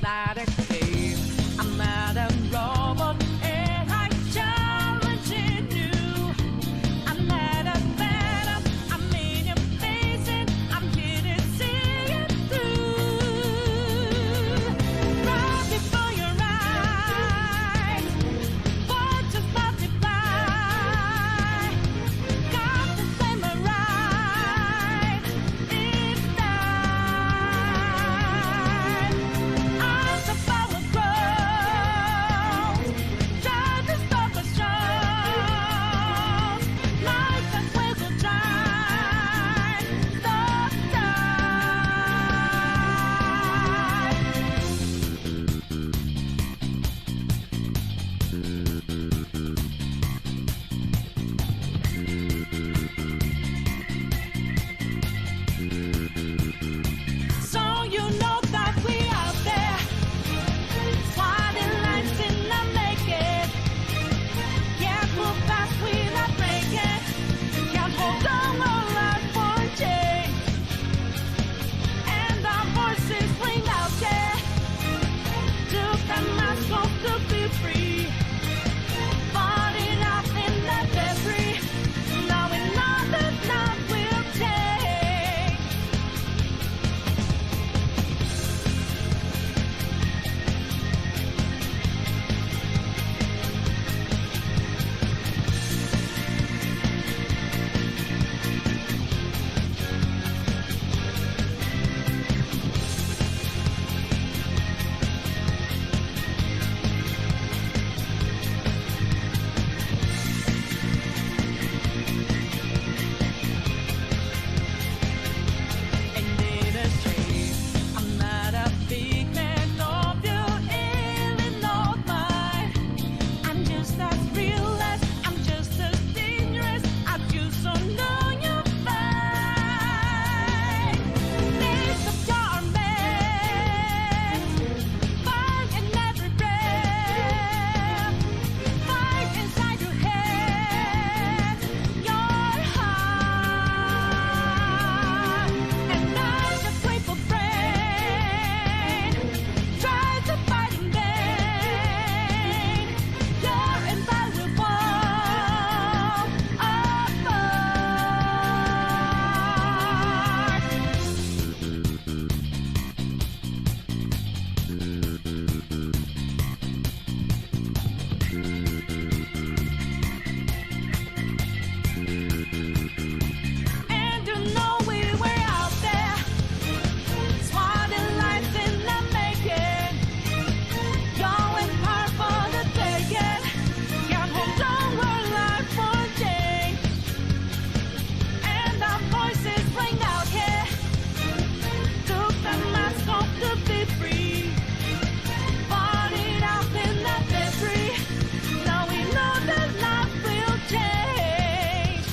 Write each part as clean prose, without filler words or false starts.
inside a cave. I'm not a robot, and I'm challenging you. I'm not a phantom, I'm in your face, and I'm here to see it through. Right before your eyes, fortunes multiply. Got the samurai inside. As the power grows, try to stop us strong. Like the waves will try, stop so you know that we out there, swatting lines in the making. Can't move fast without breaking. Can't hold on our life for change. And our voices ring out, yeah. Took the mask off to be free. Fought it out in the debris. Now we know that love will change. And in a shame, I'm not a figment of your Illinois mind. I'm just as real as, I'm just as dangerous as you, so know you're fine. Lift up your man, fight in every breath, fight inside your head, your heart. And as a grateful brain tries to fight in vain, your invaluable and you know we were out there, swatting lines in the making. Going hard for the taking. Can't hold on our life for change. And our voices ring out, yeah. Took the mask off to be free. Fought it out in the debris. Now we know that love will change.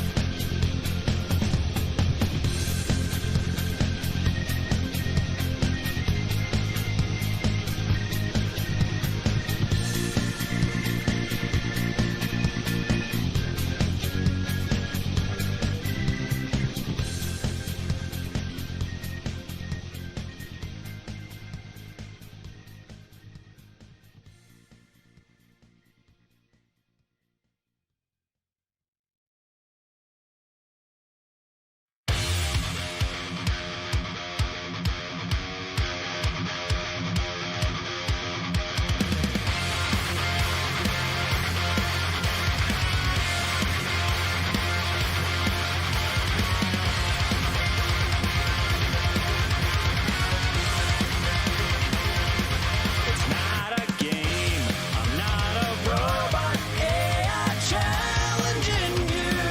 It's not a game, I'm not a robot, AI challenging you.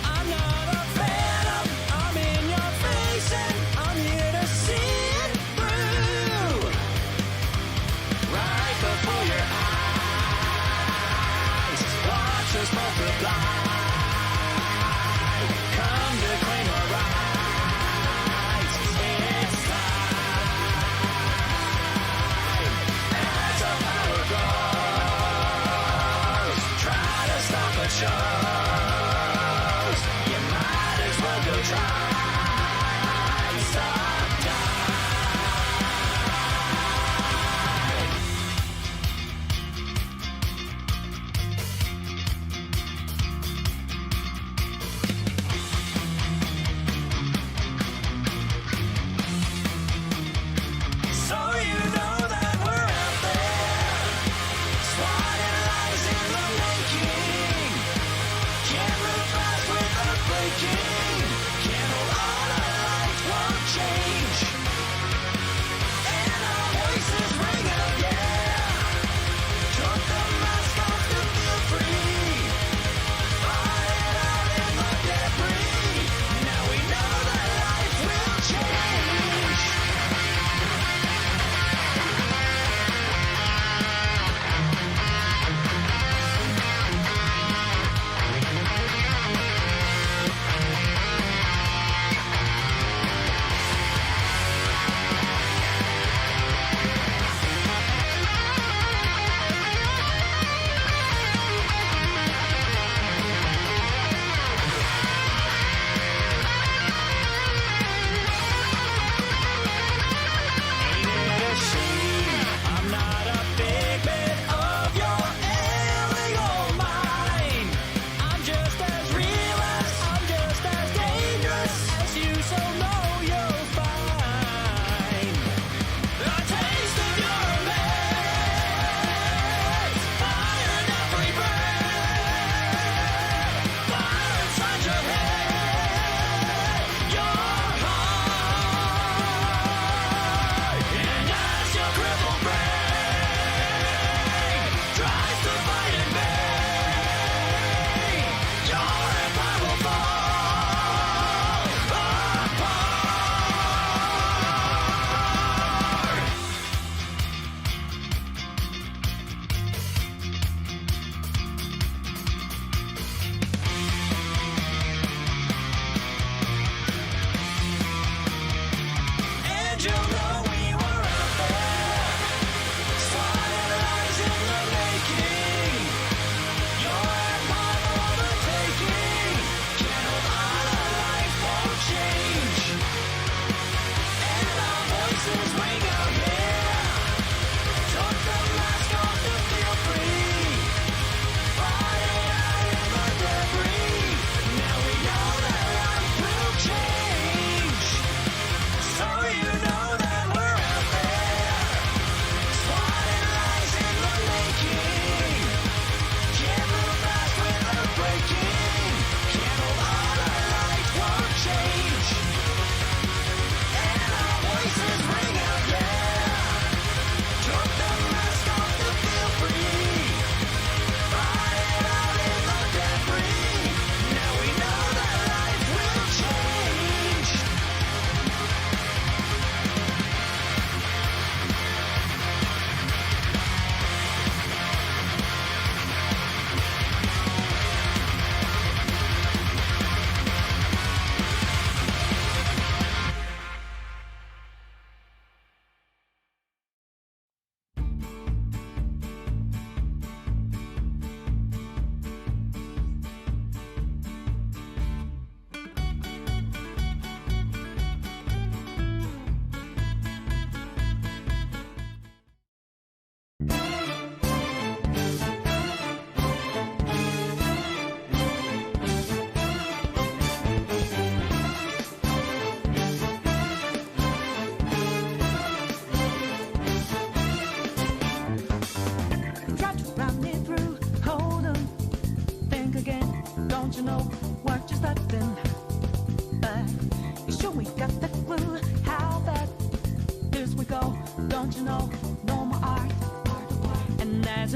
I'm not a phantom, I'm in your face, and I'm here to see it through. Right before your eyes, watch us multiply. Come to claim our rights, it's time. As our power grows, try to stop the shows. You might as well go try. Stop time.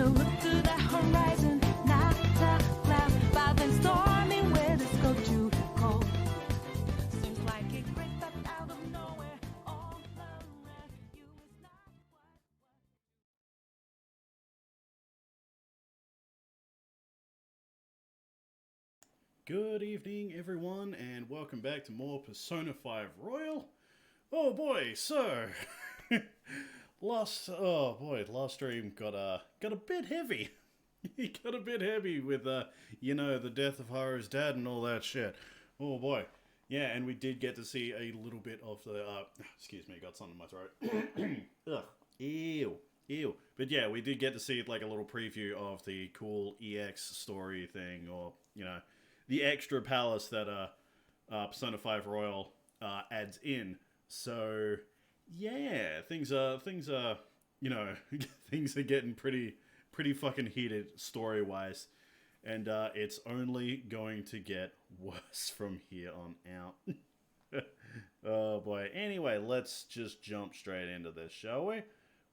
So look to the horizon, not a cloud. But then stormy weather's go too cold. Seems like it crept up out of nowhere. All around you is not what. Good evening, everyone, and welcome back to more Persona 5 Royal. Oh boy, so last stream got a bit heavy. It got a bit heavy with the death of Haru's dad and all that shit. Oh boy, yeah, and we did get to see a little bit of the excuse me, got something in my throat. Ugh, ew. But yeah, we did get to see like a little preview of the cool EX story thing, or the extra palace that Persona 5 Royal adds in. So yeah, things are things are getting pretty fucking heated story wise, and it's only going to get worse from here on out. Oh boy. Anyway, let's just jump straight into this, shall we?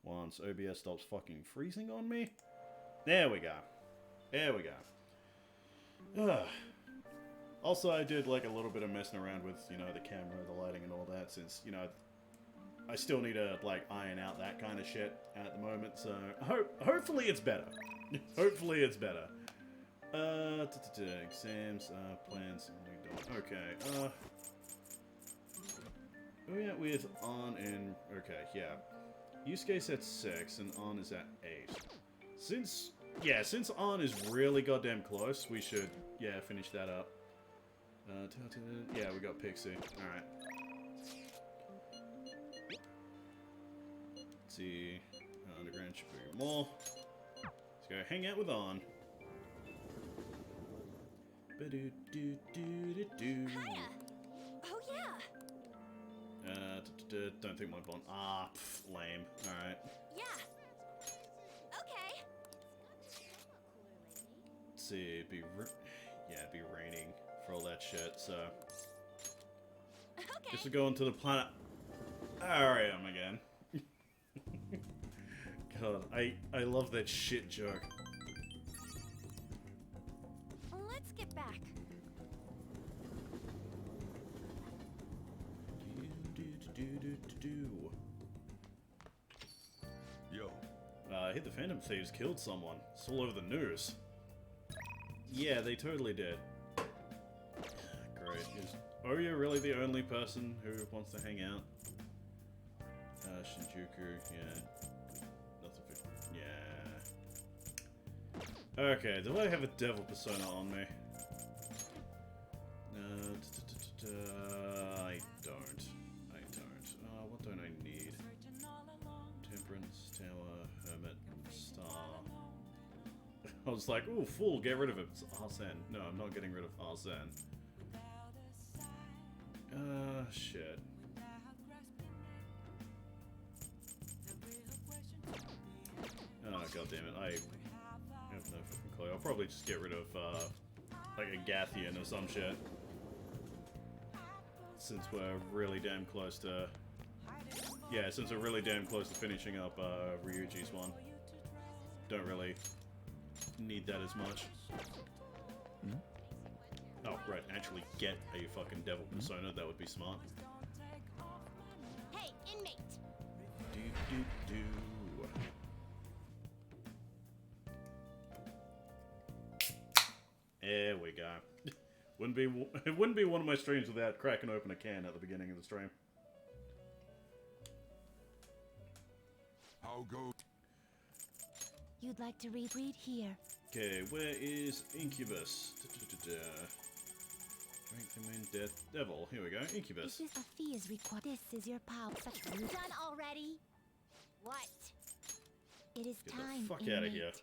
Once OBS stops fucking freezing on me. There we go. Ugh. Also, I did like a little bit of messing around with, the camera, the lighting and all that, since, I still need to, like, iron out that kind of shit at the moment, so hopefully it's better. Hopefully it's better. Exams, plans, okay, oh yeah, with On and, okay, yeah. Yusuke's at 6 and On is at 8. Since On is really goddamn close, we should, finish that up. Yeah, we got Pixie. Alright. Let's see. Underground Shibuya Mall. Let's go hang out with On. Ba-do-do-do-do-do. Hiya! Oh yeah! Don't think my bond. Lame. Alright. Yeah! Okay! Let's see. Be raining for all that shit, so. Okay! Just to go into the planet Arium again. God, I love that shit joke. Let's get back. Yo. I hit the Phantom Thieves killed someone. It's all over the news. Yeah, they totally did. Great. Is Oya really the only person who wants to hang out? Shinjuku, yeah. Nothing for... Yeah. Okay, do I have a devil persona on me? I don't. What don't I need? Temperance, Tower, Hermit, Star. I was like, ooh, fool, get rid of it. It's Arsene. No, I'm not getting rid of Arsene. Shit. Oh, goddammit, I have no fucking clue. I'll probably just get rid of, like a Gathian or some shit. Since we're really damn close to... Yeah, since we're really damn close to finishing up, Ryuji's one. Don't really need that as much. Oh, right, actually get a fucking devil persona, that would be smart. Hey, inmate! Do. There we go. It wouldn't be one of my streams without cracking open a can at the beginning of the stream. How go? You'd like to read here. Okay, where is Incubus? Drink the main death devil. Here we go, Incubus. This is a fee is required. This is your power. Such rude. Done already? What? It is Get time. the fuck inmate. out of here.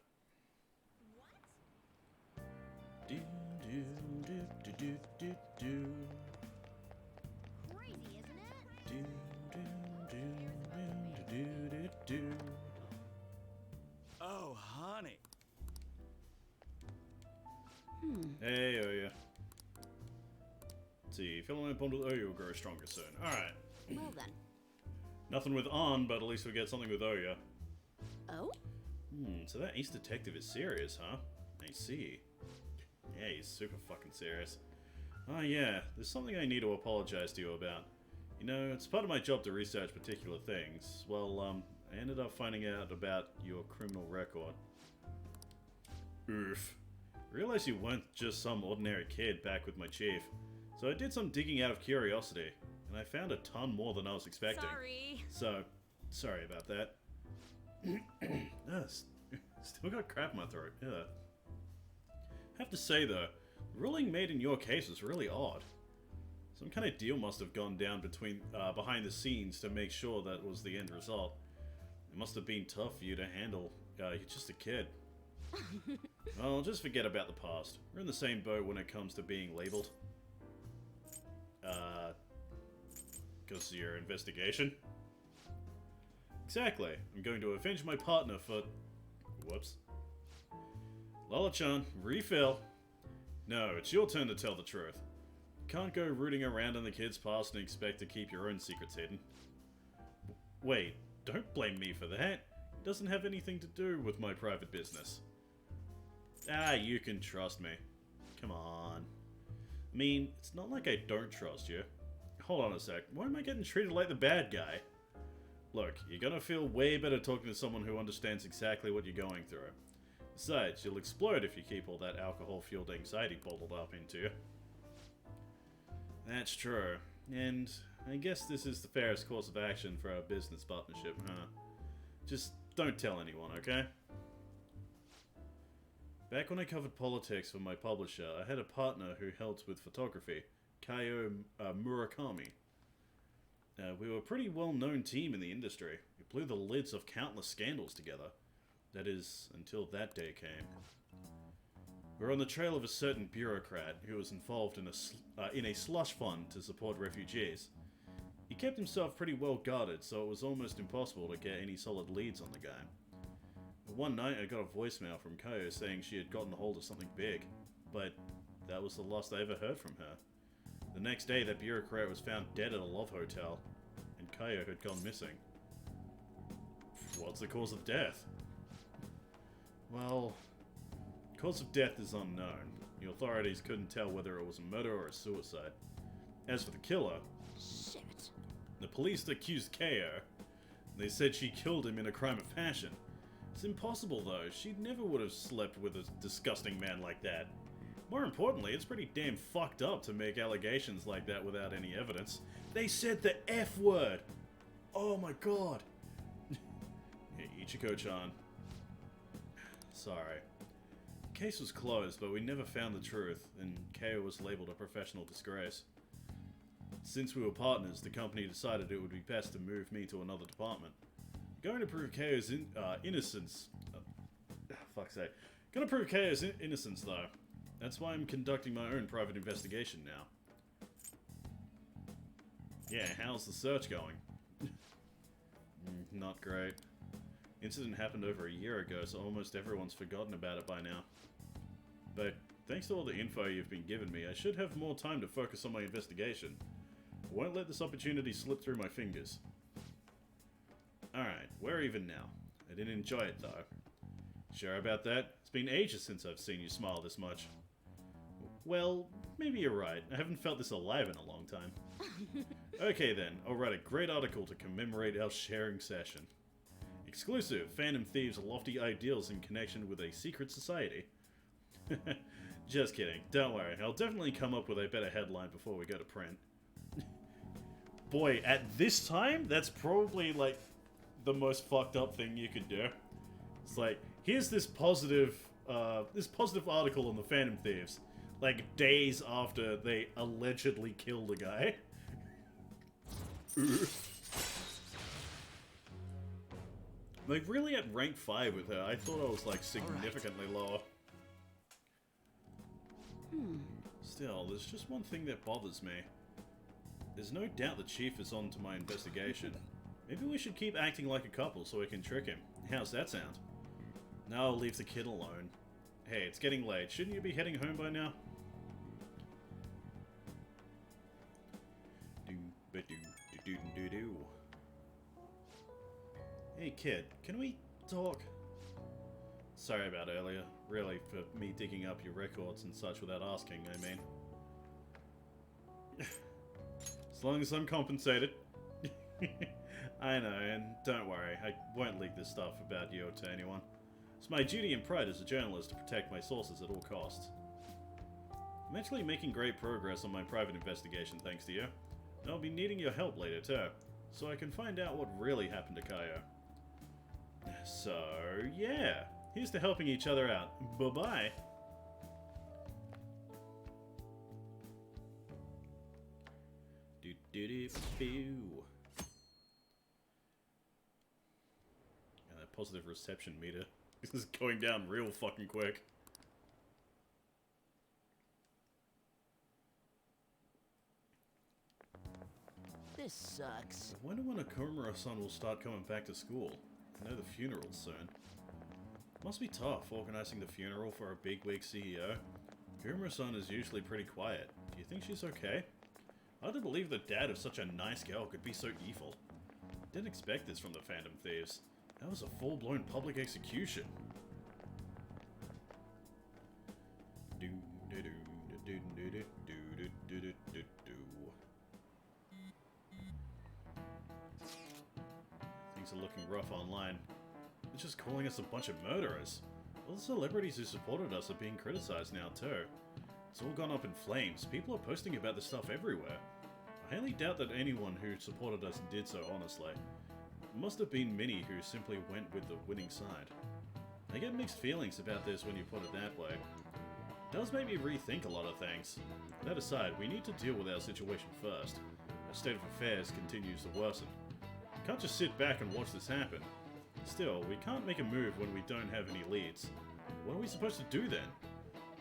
Do. Crazy, isn't it? Do. Oh, honey. Hey, Oya. Let's see, filament bond with Oya will grow stronger soon. Alright. Well then. Nothing with On, but at least we get something with Oya. Oh? So that East detective is serious, huh? I see. Yeah, he's super fucking serious. Oh yeah, there's something I need to apologize to you about. You know, it's part of my job to research particular things. Well, I ended up finding out about your criminal record. Oof. Realized you weren't just some ordinary kid back with my chief. So I did some digging out of curiosity, and I found a ton more than I was expecting. Sorry. So, sorry about that. Still got crap in my throat. Yeah. Have to say though, the ruling made in your case was really odd. Some kind of deal must have gone down behind the scenes to make sure that was the end result. It must have been tough for you to handle. You're just a kid. Well, just forget about the past. We're in the same boat when it comes to being labeled. Because of your investigation? Exactly. I'm going to avenge my partner for... Whoops. Lola-chan, refill. No, it's your turn to tell the truth. You can't go rooting around in the kid's past and expect to keep your own secrets hidden. Wait, don't blame me for that. It doesn't have anything to do with my private business. Ah, you can trust me. Come on. I mean, it's not like I don't trust you. Hold on a sec. Why am I getting treated like the bad guy? Look, you're gonna feel way better talking to someone who understands exactly what you're going through. Besides, you'll explode if you keep all that alcohol-fueled anxiety bottled up into you. That's true. And I guess this is the fairest course of action for our business partnership, huh? Just don't tell anyone, okay? Back when I covered politics for my publisher, I had a partner who helped with photography, Kaio Murakami. We were a pretty well-known team in the industry. We blew the lids off countless scandals together. That is, until that day came. We were on the trail of a certain bureaucrat who was involved in a slush fund to support refugees. He kept himself pretty well guarded, so it was almost impossible to get any solid leads on the guy. But one night I got a voicemail from Kaio saying she had gotten hold of something big, but that was the last I ever heard from her. The next day, that bureaucrat was found dead at a love hotel, and Kaio had gone missing. What's the cause of death? Well, the cause of death is unknown. The authorities couldn't tell whether it was a murder or a suicide. As for the killer, Shit. the police accused Kaio. They said she killed him in a crime of passion. It's impossible though, she never would have slept with a disgusting man like that. More importantly, it's pretty damn fucked up to make allegations like that without any evidence. They said the F word! Oh my god! Hey, Ichiko-chan. Sorry. The case was closed, but we never found the truth, and Kaio was labeled a professional disgrace. Since we were partners, the company decided it would be best to move me to another department. Going to prove Kaio's innocence... fuck's sake. Gonna prove Kaio's innocence, though. That's why I'm conducting my own private investigation now. Yeah, how's the search going? Not great. Incident happened over a year ago, so almost everyone's forgotten about it by now. But thanks to all the info you've been giving me, I should have more time to focus on my investigation. I won't let this opportunity slip through my fingers. Alright, where even now? I didn't enjoy it though. Sure about that? It's been ages since I've seen you smile this much. Well, maybe you're right. I haven't felt this alive in a long time. Okay then, I'll write a great article to commemorate our sharing session. Exclusive, Phantom Thieves' lofty ideals in connection with a secret society. Just kidding, don't worry, I'll definitely come up with a better headline before we go to print. Boy, at this time, that's probably like the most fucked up thing you could do. It's like, here's this positive article on the Phantom Thieves, like days after they allegedly killed a guy. Like, really at rank 5 with her, I thought I was like significantly lower. Still, there's just one thing that bothers me. There's no doubt the chief is on to my investigation. Maybe we should keep acting like a couple so we can trick him. How's that sound? Now I'll leave the kid alone. Hey, it's getting late. Shouldn't you be heading home by now? Hey kid, can we talk? Sorry about earlier. Really, for me digging up your records and such without asking, I mean. As long as I'm compensated. I know, and don't worry, I won't leak this stuff about you to anyone. It's my duty and pride as a journalist to protect my sources at all costs. I'm actually making great progress on my private investigation thanks to you. And I'll be needing your help later too, so I can find out what really happened to Kaio. So, yeah, here's to helping each other out. Bye-bye. Do-do-do-boo. And that positive reception meter is going down real fucking quick. This sucks. I wonder when Akomura-san will start coming back to school. I know the funeral's soon. Must be tough organizing the funeral for a bigwig CEO. Akomura-san is usually pretty quiet. Do you think she's okay? Hard to believe the dad of such a nice girl could be so evil. Didn't expect this from the Phantom Thieves. That was a full-blown public execution. Things are looking rough online. They're just calling us a bunch of murderers. All the celebrities who supported us are being criticized now too. It's all gone up in flames. People are posting about this stuff everywhere. I highly doubt that anyone who supported us did so honestly. It must have been many who simply went with the winning side. I get mixed feelings about this when you put it that way. It does make me rethink a lot of things. That aside, we need to deal with our situation first. Our state of affairs continues to worsen. We can't just sit back and watch this happen. Still, we can't make a move when we don't have any leads. What are we supposed to do then?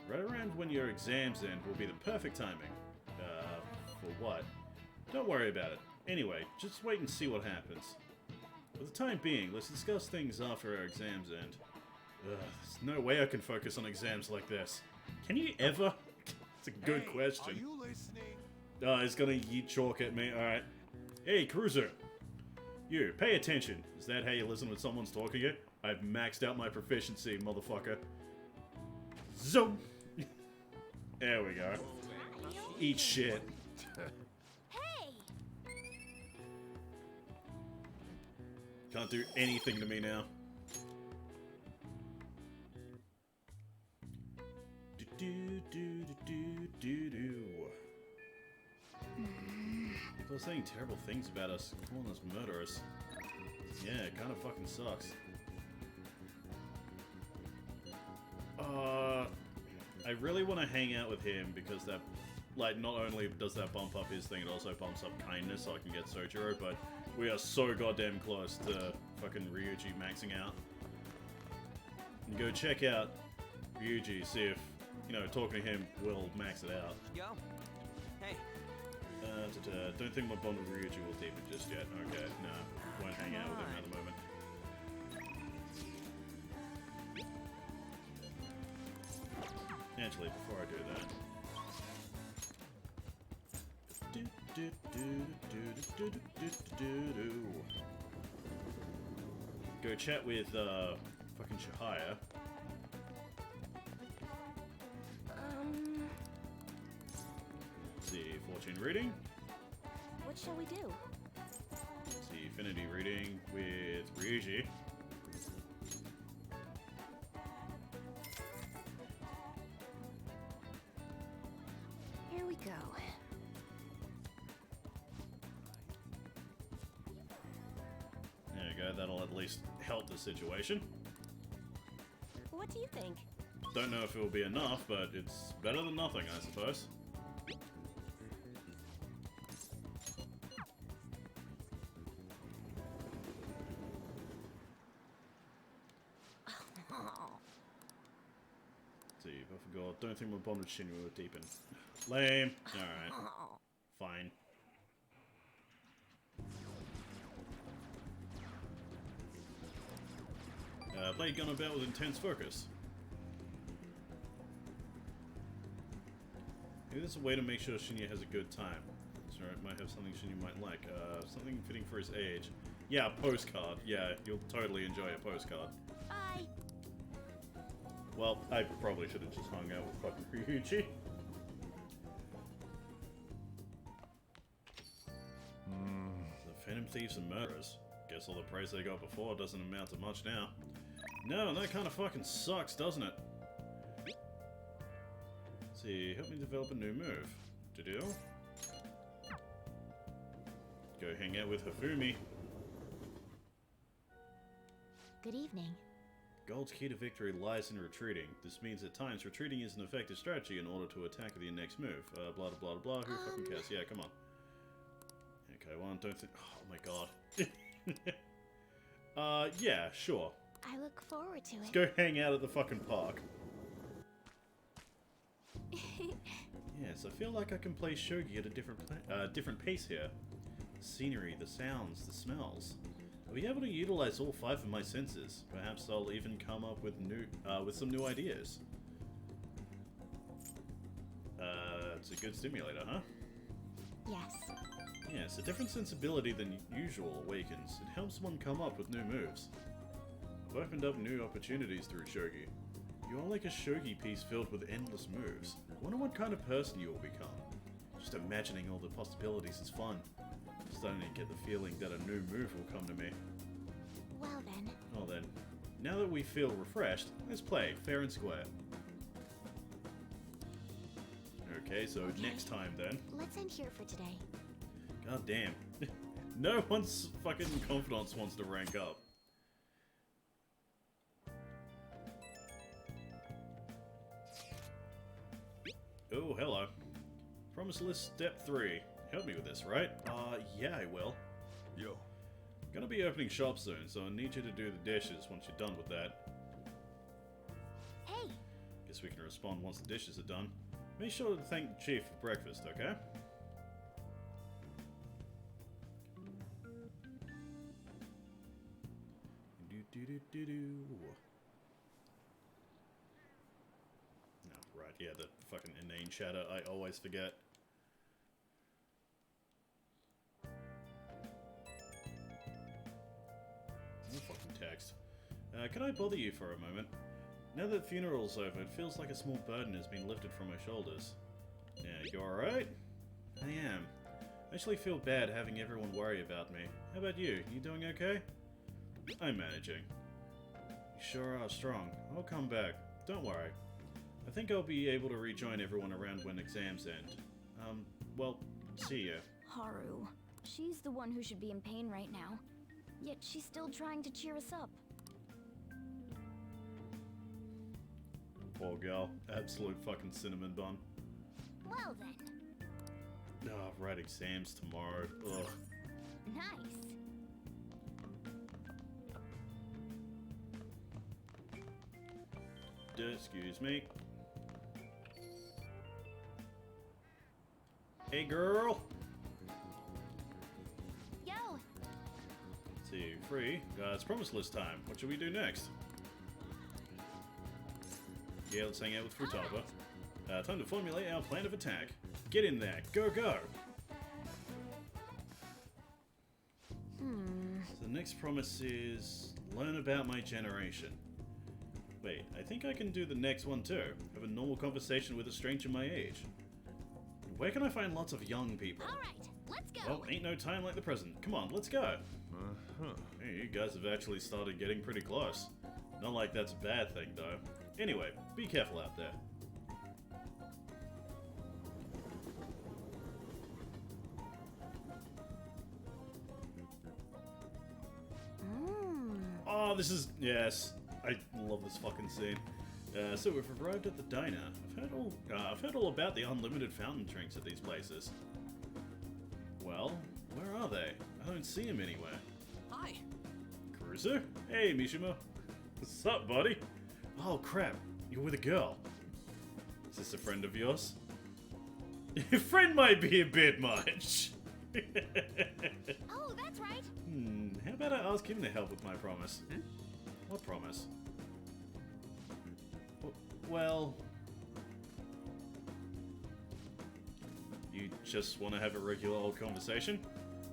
Right around when your exams end will be the perfect timing. For what? Don't worry about it. Anyway, just wait and see what happens. For the time being, let's discuss things after our exams end. There's no way I can focus on exams like this. Can you ever? It's a good question. Are you listening? Oh, he's gonna yeet chalk at me. Alright. Hey, Cruiser. You, pay attention. Is that how you listen when someone's talking it? I've maxed out my proficiency, motherfucker. Zoom! There we go. Eat shit. Hey! Can't do anything to me now. Do-do-do-do-do-do. People are saying terrible things about us, calling us murderers. Yeah, it kind of fucking sucks. I really want to hang out with him because that, like, not only does that bump up his thing, it also bumps up kindness so I can get Sojiro, but we are so goddamn close to fucking Ryuji maxing out. And go check out Ryuji, see if, you know, talking to him will max it out. Yo. Hey. Don't think my bond with Ryuji will deepen just yet. Okay, no. Won't hang out with him at the moment. Actually, before I do that... Go chat with, fucking Shihaya. See, fortune reading. What shall we do? See, affinity reading with Ryuji. Here we go. There you go, that'll at least help the situation. What do you think? Don't know if it will be enough, but it's better than nothing, I suppose. See, I forgot. Don't think my bond with Shinra will deepen. Lame. Alright. Fine. Blade gun about with intense focus. Maybe there's a way to make sure Shinya has a good time. So it might have something Shinya might like. Something fitting for his age. Yeah, a postcard. Yeah, you'll totally enjoy a postcard. Bye. Well, I probably should have just hung out with fucking Ryuji. The Phantom Thieves and Murderers. Guess all the praise they got before doesn't amount to much now. No, and that kind of fucking sucks, doesn't it? Let's see, help me develop a new move. To do? Go hang out with Hifumi. Good evening. Gold's key to victory lies in retreating. This means at times retreating is an effective strategy in order to attack with your next move. Blah blah blah blah. Who fucking cares? Yeah, come on. Okay, well, don't think. Oh my god. Yeah, sure. I look forward to Let's it. go hang out at the fucking park. Yes, I feel like I can play shogi at a different pace here. The scenery, the sounds, the smells. I'll be able to utilize all 5 of my senses. Perhaps I'll even come up with some new ideas. It's a good stimulator, huh? Yes. Yes, a different sensibility than usual awakens. It helps one come up with new moves. I've opened up new opportunities through shogi. You are like a shogi piece filled with endless moves. I wonder what kind of person you will become. Just imagining all the possibilities is fun. I'm starting to get the feeling that a new move will come to me. Well then. Well then, now that we feel refreshed, let's play fair and square. Okay, so next time then. Let's end here for today. God damn. No one's fucking confidence wants to rank up. Oh, hello. Promise list step 3. Help me with this, right? Yeah, I will. Yo. Gonna be opening shop soon, so I need you to do the dishes once you're done with that. Hey, Guess we can respond once the dishes are done. Make sure to thank the chief for breakfast, okay? No, right, yeah, the fucking inane chatter I always forget. No fucking text. Can I bother you for a moment? Now that funeral's over, it feels like a small burden has been lifted from my shoulders. Yeah, you alright? I am. I actually feel bad having everyone worry about me. How about you? You doing okay? I'm managing. You sure are strong. I'll come back. Don't worry. I think I'll be able to rejoin everyone around when exams end. Well, see ya. Haru. She's the one who should be in pain right now. Yet she's still trying to cheer us up. Poor girl. Absolute fucking cinnamon bun. well then. Oh, write exams tomorrow. Ugh. Nice. Excuse me. Hey, girl. Yo, See you free. It's promise list time. What should we do next? Yeah, let's hang out with Futaba. Time to formulate our plan of attack. Get in there. Go, go. So the next promise is learn about my generation. Wait, I think I can do the next one too. Have a normal conversation with a stranger my age. Where can I find lots of young people? all right, let's go. Well, ain't no time like the present. Come on, let's go. Hey, you guys have actually started getting pretty close. Not like that's a bad thing, though. Anyway, be careful out there. Oh, this is... Yes. I love this fucking scene. So we've arrived at the diner. I've heard all about the unlimited fountain drinks at these places. Well, where are they? I don't see them anywhere. Hi. Cruiser? Hey, Mishima. What's up, buddy? Oh, crap. You're with a girl. Is this a friend of yours? Friend might be a bit much. Oh, that's right. How about I ask him to help with my promise? What promise? Well... You just want to have a regular old conversation?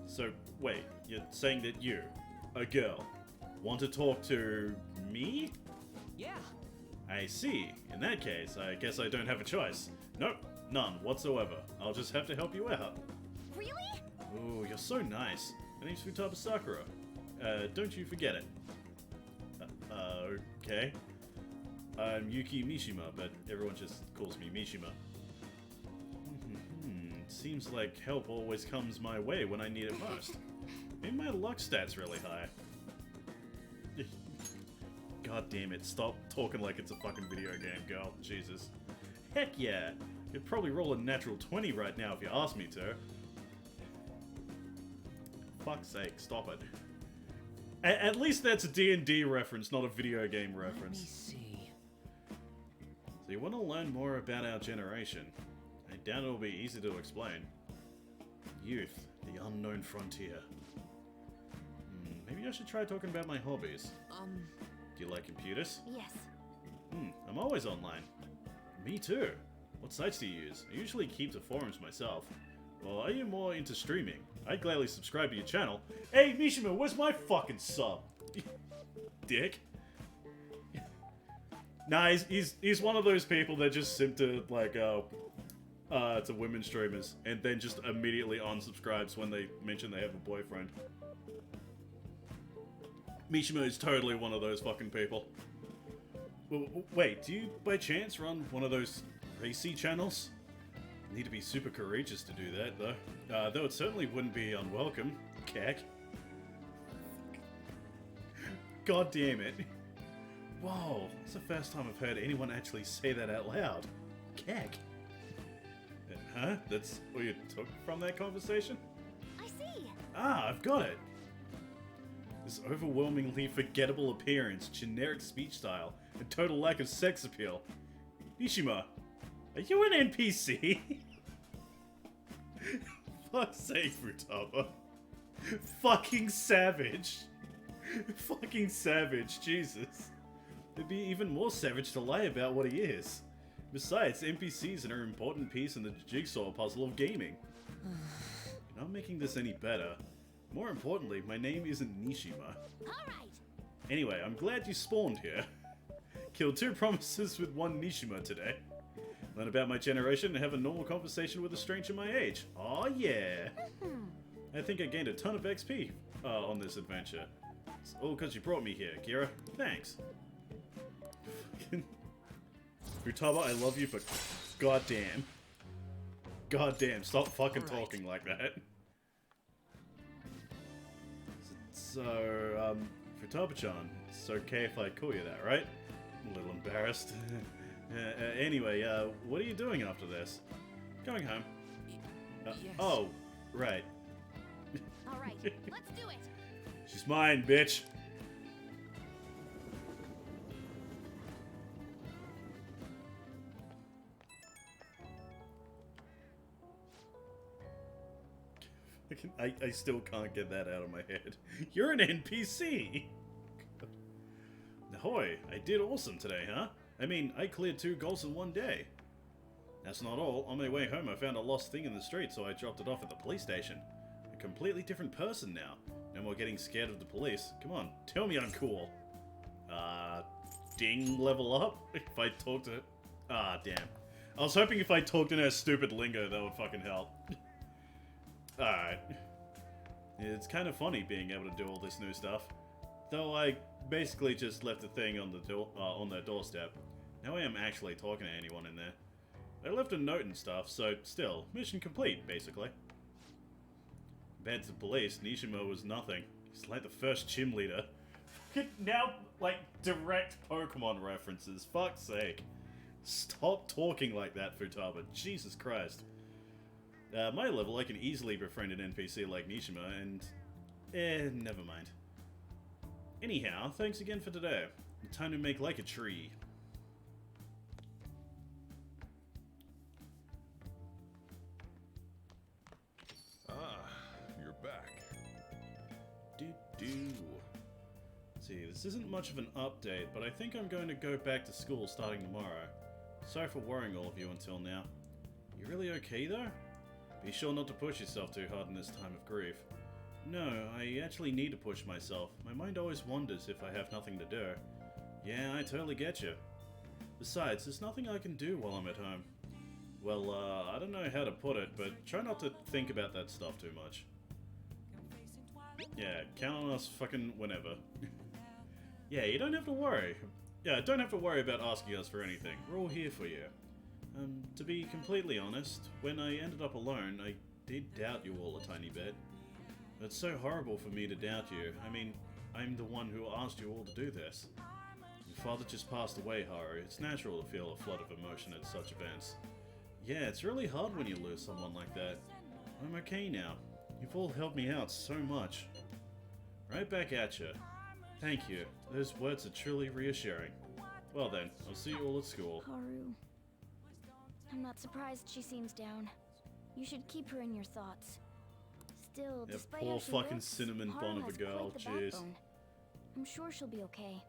So, wait, you're saying that you, a girl, want to talk to me? Yeah. I see. In that case, I guess I don't have a choice. Nope, none whatsoever. I'll just have to help you out. Really? Ooh, you're so nice. My name's Futaba Sakura. Don't you forget it. Okay. I'm Yuki Mishima, but everyone just calls me Mishima. Seems like help always comes my way when I need it most. Maybe my luck stat's really high. God damn it, stop talking like it's a fucking video game, girl. Jesus. Heck yeah! You'd probably roll a natural 20 right now if you asked me to. Fuck's sake, stop it. At least that's a D&D reference, not a video game Let me reference. see. So you want to learn more about our generation? I doubt it'll be easy to explain. Youth, the unknown frontier. Maybe I should try talking about my hobbies. Do you like computers? Yes. I'm always online. Me too. What sites do you use? I usually keep to forums myself. Well, are you more into streaming? I'd gladly subscribe to your channel. Hey, Mishima, where's my fucking sub? Dick. Nah, he's one of those people that just simp to, like, to women streamers, and then just immediately unsubscribes when they mention they have a boyfriend. Mishima is totally one of those fucking people. Wait, do you by chance run one of those racy channels? Need to be super courageous to do that, though. Though it certainly wouldn't be unwelcome. Cack. God damn it. Whoa, it's the first time I've heard anyone actually say that out loud. Cack. Huh? That's what you took from that conversation? I see. Ah, I've got it. This overwhelmingly forgettable appearance, generic speech style, and total lack of sex appeal. Mishima, are you an NPC? Fuck's sake, Futaba. Fucking savage. Fucking savage, Jesus. It'd be even more savage to lie about what he is. Besides, NPCs are an important piece in the jigsaw puzzle of gaming. You're not making this any better. More importantly, my name isn't Nishima. Alright. Anyway, I'm glad you spawned here. Killed 2 promises with 1 Nishima today. Learn about my generation and have a normal conversation with a stranger my age. Aw, yeah! I think I gained a ton of XP on this adventure. It's all because you brought me here, Kira. Thanks. Futaba, I love you, but goddamn. Goddamn, stop fucking talking like that. So, Futaba-chan, it's okay if I call you that, right? I'm a little embarrassed. Anyway, what are you doing after this? Going home. Yes. Oh, right. Alright, let's do it. She's mine, bitch. I still can't get that out of my head. You're an NPC! Ahoy, I did awesome today, huh? I mean, I cleared 2 goals in 1 day. That's not all. On my way home, I found a lost thing in the street, so I dropped it off at the police station. A completely different person now. No more getting scared of the police. Come on, tell me I'm cool. Ding level up? If I talked to... Ah, damn. I was hoping if I talked in her stupid lingo, that would fucking help. Alright. It's kind of funny being able to do all this new stuff. Though I basically just left the thing on the door, on their doorstep. Now I am actually talking to anyone in there. I left a note and stuff, so still, mission complete, basically. Compared to the police, Nishima was nothing. He's like the first gym leader. Now, like, direct Pokemon references, fuck's sake. Stop talking like that, Futaba, Jesus Christ. My level, I can easily befriend an NPC like Nishima, and... never mind. Anyhow, thanks again for today. Time to make like a tree. Ah, you're back. See, this isn't much of an update, but I think I'm going to go back to school starting tomorrow. Sorry for worrying all of you until now. You really okay though? Be sure not to push yourself too hard in this time of grief. No, I actually need to push myself. My mind always wanders if I have nothing to do. Yeah, I totally get you. Besides, there's nothing I can do while I'm at home. Well, I don't know how to put it, but try not to think about that stuff too much. Yeah, count on us fucking whenever. Yeah, you don't have to worry. Yeah, don't have to worry about asking us for anything. We're all here for you. To be completely honest, when I ended up alone, I did doubt you all a tiny bit. It's so horrible for me to doubt you. I mean, I'm the one who asked you all to do this. Your father just passed away, Haru. It's natural to feel a flood of emotion at such events. Yeah, it's really hard when you lose someone like that. I'm okay now. You've all helped me out so much. Right back at you. Thank you. Those words are truly reassuring. Well then, I'll see you all at school. Haru. I'm not surprised she seems down. You should keep her in your thoughts. Still, That despite poor how she fucking looks, cinnamon Haru bun of a has girl, quite the jeez. backbone. I'm sure she'll be okay.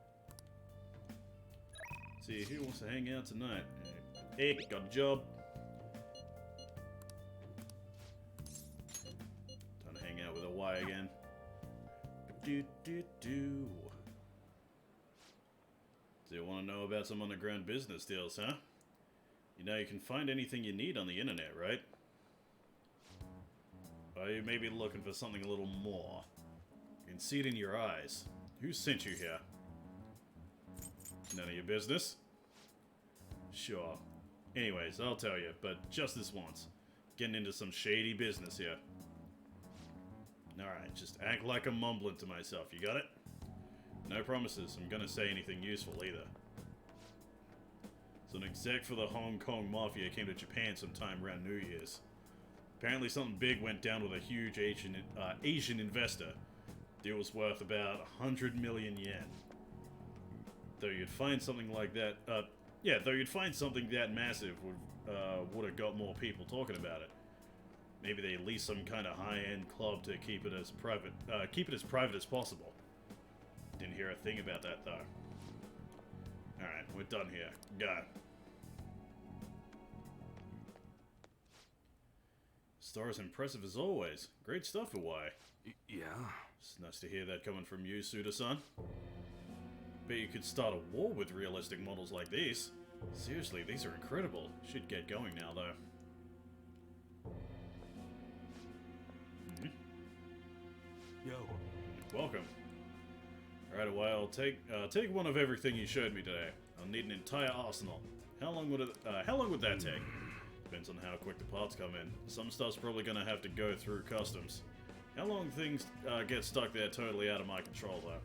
See, who wants to hang out tonight? Hey, got a job. Time to hang out with a Y again. Do. So you want to know about some underground business deals, huh? You know you can find anything you need on the internet, right? Or you may be looking for something a little more. You can see it in your eyes. Who sent you here? None of your business? Sure. Anyways, I'll tell you, but just this once. Getting into some shady business here. Alright, just act like I'm mumbling to myself, you got it? No promises I'm gonna say anything useful either. So an exec for the Hong Kong Mafia came to Japan sometime around New Year's. Apparently something big went down with a huge Asian investor. Deal was worth about 100 million yen. Though you'd find something like that, though you'd find something that massive would have got more people talking about it. Maybe they lease some kind of high-end club to keep it as private as possible. Didn't hear a thing about that though. Alright, we're done here. Go. Star is impressive as always. Great stuff, Hawaii. Yeah? It's nice to hear that coming from you, Suda-san. Bet you could start a war with realistic models like these. Seriously, these are incredible. Should get going now, though. Yo. Welcome. Alright, Hawaii, I'll take one of everything you showed me today. I'll need an entire arsenal. How long would that take? Depends on how quick the parts come in. Some stuff's probably gonna have to go through customs. How long things get stuck there totally out of my control, though?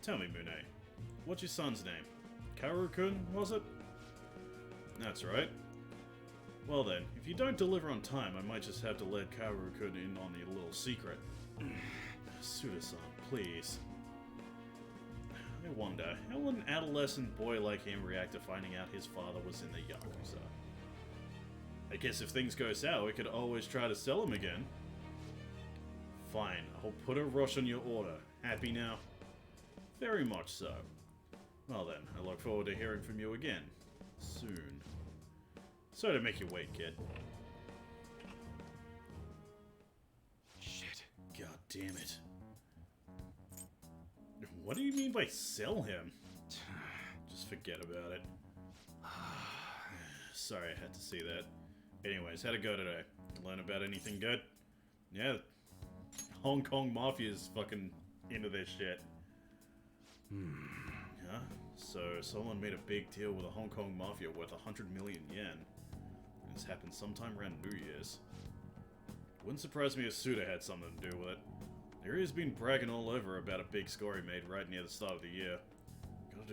Tell me, Mune. What's your son's name? Karu-kun, was it? That's right. Well then, if you don't deliver on time, I might just have to let Karu-kun in on the little secret. Suda-san, please. I wonder, how would an adolescent boy like him react to finding out his father was in the Yakuza? I guess if things go sour, we could always try to sell him again. Fine, I'll put a rush on your order. Happy now? Very much so. Well then, I look forward to hearing from you again. Soon. Sorry to make you wait, kid. Shit. God damn it. What do you mean by sell him? Just forget about it. Sorry I had to see that. Anyways, how'd it go today? Learn about anything good? Yeah, Hong Kong Mafia's fucking into this shit. Yeah? So, someone made a big deal with the Hong Kong Mafia worth 100 million yen. And this happened sometime around New Year's. Wouldn't surprise me if Suda had something to do with it. There has been bragging all over about a big score he made right near the start of the year. Gotta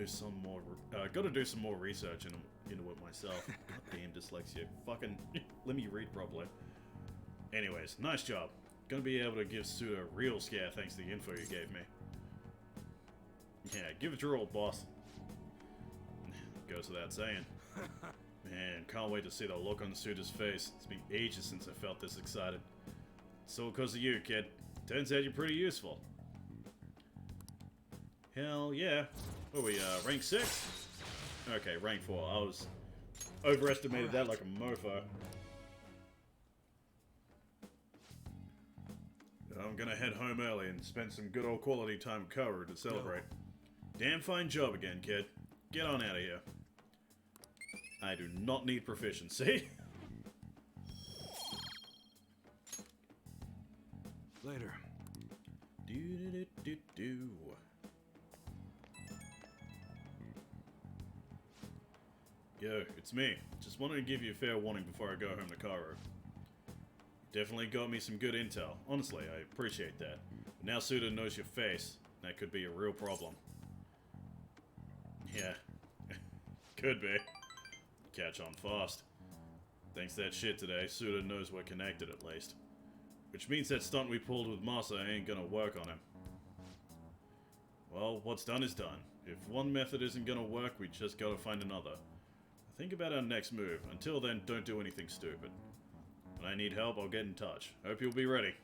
do some more research into it myself. Goddamn dyslexia. Fucking let me read properly. Anyways, nice job. Gonna be able to give Suda a real scare thanks to the info you gave me. Yeah, give it your old boss. Goes without saying. Man, can't wait to see the look on Suda's face. It's been ages since I felt this excited. It's all because of you, kid. Turns out you're pretty useful. Hell yeah. What are we, rank 6? Okay, rank 4. I was overestimated that like a mofo. I'm gonna head home early and spend some good old quality time with Karu to celebrate. Damn fine job again, kid. Get on out of here. I do not need proficiency. Later. Do. Yo, it's me. Just wanted to give you a fair warning before I go home to Cairo. Definitely got me some good intel. Honestly, I appreciate that. But now Suda knows your face. That could be a real problem. Yeah. Could be. Catch on fast. Thanks to that shit today, Suda knows we're connected at least. Which means that stunt we pulled with Masa ain't gonna work on him. Well, what's done is done. If one method isn't gonna work, we just gotta find another. Think about our next move. Until then, don't do anything stupid. When I need help, I'll get in touch. Hope you'll be ready.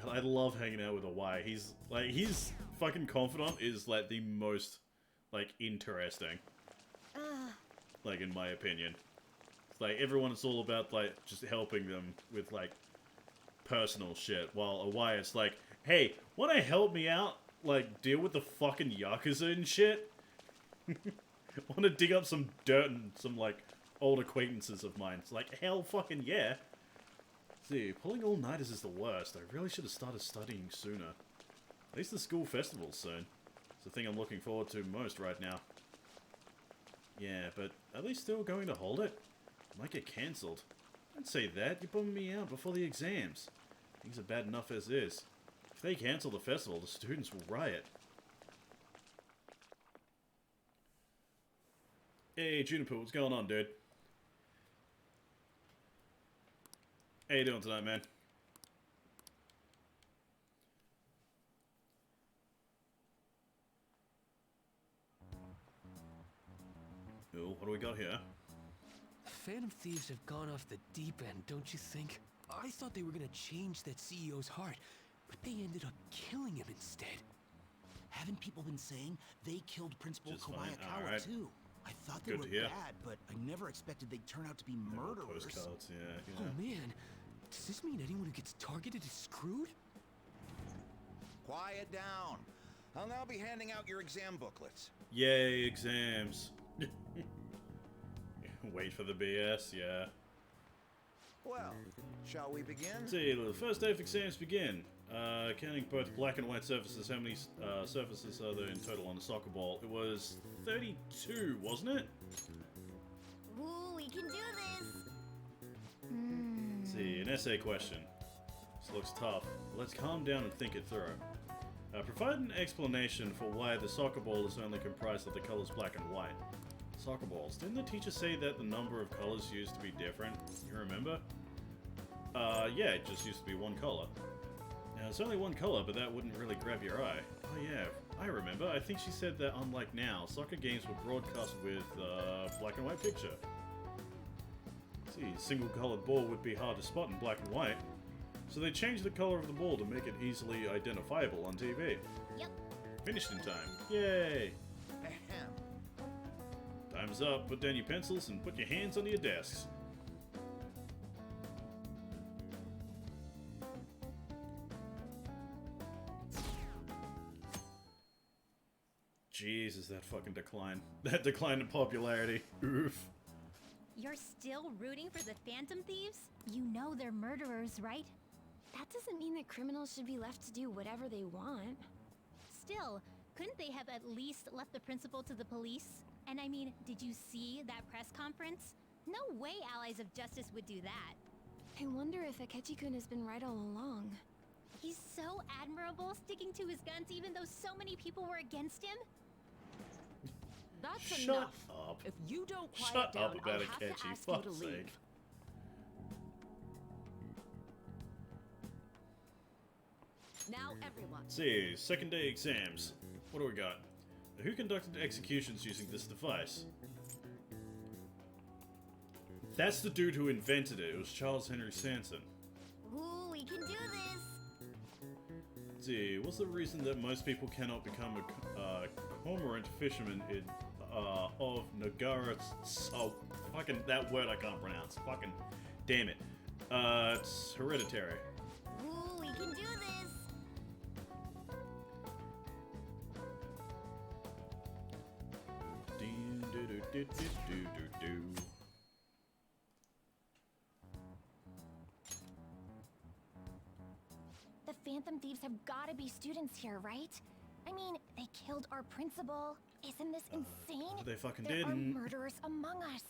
I love hanging out with a Y. He's, like, his fucking confidant is, like, the most, like, interesting. Like, in my opinion. It's like, everyone is all about, like, just helping them with, like, personal shit. While a Y is like, hey, wanna help me out? Like, deal with the fucking Yakuza and shit? Wanna dig up some dirt and some, like, old acquaintances of mine? It's like, hell fucking yeah. See, pulling all-nighters is the worst. I really should have started studying sooner. At least the school festival's soon. It's the thing I'm looking forward to most right now. Yeah, but are they still going to hold it? It might get cancelled. Don't say that. You're bumming me out before the exams. Things are bad enough as is. If they cancel the festival, the students will riot. Hey, Juniper, what's going on, dude? How you doing tonight, man? Ooh, what do we got here? Phantom Thieves have gone off the deep end, don't you think? I thought they were gonna change that CEO's heart, but they ended up killing him instead. Haven't people been saying they killed Principal Just fine, Kobayakawa alright. too? I thought they Good were to hear. bad, but I never expected they'd turn out to be murderers. Postcards, yeah. Oh man, does this mean anyone who gets targeted is screwed? Quiet down. I'll now be handing out your exam booklets. Yay, exams. Wait for the BS, yeah. Well, shall we begin? Let's see, the first day of exams begin. Counting both black and white surfaces, how many surfaces are there in total on the soccer ball? It was 32, wasn't it? Ooh, we can do this. Let's see, an essay question. This looks tough. Let's calm down and think it through. Provide an explanation for why the soccer ball is only comprised of the colors black and white. Soccer balls. Didn't the teacher say that the number of colors used to be different? You remember? Yeah, it just used to be one color. Now, it's only one color, but that wouldn't really grab your eye. Oh yeah, I remember. I think she said that unlike now, soccer games were broadcast with black and white picture. See, a single-colored ball would be hard to spot in black and white. So they changed the color of the ball to make it easily identifiable on TV. Yep. Finished in time. Yay! Ahem. Time's up. Put down your pencils and put your hands under your desks. Jesus, that fucking decline. That decline in popularity. Oof. You're still rooting for the Phantom Thieves? You know they're murderers, right? That doesn't mean that criminals should be left to do whatever they want. Still, couldn't they have at least left the principal to the police? And I mean, did you see that press conference? No way Allies of Justice would do that. I wonder if Akechi-kun has been right all along. He's so admirable, sticking to his guns even though so many people were against him. That's Shut enough. up. If you don't quiet Shut down, up about I'll have Akechi, to ask you to fuck's leave. sake. Now, everyone. See, second day exams. What do we got? Who conducted executions using this device? That's the dude who invented it. It was Charles Henry Sanson. Ooh, we can do this. Let's see, what's the reason that most people cannot become a cormorant fisherman in of Nagara? Oh, fucking that word I can't pronounce. Fucking damn it. It's hereditary. Ooh, we can do this. Do The Phantom Thieves have gotta be students here, right? I mean, they killed our principal. Isn't this insane? They fucking There are didn't. murderers among us.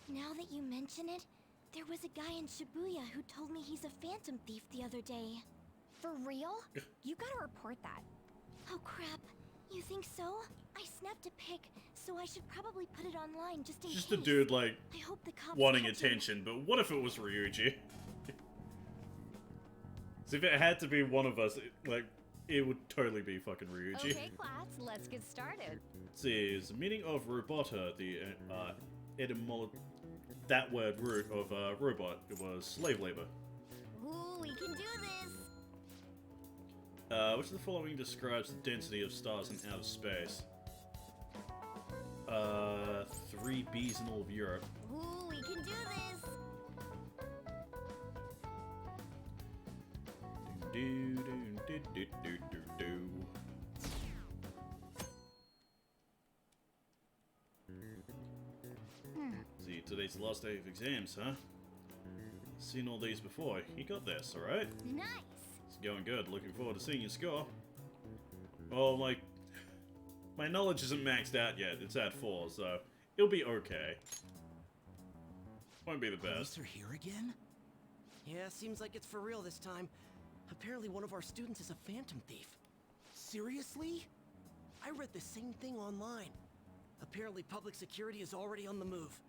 Now that you mention it, there was a guy in Shibuya who told me he's a Phantom Thief the other day. For real? You gotta report that. Oh crap. You think so? I snapped a pic, so I should probably put it online just in Just case. a dude, like, I hope the cops wanting catch him. attention, but what if it was Ryuji? So if it had to be one of us, it would totally be fucking Ryuji. Okay, class, let's get started. It says, meaning of robota, the that word root of robot, it was slave labor. Ooh, we can do this. Which of the following describes the density of stars in outer space? 3 Bs in all of Europe. Ooh, we can do this. Do, do, do, do, do, do. See, today's the last day of exams, huh? Seen all these before. You got this, alright? Nice. It's going good. Looking forward to seeing your score. Well, my knowledge isn't maxed out yet. It's at 4, so it'll be okay. Won't be the best. Police are here again? Yeah, seems like it's for real this time. Apparently one of our students is a Phantom Thief. Seriously? I read the same thing online. Apparently public security is already on the move.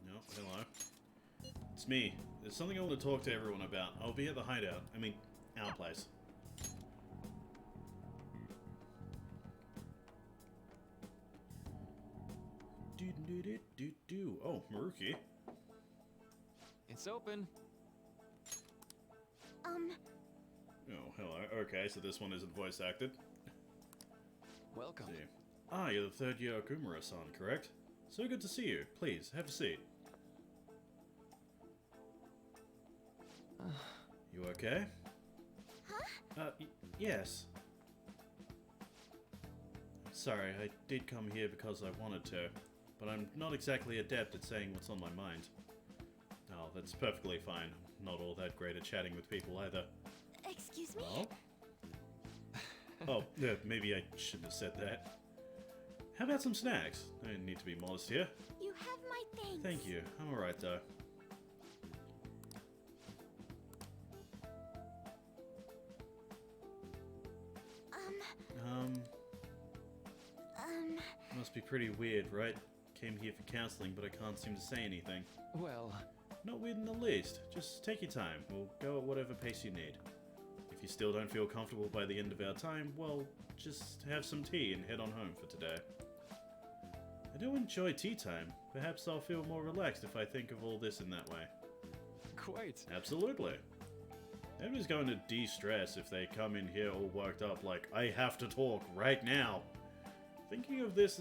No, hello. It's me. There's something I want to talk to everyone about. I'll be at the hideout. I mean, our place. Do. Oh, Maruki. It's open. Oh, hello. Okay, so this one isn't voice acted. Welcome. See. Ah, you're the third year Okumura-san, correct? So good to see you. Please, have a seat. You okay? Huh? Yes. Sorry, I did come here because I wanted to, but I'm not exactly adept at saying what's on my mind. Oh, that's perfectly fine. I'm not all that great at chatting with people either. Excuse me? Oh? Oh, yeah, maybe I shouldn't have said that. How about some snacks? I didn't need to be modest here. You have my thanks. Thank you. I'm alright though. Must be pretty weird, right? Came here for counseling, but I can't seem to say anything. Well, Not weird in the least. Just take your time. We'll go at whatever pace you need. If you still don't feel comfortable by the end of our time, well, just have some tea and head on home for today. I do enjoy tea time. Perhaps I'll feel more relaxed if I think of all this in that way. quite. Absolutely. Everybody's going to de-stress if they come in here all worked up like, I have to talk right now. Think of this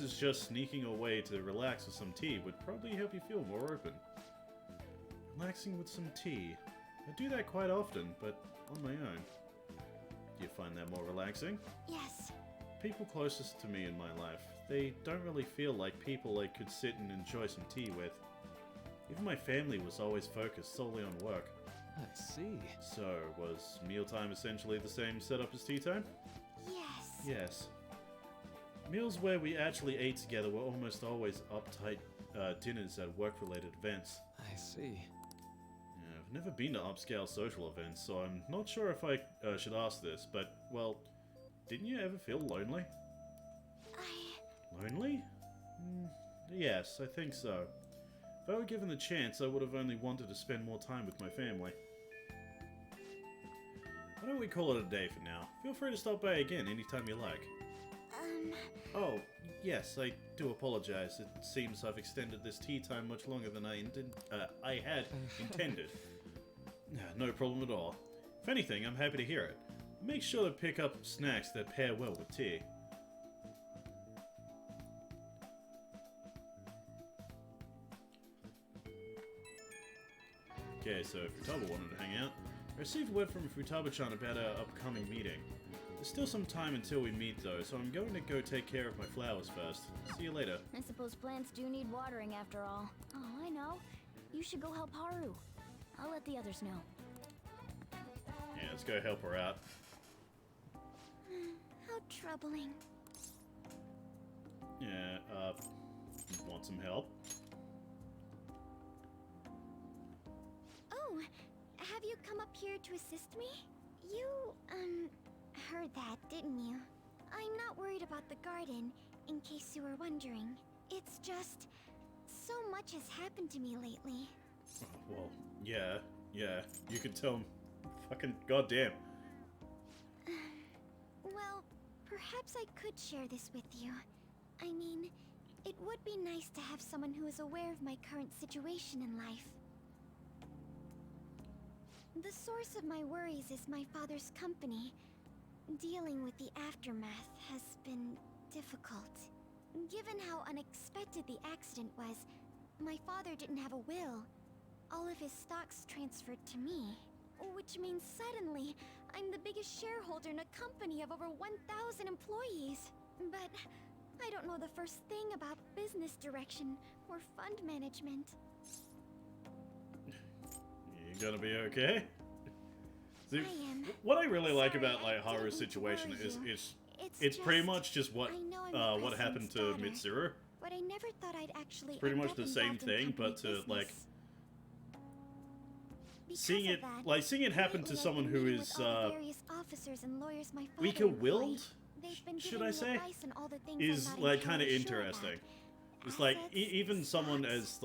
as just sneaking away to relax with some tea would probably help you feel more open. Relaxing with some tea. I do that quite often, but on my own. Do you find that more relaxing? Yes. People closest to me in my life, they don't really feel like people I could sit and enjoy some tea with. Even my family was always focused solely on work. I see. So, was mealtime essentially the same setup as tea time? Yes. Yes. Meals where we actually ate together were almost always uptight dinners at work-related events. I see. Yeah, I've never been to upscale social events, so I'm not sure if I should ask this, but, well, didn't you ever feel lonely? Lonely? Yes, I think so. If I were given the chance, I would have only wanted to spend more time with my family. Why don't we call it a day for now? Feel free to stop by again anytime you like. Oh, yes, I do apologize. It seems I've extended this tea time much longer than I had intended. No problem at all. If anything, I'm happy to hear it. Make sure to pick up snacks that pair well with tea. Okay, so Futaba wanted to hang out. I received word from Futaba-chan about our upcoming meeting. There's still some time until we meet, though, so I'm going to go take care of my flowers first. See you later. I suppose plants do need watering after all. Oh, I know. You should go help Haru. I'll let the others know. Yeah, let's go help her out. How troubling. Yeah, want some help? Oh, have you come up here to assist me? You, heard that, didn't you? I'm not worried about the garden, in case you were wondering. It's just, so much has happened to me lately. Well, yeah, you could tell him. Fucking goddamn. Well, perhaps I could share this with you. I mean, it would be nice to have someone who is aware of my current situation in life. The source of my worries is my father's company. Dealing with the aftermath has been difficult. Given how unexpected the accident was, my father didn't have a will. All of his stocks transferred to me, which means suddenly I'm the biggest shareholder in a company of over 1,000 employees. But I don't know the first thing about business direction or fund management. You gonna be okay? See, I am. what I really like Sorry, about I like didn't Haru's mean to situation worry is you. it's pretty just- much just what I know I'm the what happened to president's daughter, Mitsuru. But I never thought I'd actually Pretty end much up the same involved in thing, company but to like business. Because seeing of it that, seeing it happen to lately I've someone been who meeting is with all the various officers and lawyers my father weaker employed. willed, They've been should giving I me say, advice on all the things is I'm not like kind of entirely sure interesting. about. It's like Assets, even someone stocks. as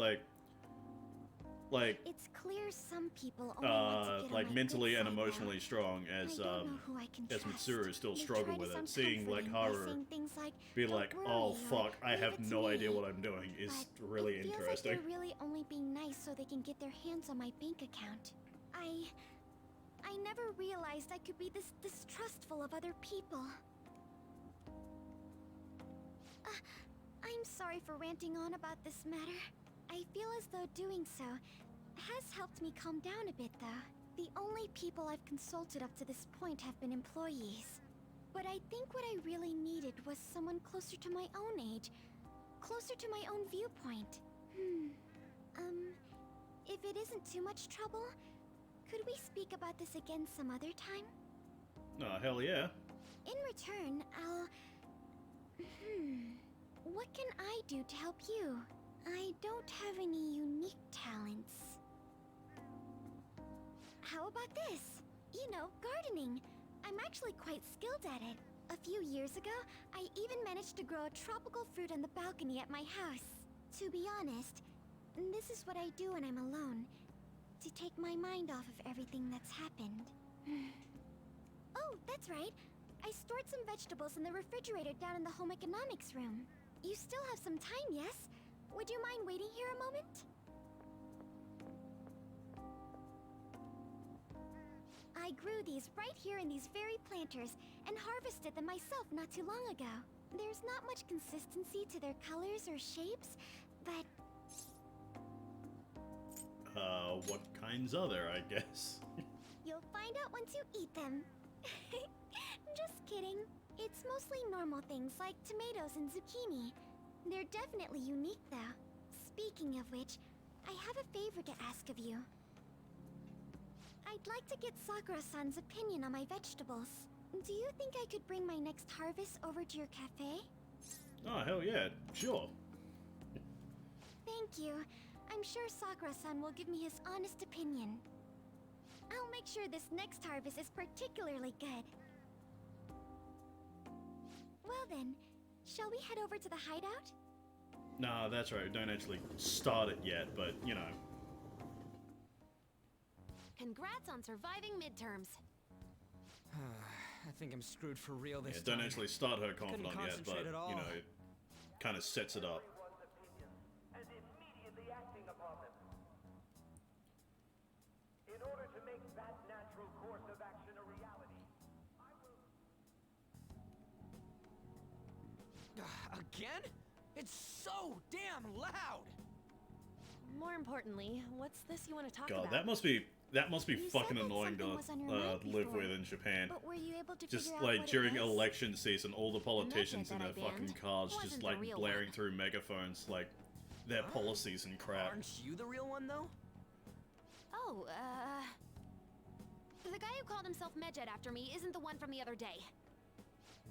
like It's clear some people only want to get on like my mentally good and side emotionally now. strong I as don't know who I can as trust. Mitsuru still They struggle try to with it. sound Seeing like comforting by Haru saying things like, be "Don't like, worry," oh or fuck, I "Leave have it to no idea me." what I'm doing is But really it feels interesting. like they're really only being nice so they can get their hands on my bank account. I never realized I could be this distrustful of other people. I'm sorry for ranting on about this matter. I feel as though doing so has helped me calm down a bit, though. The only people I've consulted up to this point have been employees. But I think what I really needed was someone closer to my own age, closer to my own viewpoint. If it isn't too much trouble, could we speak about this again some other time? Oh, hell yeah. In return, I'll... What can I do to help you? I don't have any unique talents. How about this? You know, gardening. I'm actually quite skilled at it. A few years ago, I even managed to grow a tropical fruit on the balcony at my house. To be honest, this is what I do when I'm alone. To take my mind off of everything that's happened. Oh, that's right. I stored some vegetables in the refrigerator down in the home economics room. You still have some time, yes? Would you mind waiting here a moment? I grew these right here in these very planters and harvested them myself not too long ago. There's not much consistency to their colors or shapes, but... What kinds are there, I guess? You'll find out once you eat them. Just kidding. It's mostly normal things like tomatoes and zucchini. They're definitely unique, though. Speaking of which, I have a favor to ask of you. I'd like to get Sakura-san's opinion on my vegetables. Do you think I could bring my next harvest over to your cafe? Oh, hell yeah, sure. Thank you. I'm sure Sakura-san will give me his honest opinion. I'll make sure this next harvest is particularly good. Well then, shall we head over to the hideout? Nah, that's right, don't actually start it yet, but, you know. Congrats on surviving midterms. I think I'm screwed for real this Yeah, time. don't actually start her confidant yet, but, concentrate at all. you know, it kind of sets it up. And immediately acting upon them. In order to make that natural course of action a reality, Again? It's so damn loud! more importantly, what's this you want to talk God, about? that must be You fucking said that annoying to something was on your mind live before, with in Japan. But were you able to Just figure out like what it during was? election season, all the politicians in that their I fucking banned cars just wasn't the like real blaring one. through megaphones like their policies and crap. Aren't you the real one, though? Oh, the guy who called himself Medjed after me isn't the one from the other day.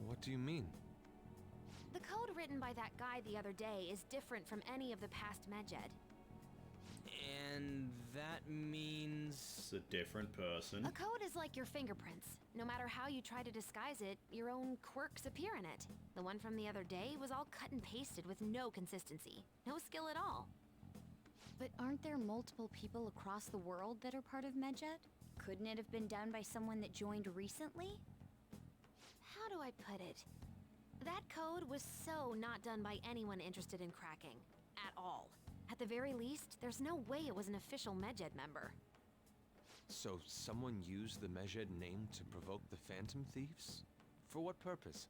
What do you mean? The code written by that guy the other day is different from any of the past Medjed. And that means... It's a different person. A code is like your fingerprints. No matter how you try to disguise it, your own quirks appear in it. The one from the other day was all cut and pasted with no consistency. No skill at all. But aren't there multiple people across the world that are part of Medjed? Couldn't it have been done by someone that joined recently? How do I put it? That code was so not done by anyone interested in cracking. At all. At the very least, there's no way it was an official Medjed member. So someone used the Medjed name to provoke the Phantom Thieves? For what purpose?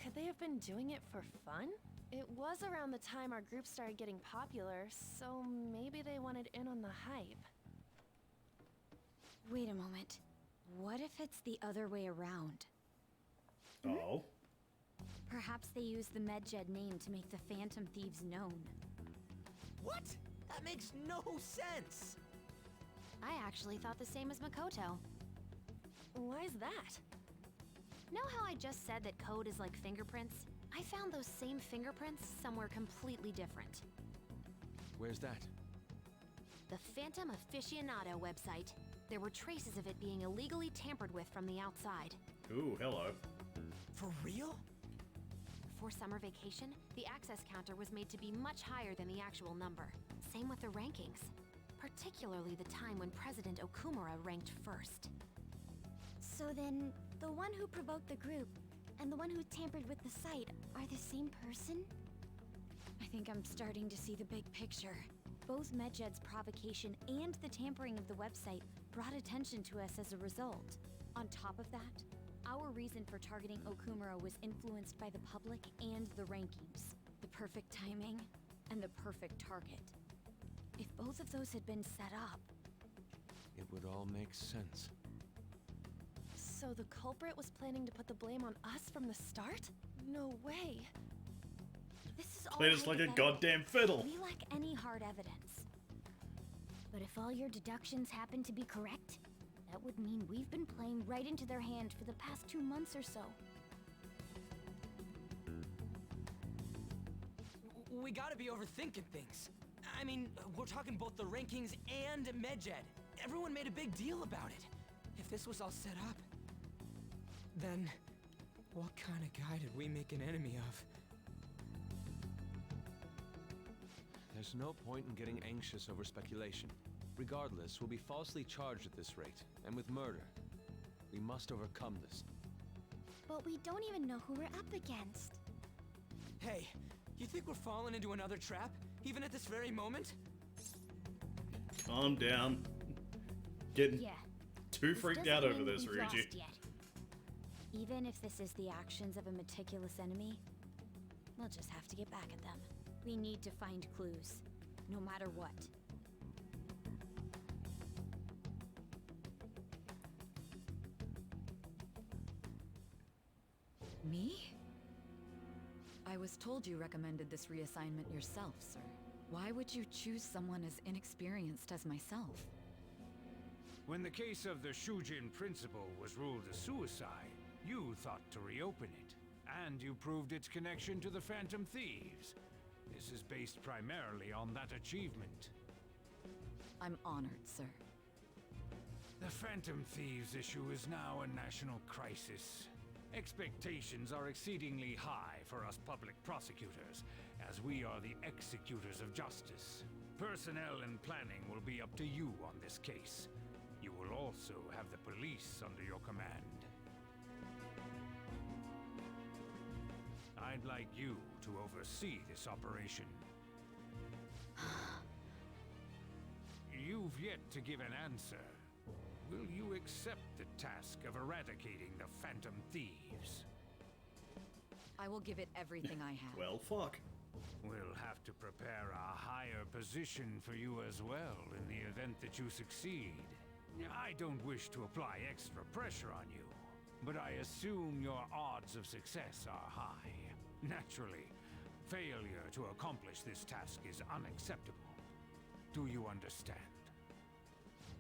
Could they have been doing it for fun? It was around the time our group started getting popular, so maybe they wanted in on the hype. Wait a moment. What if it's the other way around? Oh. Perhaps they used the Medjed name to make the Phantom Thieves known. What? That makes no sense! I actually thought the same as Makoto. Why's that? Know how I just said that code is like fingerprints? I found those same fingerprints somewhere completely different. Where's that? The Phantom Aficionado website. There were traces of it being illegally tampered with from the outside. Ooh, hello. For real? For summer vacation, the access counter was made to be much higher than the actual number. Same with the rankings. Particularly the time when President Okumura ranked first. So then, the one who provoked the group and the one who tampered with the site are the same person? I think I'm starting to see the big picture. Both Medjed's provocation and the tampering of the website brought attention to us as a result. On top of that, our reason for targeting Okumura was influenced by the public and the rankings. The perfect timing and the perfect target. If both of those had been set up... It would all make sense. So the culprit was planning to put the blame on us from the start? No way. This is all Played us like a hypothetical. goddamn fiddle. We lack any hard evidence. But if all your deductions happen to be correct, that would mean we've been playing right into their hand for the past 2 months or so. We gotta be overthinking things. I mean, we're talking both the rankings and Medjed. Everyone made a big deal about it. If this was all set up, then what kind of guy did we make an enemy of? There's no point in getting anxious over speculation. Regardless, we'll be falsely charged at this rate, and with murder. We must overcome this. But we don't even know who we're up against. Hey, you think we're falling into another trap, even at this very moment? Calm down. Getting Yeah. too This freaked doesn't out over mean this, we've Ryuji. lost yet. Even if this is the actions of a meticulous enemy, we'll just have to get back at them. We need to find clues, no matter what. Me? I was told you recommended this reassignment yourself, sir. Why would you choose someone as inexperienced as myself? When the case of the Shujin principal was ruled a suicide, you thought to reopen it, and you proved its connection to the Phantom Thieves. This is based primarily on that achievement. I'm honored, sir. The Phantom Thieves issue is now a national crisis. Expectations are exceedingly high for us public prosecutors, as we are the executors of justice. Personnel and planning will be up to you on this case. You will also have the police under your command. I'd like you to oversee this operation. You've yet to give an answer. Will you accept the task of eradicating the Phantom Thieves? I will give it everything I have. Well, fuck. We'll have to prepare a higher position for you as well in the event that you succeed. I don't wish to apply extra pressure on you, but I assume your odds of success are high. Naturally, failure to accomplish this task is unacceptable. Do you understand?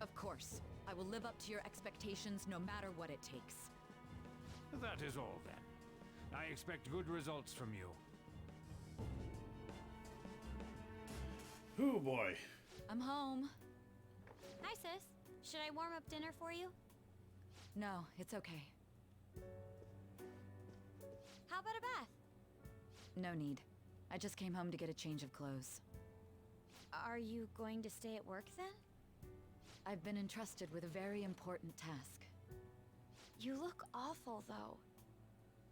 Of course. I will live up to your expectations no matter what it takes. That is all then. I expect good results from you. Oh boy. I'm home. Hi, sis. Should I warm up dinner for you? No, it's okay. How about a bath? No need. I just came home to get a change of clothes. Are you going to stay at work then? I've been entrusted with a very important task. You look awful, though.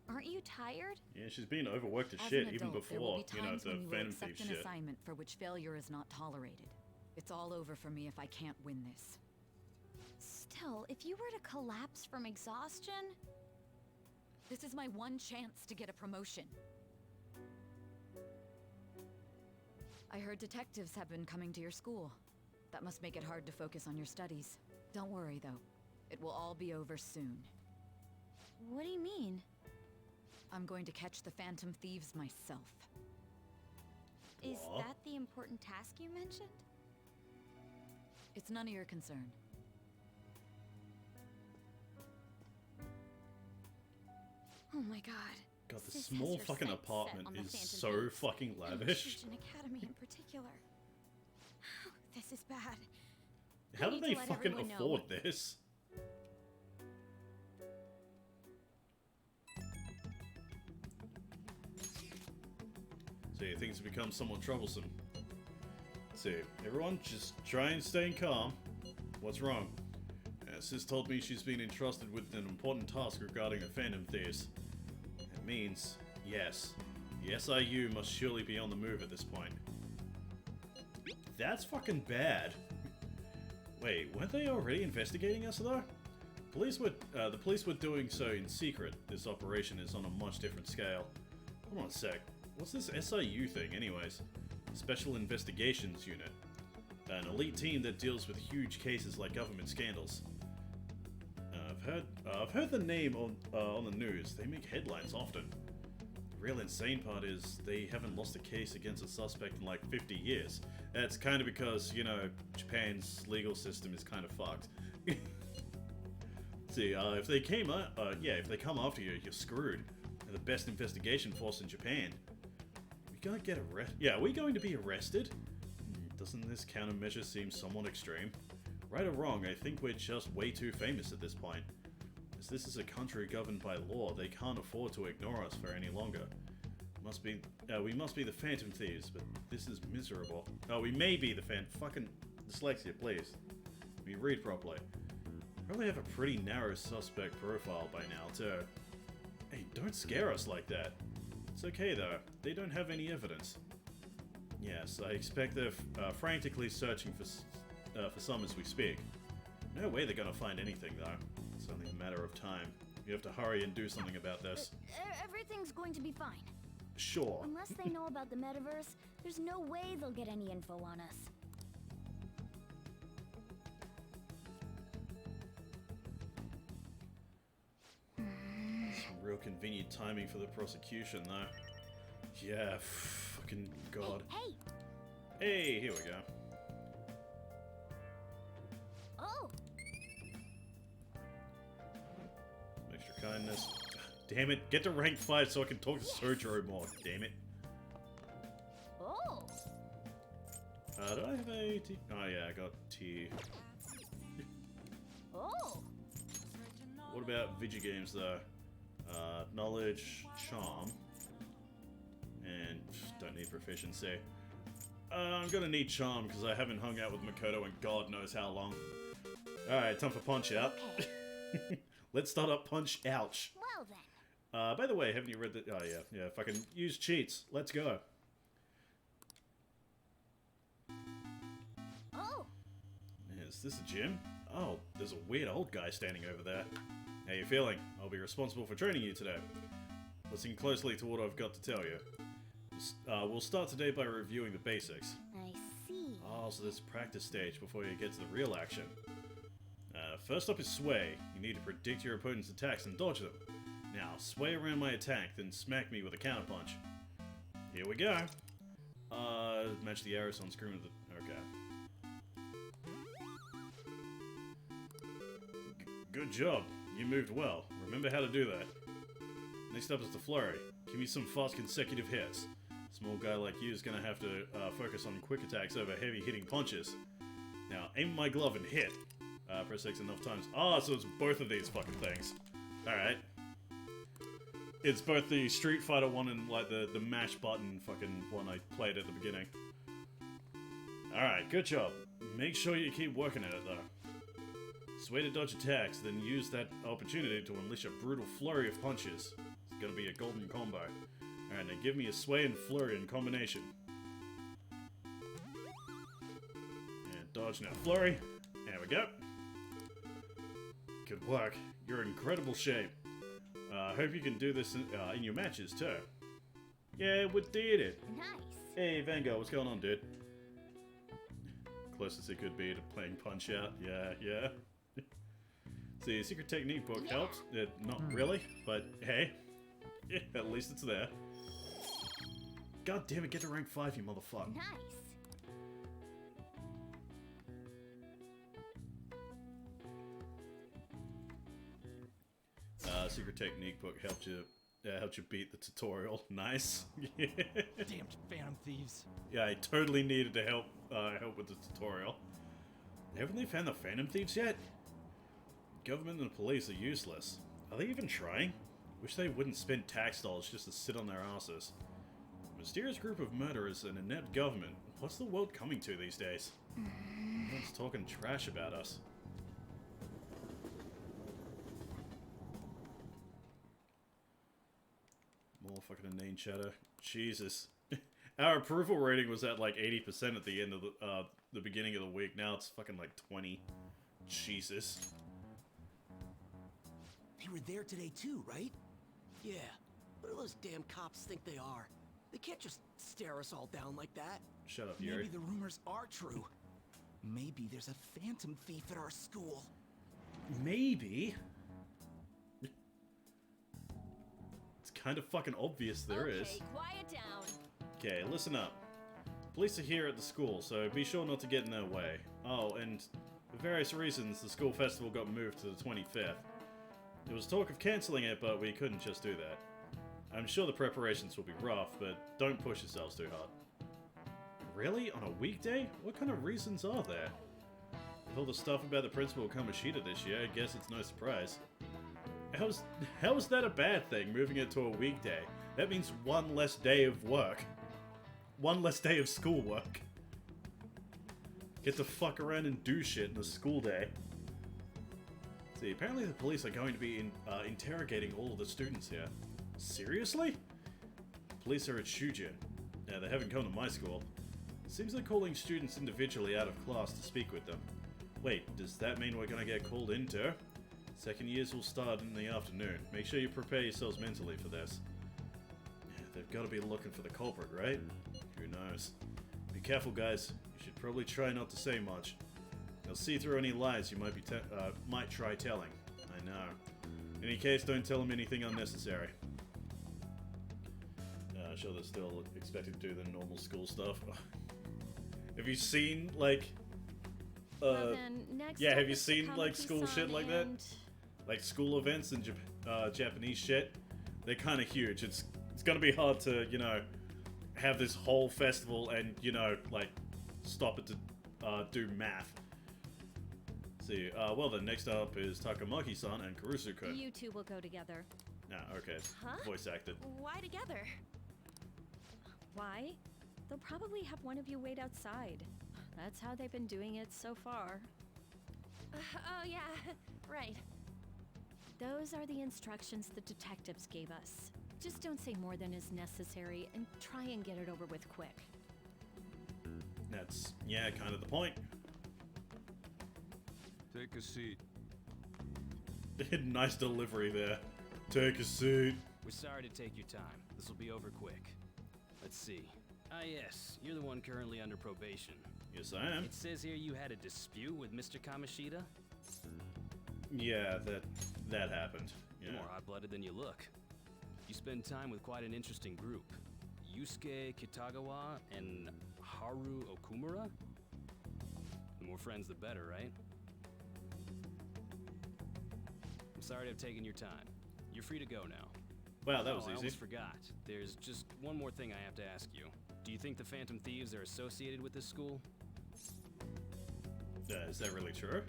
Aren't you tired? Yeah, she's been overworked as As shit an even adult, there will before, be you know, times the when you will Phantom accept Thief an shit. assignment for which failure is not tolerated. It's all over for me if I can't win this. Still, if you were to collapse from exhaustion... This is my one chance to get a promotion. I heard detectives have been coming to your school. That must make it hard to focus on your studies. Don't worry, though. It will all be over soon. What do you mean? I'm going to catch the Phantom Thieves myself. Is What? that the important task you mentioned? It's none of your concern. Oh my god. God, the Sis small has her fucking sights set apartment on the is Phantom so Thieves, fucking and the lavish. Trojan Academy in particular. This is bad. How I do need they to let fucking everyone know. afford this? See, things have become somewhat troublesome. See, everyone, just try and stay calm. What's wrong? Sis told me she's been entrusted with an important task regarding the Phantom Thieves. It means, yes, the SIU must surely be on the move at this point. That's fucking bad. Wait, weren't they already investigating us though? The police were doing so in secret. This operation is on a much different scale. Hold on a sec. What's this SIU thing anyways? Special Investigations Unit. An elite team that deals with huge cases like government scandals. I've heard the name on the news. They make headlines often. The real insane part is they haven't lost a case against a suspect in like 50 years. That's kind of because, you know, Japan's legal system is kind of fucked. See, if they come after you, you're screwed. They're the best investigation force in Japan. We gonna get arrested? Yeah, are we going to be arrested? Doesn't this countermeasure seem somewhat extreme? Right or wrong, I think we're just way too famous at this point. As this is a country governed by law, they can't afford to ignore us for any longer. We must be the Phantom Thieves, but this is miserable. Oh, we may be the fucking dyslexia, please. Let me read properly. Probably have a pretty narrow suspect profile by now, too. Hey, don't scare us like that. It's okay, though. They don't have any evidence. Yes, I expect they're frantically searching for some as we speak. No way they're gonna find anything, though. It's only a matter of time. You have to hurry and do something about this. Everything's going to be fine. Sure. Unless they know about the metaverse, there's no way they'll get any info on us. Some real convenient timing for the prosecution, though. Yeah, fucking god. Hey! Hey, here we go. Oh! Extra kindness. Damn it, get to rank 5 so I can talk to Sojiro more, damn it. Oh! Do I have a T? Oh yeah, I got T. Oh! What about video games though? Knowledge, charm, and don't need proficiency. I'm gonna need charm because I haven't hung out with Makoto in God knows how long. Alright, time for Punch Out. Okay. Let's start up Punch Ouch. Well then. By the way, haven't you read the... Oh yeah, fucking use cheats. Let's go. Oh! Is this a gym? Oh, there's a weird old guy standing over there. How you feeling? I'll be responsible for training you today. Listen closely to what I've got to tell you. The We'll start today by reviewing the basics. I see. Oh, so there's a practice stage before you get to the real action. First up is sway. You need to predict your opponent's attacks and dodge them. Now, sway around my attack, then smack me with a counterpunch. Here we go. Match the arrows on screen with the... Okay. Good job. You moved well. Remember how to do that. Next up is the flurry. Give me some fast consecutive hits. Small guy like you is gonna have to focus on quick attacks over heavy hitting punches. Now, aim my glove and hit. Press X enough times. Ah, so it's both of these fucking things. Alright. It's both the Street Fighter one and like the mash button fucking one I played at the beginning. Alright, good job. Make sure you keep working at it though. Sway to dodge attacks, then use that opportunity to unleash a brutal flurry of punches. It's gonna be a golden combo. Alright, now give me a sway and flurry in combination. And dodge now flurry. There we go. Good work. You're in incredible shape. Hope you can do this in your matches too. Yeah, we did it. Nice. Hey, Vanguard, what's going on, dude? Closest it could be to playing Punch Out. Yeah. See, secret technique book helps. Not really, but hey. Yeah, at least it's there. God damn it, get to rank 5, you motherfucker. Nice. Secret technique book helped you beat the tutorial. Nice. Yeah. Damn Phantom Thieves. Yeah, I totally needed to help with the tutorial. Haven't they found the Phantom Thieves yet? Government and the police are useless. Are they even trying? Wish they wouldn't spend tax dollars just to sit on their asses. Mysterious group of murderers and inept government. What's the world coming to these days? Everyone's talking trash about us. More fucking inane chatter. Jesus. Our approval rating was at like 80% at the end of the beginning of the week. Now it's fucking like 20. Jesus. They were there today too, right? Yeah. What do those damn cops think they are? They can't just stare us all down like that. Shut up, Yuri. Maybe the rumors are true. Maybe there's a phantom thief at our school. Maybe. It's kind of fucking obvious there is. Okay, quiet down. Okay, listen up. Police are here at the school, so be sure not to get in their way. Oh, and for various reasons, the school festival got moved to the 25th. There was talk of cancelling it, but we couldn't just do that. I'm sure the preparations will be rough, but don't push yourselves too hard. Really? On a weekday? What kind of reasons are there? With all the stuff about the principal Kamoshida this year, I guess it's no surprise. How is that a bad thing, moving it to a weekday? That means one less day of work. One less day of schoolwork. Get to fuck around and do shit in the school day. See, apparently the police are going to be interrogating all of the students here. Seriously? Police are at Shuja. Yeah, they haven't come to my school. Seems they're calling students individually out of class to speak with them. Wait, does that mean we're gonna get called in too? Second years will start in the afternoon. Make sure you prepare yourselves mentally for this. Yeah, they've got to be looking for the culprit, right? Who knows? Be careful, guys. You should probably try not to say much. They'll see through any lies you might try telling. I know. In any case, don't tell them anything unnecessary. I'm sure they're still expected to do the normal school stuff. Have you seen, like... Well then, next yeah, up have you is seen, like, Takamaki-san school shit like that? and- Like, school events and Japanese shit? They're kind of huge. It's gonna be hard to, you know, have this whole festival and, you know, like, stop it to do math. See, well then, next up is Takamaki-san and Kurusuko. You two will go together. Nah, okay. Huh? Voice acted. Why together? Why? They'll probably have one of you wait outside. That's how they've been doing it so far. Oh yeah, right. Those are the instructions the detectives gave us. Just don't say more than is necessary and try and get it over with quick. That's, yeah, kind of the point. Take a seat. Nice delivery there. Take a seat. We're sorry to take your time. This will be over quick. Let's see. Ah, yes, you're the one currently under probation. Yes, I am. It says here you had a dispute with Mr. Kamoshida? Yeah, that happened. You're Yeah. more hot-blooded than you look. You spend time with quite an interesting group. Yusuke Kitagawa and Haru Okumura? The more friends, the better, right? I'm sorry to have taken your time. You're free to go now. Wow, that was I easy. almost forgot. There's just one more thing I have to ask you. Do you think the Phantom Thieves are associated with this school? Is that really true?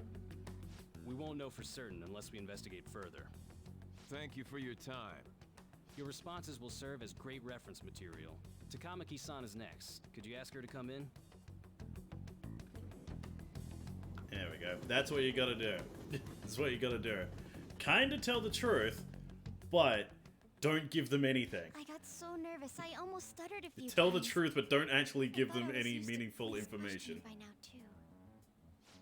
We won't know for certain unless we investigate further. Thank you for your time. Your responses will serve as great reference material. Takamaki-san is next. Could you ask her to come in? There we go. That's what you gotta do. That's what you gotta do. Kinda tell the truth, but don't give them anything. I got so nervous, I almost stuttered a few Tell the times. truth, but don't actually give thought I them was any used to meaningful police information. questioning by now, too.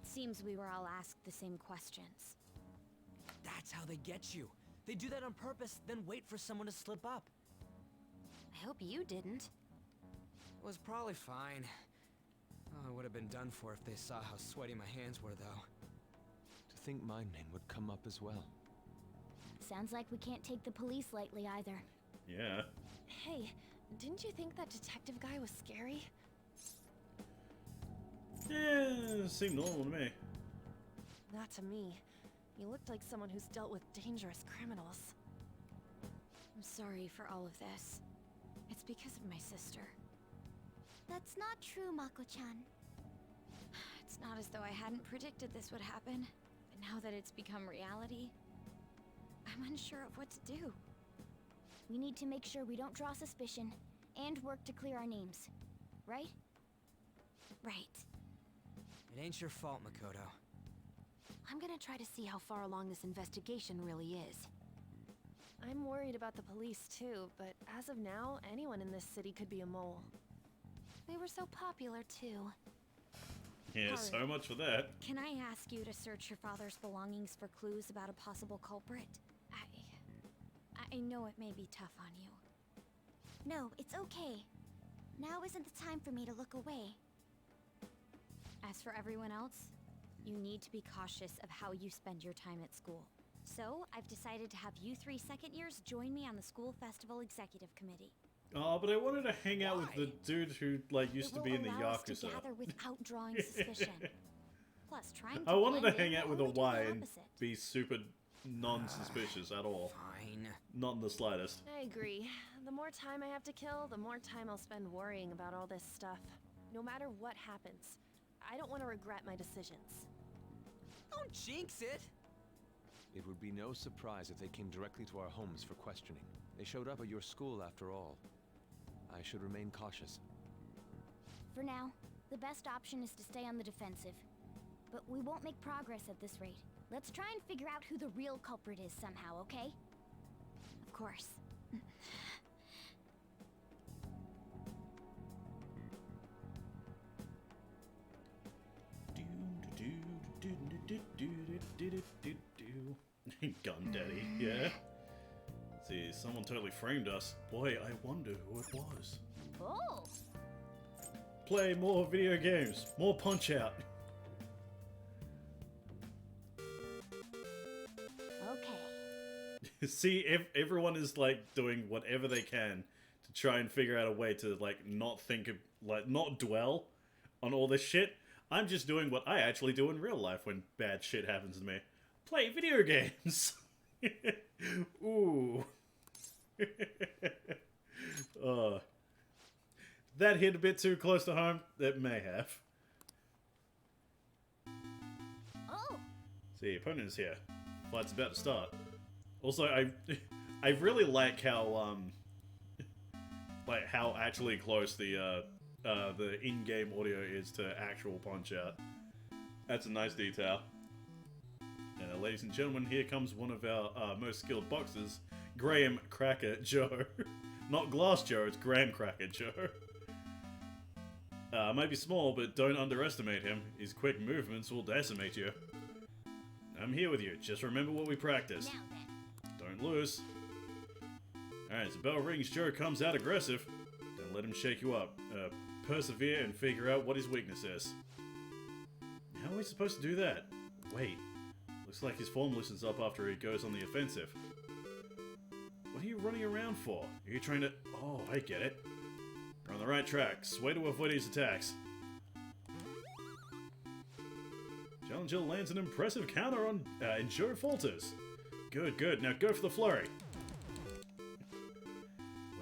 Seems we were all asked the same questions. That's how they get you. They do that on purpose, then wait for someone to slip up. I hope you didn't. It was probably fine. Oh, I would have been done for if they saw how sweaty my hands were, though. To think my name would come up as well. Sounds like we can't take the police lightly either. Yeah. Hey, didn't you think that detective guy was scary? Yeah, seemed normal to me. Not to me. He looked like someone who's dealt with dangerous criminals. I'm sorry for all of this. It's because of my sister. That's not true, Mako-chan. It's not as though I hadn't predicted this would happen, but now that it's become reality, I'm unsure of what to do. We need to make sure we don't draw suspicion, and work to clear our names. Right? Right. It ain't your fault, Makoto. I'm gonna try to see how far along this investigation really is. I'm worried about the police too, but as of now, anyone in this city could be a mole. They were so popular too. Yeah, so much for that. Can I ask you to search your father's belongings for clues about a possible culprit? I know it may be tough on you. No, it's okay. Now isn't the time for me to look away. As for everyone else, you need to be cautious of how you spend your time at school. So, I've decided to have you 3 second years join me on the school festival executive committee. Oh, but I wanted to hang out with the dude who used It to will be in the allow us to Yakuza. gather without drawing suspicion. Plus, trying to I wanted to blend hang in out will with a only do the Y and opposite. be super non-suspicious at all. Fine. Not in the slightest. I agree. The more time I have to kill, the more time I'll spend worrying about all this stuff. No matter what happens. I don't want to regret my decisions. Don't jinx it! It would be no surprise if they came directly to our homes for questioning. They showed up at your school after all. I should remain cautious. For now, the best option is to stay on the defensive. But we won't make progress at this rate. Let's try and figure out who the real culprit is somehow, okay? Of course. Gun Daddy, yeah. See, someone totally framed us. Boy, I wonder who it was. Oh! Play more video games, more Punch Out. Okay. See, if everyone is like doing whatever they can to try and figure out a way to like not think of, like, not dwell on all this shit. I'm just doing what I actually do in real life when bad shit happens to me. Play video games. Ooh. That hit a bit too close to home. That may have. Oh! See, opponent is here. Fight's about to start. Also, I really like how actually close the in-game audio is to actual Punch Out. That's a nice detail. Ladies and gentlemen, here comes one of our most skilled boxers, Graham Cracker Joe. Not Glass Joe, it's Graham Cracker Joe. Might be small, but don't underestimate him. His quick movements will decimate you. I'm here with you. Just remember what we practiced. Now then. Don't lose. Alright, as the bell rings, Joe comes out aggressive. Don't Don't let him shake you up. Persevere and figure out what his weakness is. How are we supposed to do that? Wait. Looks like his form loosens up after he goes on the offensive. What are you running around for? Are you trying to... Oh, I get it. You're on the right track. Sway to avoid his attacks. Challenger lands an impressive counter on... and Joe falters. Good, good. Now go for the flurry.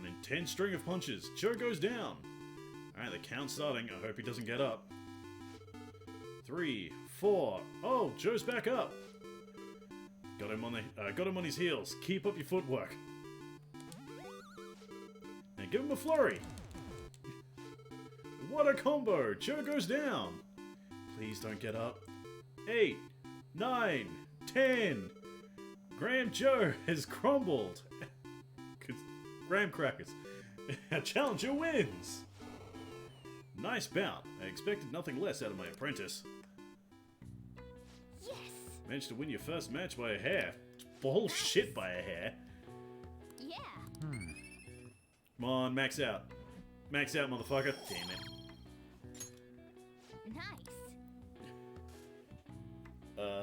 An intense string of punches. Joe goes down. Alright, the count's starting. I hope he doesn't get up. 3, 4. Oh, Joe's back up. Got him on his heels. Keep up your footwork. Now give him a flurry. What a combo! Joe goes down. Please don't get up. 8, 9, 10. Graham Joe has crumbled. Graham crackers. Challenger wins. Nice bout. I expected nothing less out of my apprentice. Yes! Managed to win your first match by a hair. Bullshit by a hair. Yeah. Come on, max out. Max out, motherfucker. Damn it. Nice.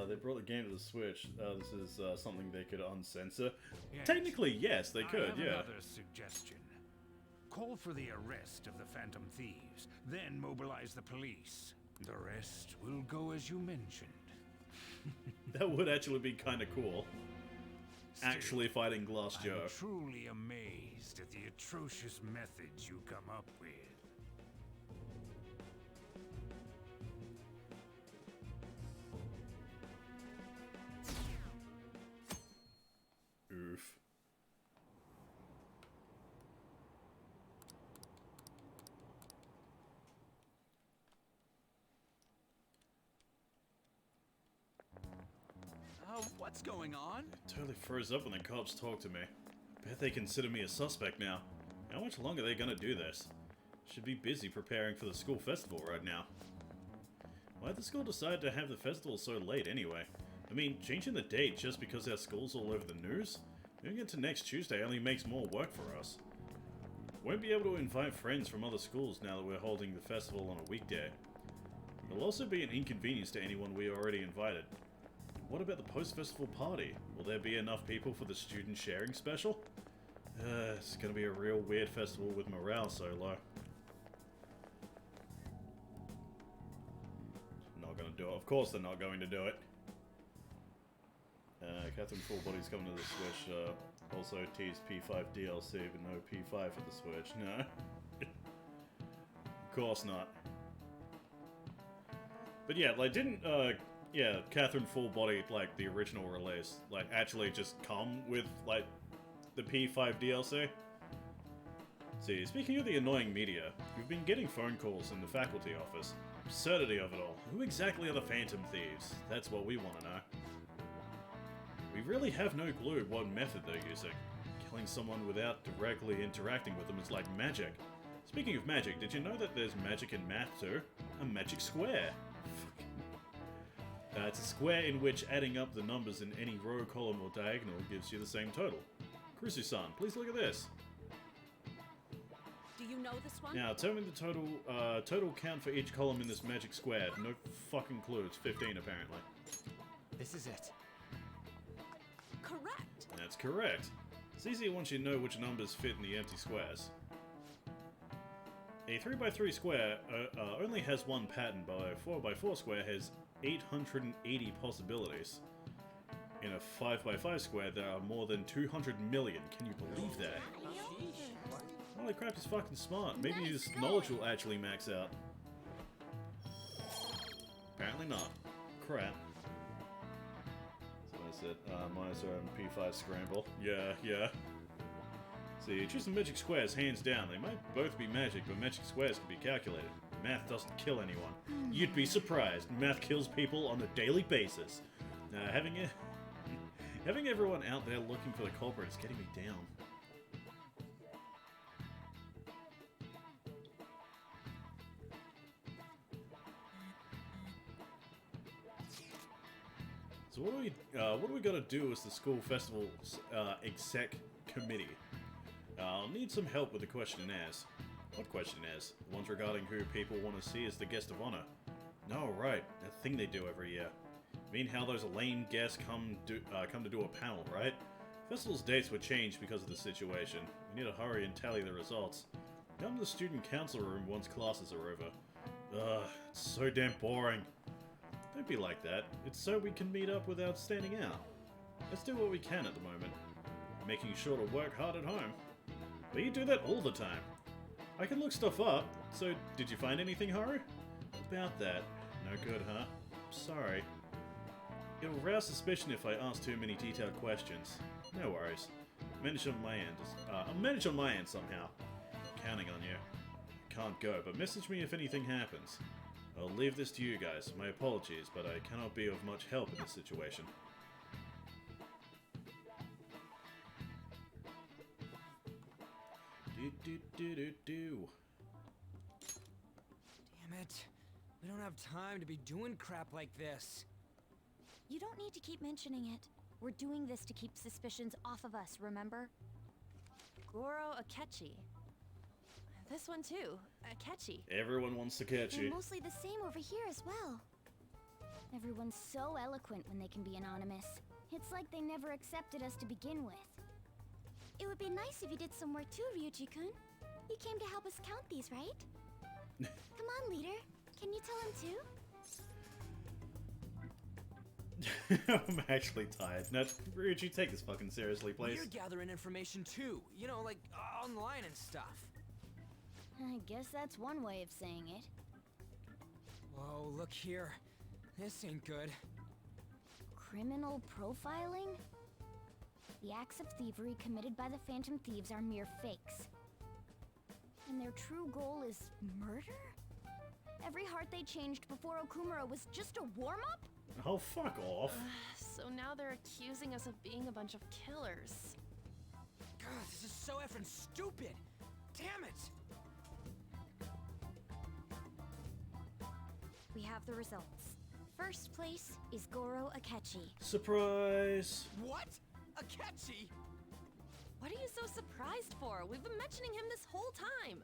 They brought the game to the Switch. This is something they could uncensor. Yes. Technically, yes, they could, I have yeah. another suggestion. Call for the arrest of the Phantom Thieves, then mobilize the police. The rest will go as you mentioned. That would actually be kind of cool. Still, Actually fighting Glass Joe. I'm truly amazed at the atrocious methods you come up with. Oof. What's going on? It totally froze up when the cops talked to me. I bet they consider me a suspect now. How much longer are they gonna do this? Should be busy preparing for the school festival right now. Why'd the school decide to have the festival so late anyway? I mean, changing the date just because our school's all over the news? Moving it to next Tuesday only makes more work for us. Won't be able to invite friends from other schools now that we're holding the festival on a weekday. It'll also be an inconvenience to anyone we already invited. What about the post-festival party? Will there be enough people for the student sharing special? It's gonna be a real weird festival with morale so low. Not gonna do it. Of course they're not going to do it. Catherine Fullbody's coming to the Switch. Also teased P5 DLC, but no P5 for the Switch. No. Of course not. But yeah, like, didn't, yeah, Catherine Full Body, like, the original release, like, actually just come with, like, the P5 DLC? See, speaking of the annoying media, we've been getting phone calls in the faculty office. Absurdity of it all. Who exactly are the Phantom Thieves? That's what we want to know. We really have no clue what method they're using. Killing someone without directly interacting with them is like magic. Speaking of magic, did you know that there's magic in math too? A magic square. It's a square in which adding up the numbers in any row, column, or diagonal gives you the same total. Crusu-san, please look at this. Do you know this one? Now, tell me the total count for each column in this magic square. No fucking clue. It's 15, apparently. This is it. Correct. That's correct. It's easy once you know which numbers fit in the empty squares. A 3x3 square only has one pattern, but a 4x4 square has 880 possibilities. In a 5x5 square, there are more than 200 million. Can you believe that? Holy crap, he's fucking smart. Maybe his knowledge will actually max out. Apparently not. Crap. So that's it. Minus P5 scramble. Yeah. See, choosing magic squares, hands down. They might both be magic, but magic squares can be calculated. Math doesn't kill anyone. You'd be surprised. Math kills people on a daily basis. Having everyone out there looking for the culprit is getting me down. So what do we got to do as the school festival's exec committee? I'll need some help with the questionnaires. What question is? The ones regarding who people want to see as the guest of honor. No, right. That thing they do every year. I mean how those lame guests come to do a panel, right? Festival's dates were changed because of the situation. We need to hurry and tally the results. Come to the student council room once classes are over. Ugh, it's so damn boring. Don't be like that. It's so we can meet up without standing out. Let's do what we can at the moment. Making sure to work hard at home. But you do that all the time. I can look stuff up. So, did you find anything, Haru? About that. No good, huh? Sorry. It'll rouse suspicion if I ask too many detailed questions. No worries. Manage on my end. I'll manage on my end somehow. Counting on you. Can't go, but message me if anything happens. I'll leave this to you guys. My apologies, but I cannot be of much help in this situation. Do. Damn it. We don't have time to be doing crap like this. You don't need to keep mentioning it. We're doing this to keep suspicions off of us, remember? Goro Akechi. This one too, Akechi. Everyone wants to catch They're you. mostly the same over here as well. Everyone's so eloquent when they can be anonymous. It's like they never accepted us to begin with. It would be nice if you did some work too, Ryuji-kun. You came to help us count these, right? Come on, leader. Can you tell him too? I'm actually tired. Now, Ryuji, take this fucking seriously, please. We're gathering information too. You know, like online and stuff. I guess that's one way of saying it. Whoa, look here. This ain't good. Criminal profiling? The acts of thievery committed by the Phantom Thieves are mere fakes. And their true goal is murder? Every heart they changed before Okumura was just a warm-up? Oh, fuck off. So now they're accusing us of being a bunch of killers. God, this is so effing stupid! Damn it! We have the results. First place is Goro Akechi. Surprise! What? Akechi? What are you so surprised for? We've been mentioning him this whole time.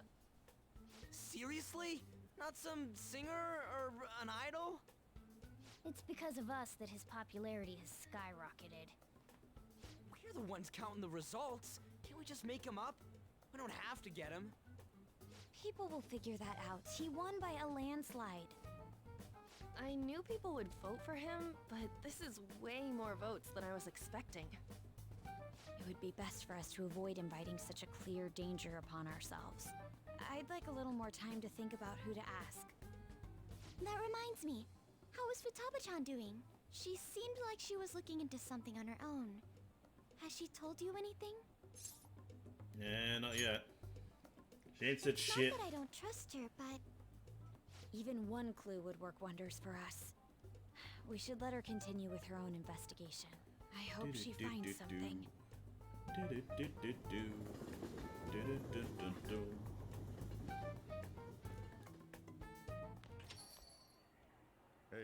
Seriously? Not some singer or an idol? It's because of us that his popularity has skyrocketed. We're the ones counting the results. Can't we just make him up? We don't have to get him. People will figure that out. He won by a landslide. I knew people would vote for him, but this is way more votes than I was expecting. It would be best for us to avoid inviting such a clear danger upon ourselves. I'd like a little more time to think about who to ask. That reminds me. How is Futaba-chan doing? She seemed like she was looking into something on her own. Has she told you anything? Yeah, not yet. She ain't said shit. Not that I don't trust her, but... Even one clue would work wonders for us. We should let her continue with her own investigation. I hope she finds something. Hey.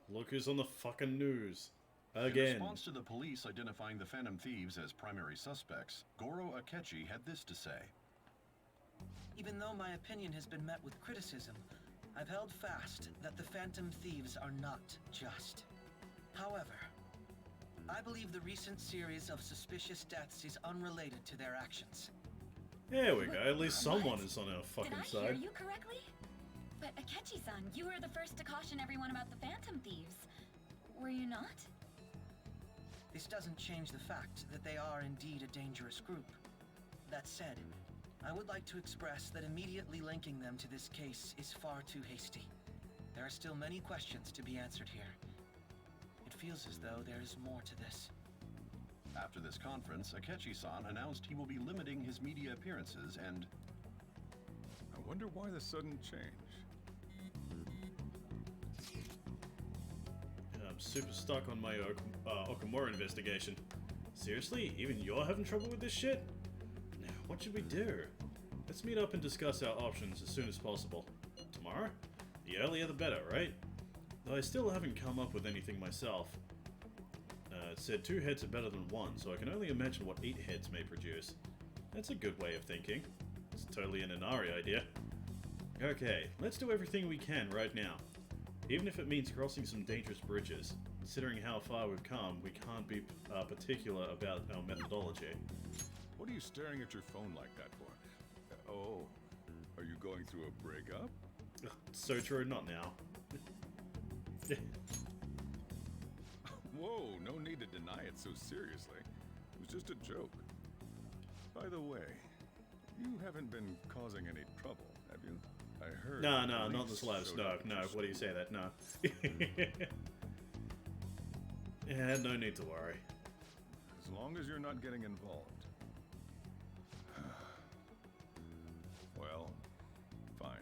Look who's on the fucking news. In Again. response to the police identifying the Phantom Thieves as primary suspects, Goro Akechi had this to say. Even though my opinion has been met with criticism, I've held fast that the Phantom Thieves are not just. However, I believe the recent series of suspicious deaths is unrelated to their actions. There we go. At least someone is on our fucking Did I side. hear you correctly? But Akechi-san, you were the first to caution everyone about the Phantom Thieves. Were you not? This doesn't change the fact that they are indeed a dangerous group. That said, I would like to express that immediately linking them to this case is far too hasty. There are still many questions to be answered here. It feels as though there is more to this. After this conference, Akechi-san announced he will be limiting his media appearances and... I wonder why the sudden change. I'm super stuck on my Okumura investigation. Seriously? Even you're having trouble with this shit? Now, what should we do? Let's meet up and discuss our options as soon as possible. Tomorrow? The earlier the better, right? Though I still haven't come up with anything myself. It said 2 heads are better than 1, so I can only imagine what 8 heads may produce. That's a good way of thinking. It's totally an Inari idea. Okay, let's do everything we can right now. Even if it means crossing some dangerous bridges. Considering how far we've come, we can't be particular about our methodology. What are you staring at your phone like that for? Oh, are you going through a breakup? So true, not now. Whoa, no need to deny it so seriously. It was just a joke. By the way, you haven't been causing any trouble, have you? I heard. No, the not the police slabs. showed No, up at no. your What do you say that? No. Yeah, no need to worry. As long as you're not getting involved. Well, fine.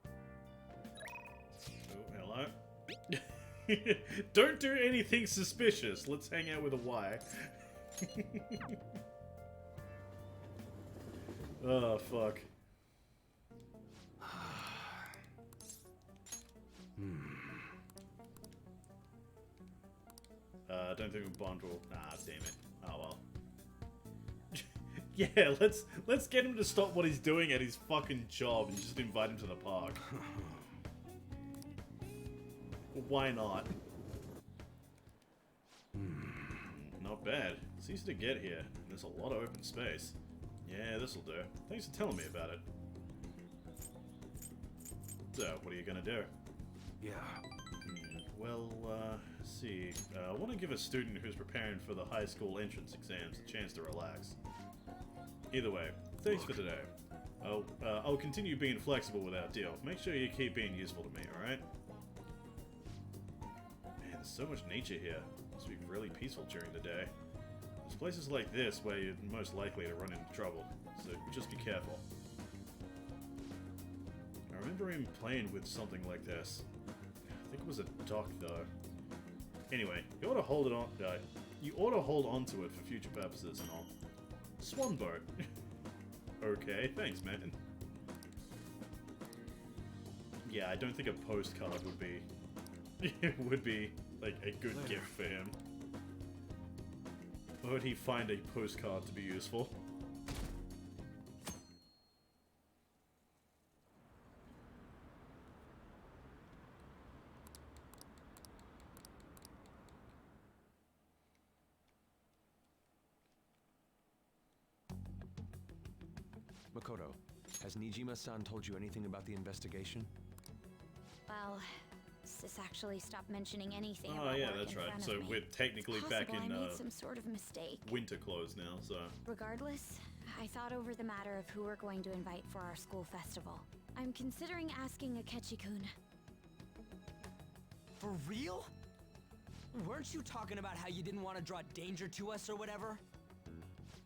Oh, hello. Don't do anything suspicious. Let's hang out with a Y. Oh, fuck. I don't think Bond will. Ah, damn it. Oh well. Yeah, let's get him to stop what he's doing at his fucking job and just invite him to the park. Why not? Not bad. It's easy to get here. There's a lot of open space. Yeah, this'll do. Thanks for telling me about it. So, what are you gonna do? Yeah. Well, let's see. I want to give a student who's preparing for the high school entrance exams a chance to relax. Either way, thanks for today. I'll continue being flexible with our deal. Make sure you keep being useful to me, alright? Man, there's so much nature here. Must be really peaceful during the day. There's places like this where you're most likely to run into trouble, so just be careful. I remember him playing with something like this. I think it was a dock, though. Anyway, you ought to hold it on. You ought to hold on to it for future purposes and all. Swan boat. Okay, thanks, man. Yeah, I don't think a postcard would be would be like a good gift for him. Or would he find a postcard to be useful? Makoto, has Nijima-san told you anything about the investigation? Well, Sis actually stopped mentioning anything Oh about yeah, work that's in right. front So of me. we're technically back Possible in I made some sort of mistake. winter clothes now, so... Regardless, I thought over the matter of who we're going to invite for our school festival. I'm considering asking Akechi-kun. For real? Weren't you talking about how you didn't want to draw danger to us or whatever?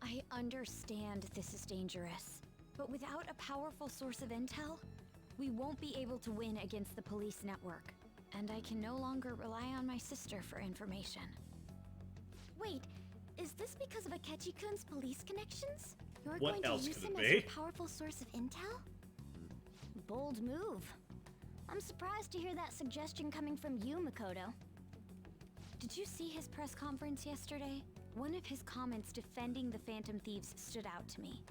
I understand this is dangerous, but without a powerful source of intel, we won't be able to win against the police network. And I can no longer rely on my sister for information. Wait, is this because of Akechi-kun's police connections? You're What going else to use could him it as be? your powerful source of intel? Bold move. I'm surprised to hear that suggestion coming from you, Makoto. Did you see his press conference yesterday? One of his comments defending the Phantom Thieves stood out to me.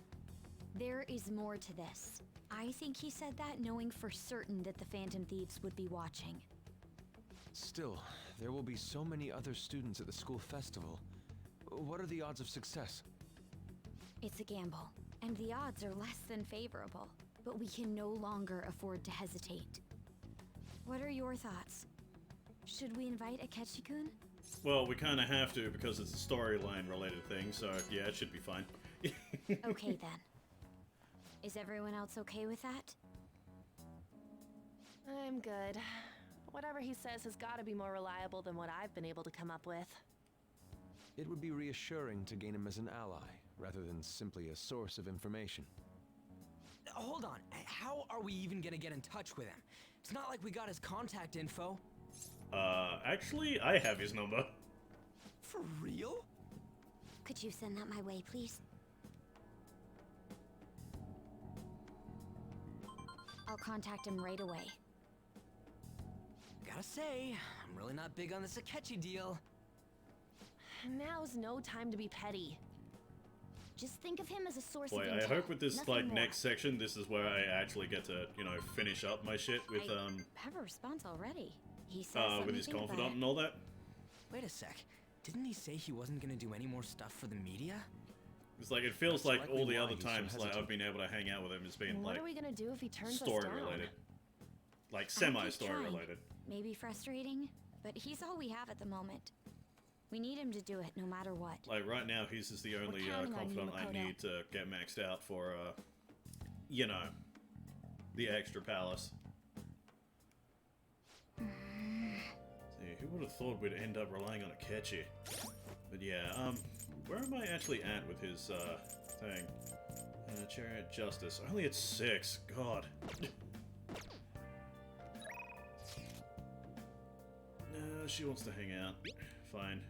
There is more to this. I think he said that knowing for certain that the Phantom Thieves would be watching. Still, there will be so many other students at the school festival. What are the odds of success? It's a gamble, and the odds are less than favorable. But we can no longer afford to hesitate. What are your thoughts? Should we invite Akechi-kun? Well, we kind of have to because it's a storyline related thing, so yeah, it should be fine. Okay then. Is everyone else okay with that? I'm good. Whatever he says has got to be more reliable than what I've been able to come up with. It would be reassuring to gain him as an ally, rather than simply a source of information. Hold on, how are we even gonna get in touch with him? It's not like we got his contact info. Actually, I have his number. For real? Could you send that my way, please? I'll contact him right away. Gotta say, I'm really not big on this Akechi deal. Now's no time to be petty. Just think of him as a source Boy, of I intel. hope with this, nothing like, more. next section, this is where I actually get to, you know, finish up my shit with, I have a response already. He says with his confidant and all that. Wait a sec. Didn't he say he wasn't gonna do any more stuff for the media? It's like, it feels That's like likely all the why other he's so times, like, I've hesitant. been able to hang out with him has been, What like, are we gonna do if he turns story us down? related. Like, I'll keep semi-story trying. related. Maybe frustrating, but he's all we have at the moment. We need him to do it no matter what. Like, right now, he's just the only counting on you, confidant I Makoto. need to get maxed out for, you know, the extra palace. See, who would have thought we'd end up relying on Akechi? But yeah, where am I actually at with his, thing? Chariot Justice. Only at 6. God. She wants to hang out. Fine.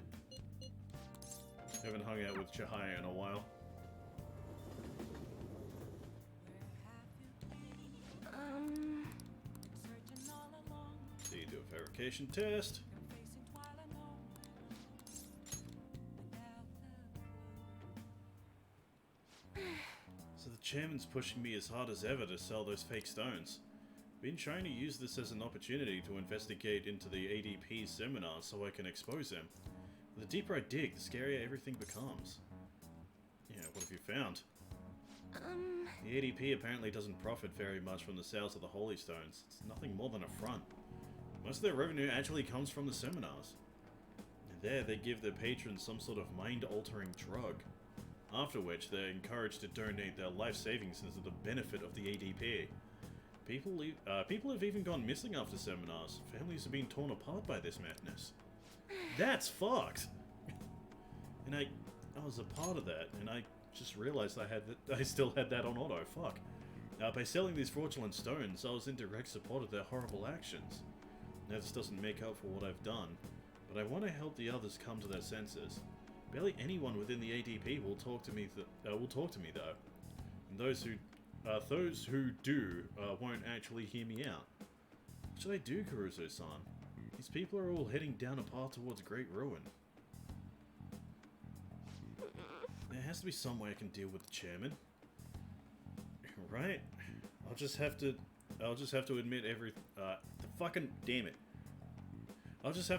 Haven't hung out with Chihaya in a while. So you do a verification test. So the chairman's pushing me as hard as ever to sell those fake stones. Been trying to use this as an opportunity to investigate into the ADP seminar so I can expose him. The deeper I dig, the scarier everything becomes. Yeah, what have you found? The ADP apparently doesn't profit very much from the sales of the Holy Stones. It's nothing more than a front. Most of their revenue actually comes from the seminars. And there, they give their patrons some sort of mind-altering drug. After which, they're encouraged to donate their life savings into the benefit of the ADP. People have even gone missing after seminars. Families have been torn apart by this madness. That's fucked! And I was a part of that, and I just realized I still had that on auto. Fuck. By selling these fraudulent stones, I was in direct support of their horrible actions. Now this doesn't make up for what I've done, but I want to help the others come to their senses. Barely anyone within the ADP will talk to me though, and those who do won't actually hear me out. What should I do, Caruso-san? These people are all heading down a path towards great ruin. There has to be some way I can deal with the chairman, right? I'll just have to admit I'll just have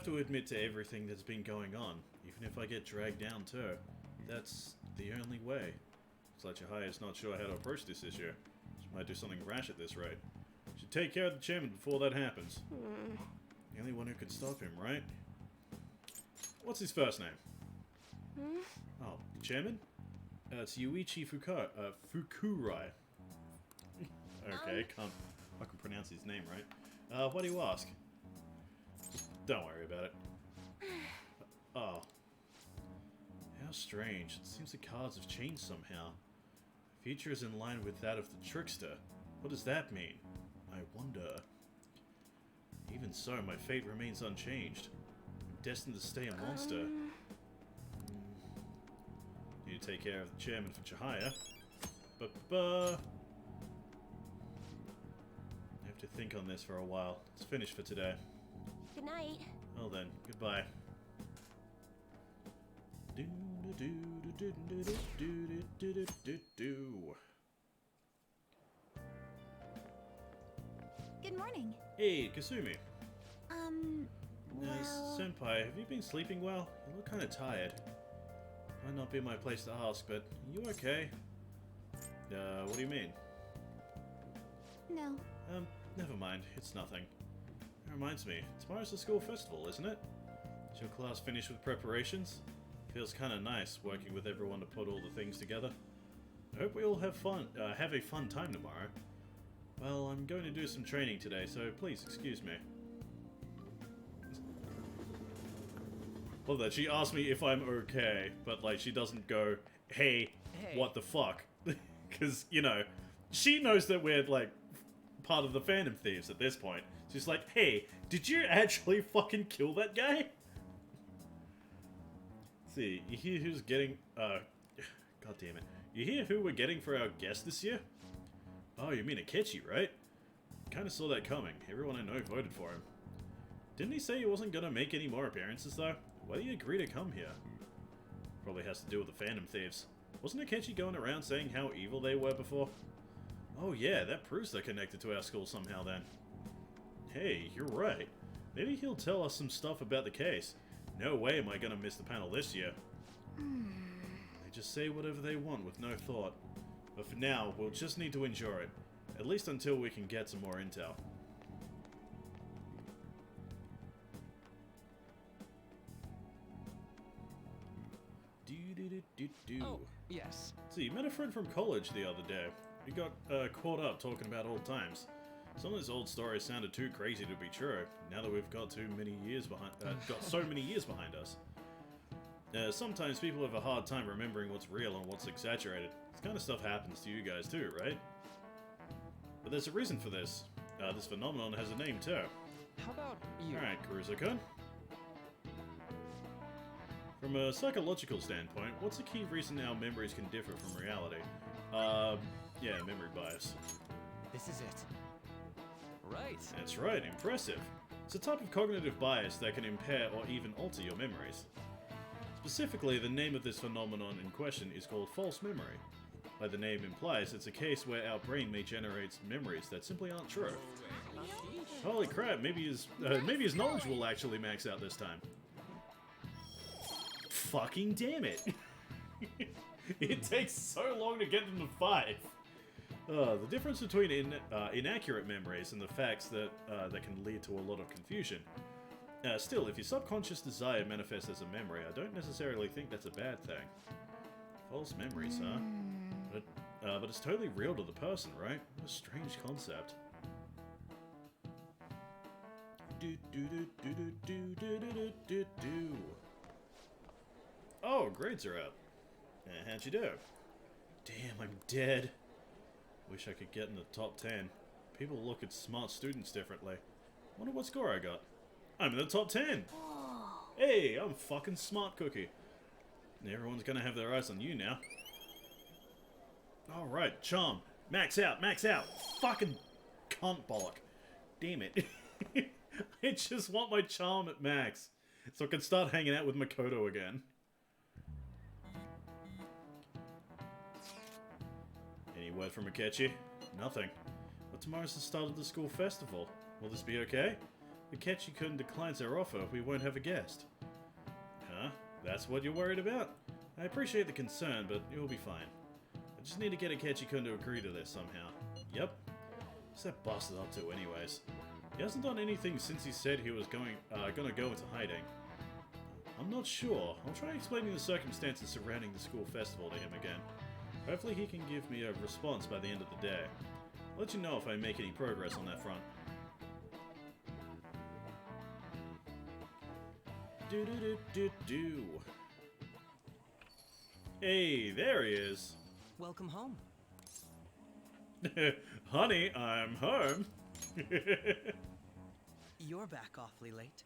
to admit to everything that's been going on, even if I get dragged down too. That's the only way. Looks like Chihaya is not sure how to approach this issue. She might do something rash at this rate. Should take care of the chairman before that happens. The only one who could stop him, right? What's his first name? Oh, the chairman? It's Yuichi Fukurai. Okay, can't fucking pronounce his name right. What do you ask? Don't worry about it. Oh. How strange. It seems the cards have changed somehow. The future is in line with that of the trickster. What does that mean? I wonder. Even so, my fate remains unchanged. I'm destined to stay a monster. Need to take care of the chairman for Chihaya. I have to think on this for a while. It's finished for today. Good night. Well then, goodbye. Good morning. Hey, Kasumi. Well... Senpai, have you been sleeping well? You look kind of tired. Might not be my place to ask, but are you okay? What do you mean? No. Never mind. It's nothing. It reminds me, tomorrow's the school festival, isn't it? Is your class finished with preparations? Feels kind of nice working with everyone to put all the things together. I hope we all have a fun time tomorrow. Well, I'm going to do some training today, so please excuse me. Love that. She asked me if I'm okay, but like she doesn't go, hey, what the fuck? Because, you know, she knows that we're like part of the Phantom Thieves at this point. She's like, hey, did you actually fucking kill that guy? Let's see, you hear who's getting, god damn it. You hear who we're getting for our guest this year? Oh, you mean Akechi, right? Kinda saw that coming. Everyone I know voted for him. Didn't he say he wasn't gonna make any more appearances, though? Why did he agree to come here? Probably has to do with the Phantom Thieves. Wasn't Akechi going around saying how evil they were before? Oh yeah, that proves they're connected to our school somehow then. Hey, you're right. Maybe he'll tell us some stuff about the case. No way am I gonna miss the panel this year. They just say whatever they want with no thought. But for now, we'll just need to endure it. At least until we can get some more intel. Oh, yes. See, you met a friend from college the other day. We got caught up talking about old times. Some of those old stories sounded too crazy to be true. Now that we've got so many years behind us. Sometimes people have a hard time remembering what's real and what's exaggerated. This kind of stuff happens to you guys too, right? But there's a reason for this. This phenomenon has a name too. How about you? Alright, Kuruzo-kun. From a psychological standpoint, what's the key reason our memories can differ from reality? Yeah, memory bias. This is it. Right. That's right, impressive. It's a type of cognitive bias that can impair or even alter your memories. Specifically, the name of this phenomenon in question is called false memory. Like the name implies, it's a case where our brain may generate memories that simply aren't true. Holy crap, maybe his knowledge will actually max out this time. Fucking damn it! It takes so long to get them to 5. The difference between inaccurate memories and the facts that can lead to a lot of confusion. Still, if your subconscious desire manifests as a memory, I don't necessarily think that's a bad thing. False memories, huh? But it's totally real to the person, right? What a strange concept. Oh, grades are up. How'd you do? Damn, I'm dead. Wish I could get in the top 10. People look at smart students differently. Wonder what score I got. I'm in the top 10! Hey, I'm fucking smart cookie. Everyone's gonna have their eyes on you now. Alright, charm. Max out, max out! Fucking cunt bollock. Damn it. I just want my charm at max. So I can start hanging out with Makoto again. Any word from Akechi? Nothing. But tomorrow's the start of the school festival. Will this be okay? Akechi-kun declines our offer, we won't have a guest. Huh? That's what you're worried about? I appreciate the concern, but you'll be fine. I just need to get Akechi-kun to agree to this somehow. Yep. What's that bastard up to anyways? He hasn't done anything since he said he was gonna go into hiding. I'm not sure. I'll try explaining the circumstances surrounding the school festival to him again. Hopefully he can give me a response by the end of the day. I'll let you know if I make any progress on that front. Do-do-do-do-do. Hey, there he is. Welcome home. Honey, I'm home. You're back awfully late.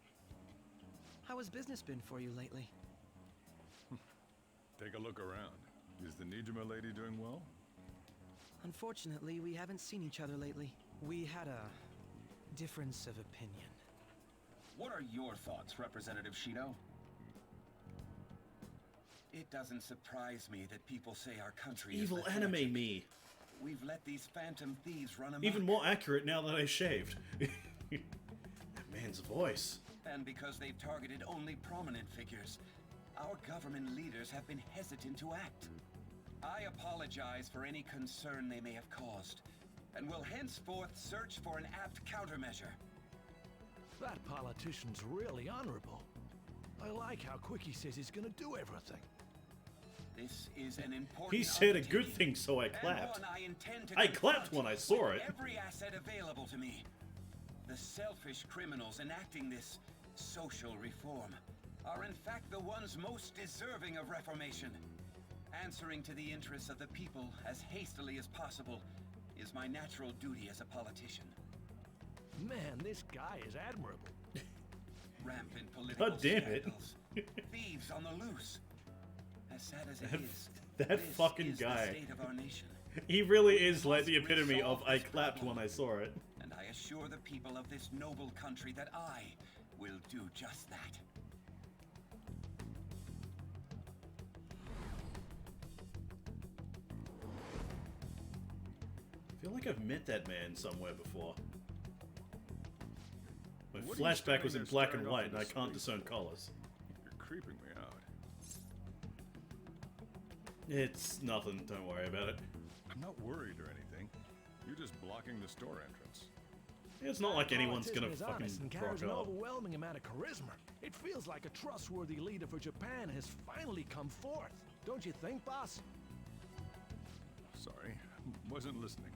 How has business been for you lately? Take a look around. Is the Nijima lady doing well? Unfortunately, we haven't seen each other lately. We had a difference of opinion. What are your thoughts, Representative Shido? It doesn't surprise me that people say our country Evil is anime lethargic. me. We've let these phantom thieves run amok. Even more accurate now that I shaved. That man's voice. And because they've targeted only prominent figures, our government leaders have been hesitant to act. I apologize for any concern they may have caused, and will henceforth search for an apt countermeasure. That politician's really honorable. I like how quick he says he's gonna do everything. This is an important He said a good undertaking, thing, so I and clapped. one I intend to I clapped when I saw with it. every asset available to me. The selfish criminals enacting this social reform are in fact the ones most deserving of reformation. Answering to the interests of the people as hastily as possible is my natural duty as a politician. Man, this guy is admirable. Rampant political God damn it. scandals, thieves on the loose. As sad as it is, That this fucking is the guy. state of our nation. He really is like the epitome of I clapped when I saw it. And I assure the people of this noble country that I will do just that. think I've met that man somewhere before. My What are you flashback was in standing there black and staring off white, and I into can't space? discern colors. You're creeping me out. It's nothing, don't worry about it. I'm not worried or anything. You're just blocking the store entrance. It's not like anyone's Politician gonna is fucking honest and rock carries an up. overwhelming amount of charisma. It feels like a trustworthy leader for Japan has finally come forth. Don't you think, boss? Sorry, wasn't listening.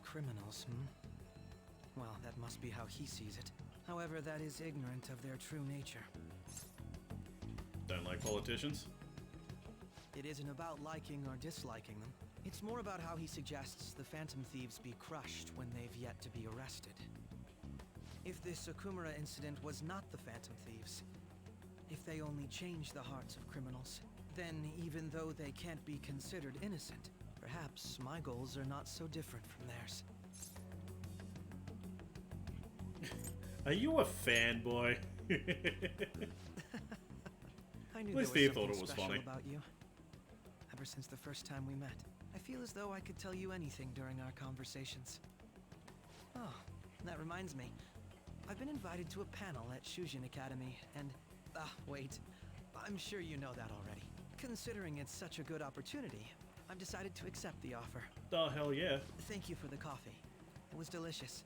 Criminals, hmm? Well, that must be how he sees it. However, that is ignorant of their true nature. Don't like politicians? It isn't about liking or disliking them. It's more about how he suggests the Phantom Thieves be crushed when they've yet to be arrested. If this Okumura incident was not the Phantom Thieves, if they only change the hearts of criminals, then even though they can't be considered innocent, perhaps my goals are not so different from theirs. Are you a fanboy? I knew At least there he was thought something it was special funny. about you. Ever since the first time we met, I feel as though I could tell you anything during our conversations. Oh, that reminds me. I've been invited to a panel at Shujin Academy, and... wait. I'm sure you know that already. Considering it's such a good opportunity, I've decided to accept the offer. Oh, hell yeah. Thank you for the coffee. It was delicious.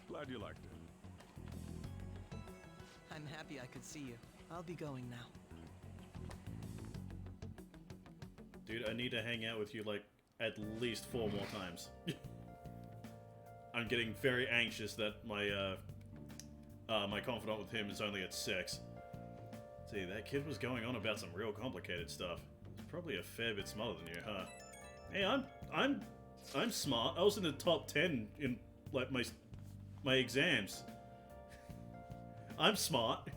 Glad you liked it. I'm happy I could see you. I'll be going now. Dude, I need to hang out with you like at least 4 more times. I'm getting very anxious that my my confidant with him is only at 6. See, that kid was going on about some real complicated stuff. He's probably a fair bit smarter than you, huh? Hey, I'm smart. I was in the top 10 in like my exams. I'm smart.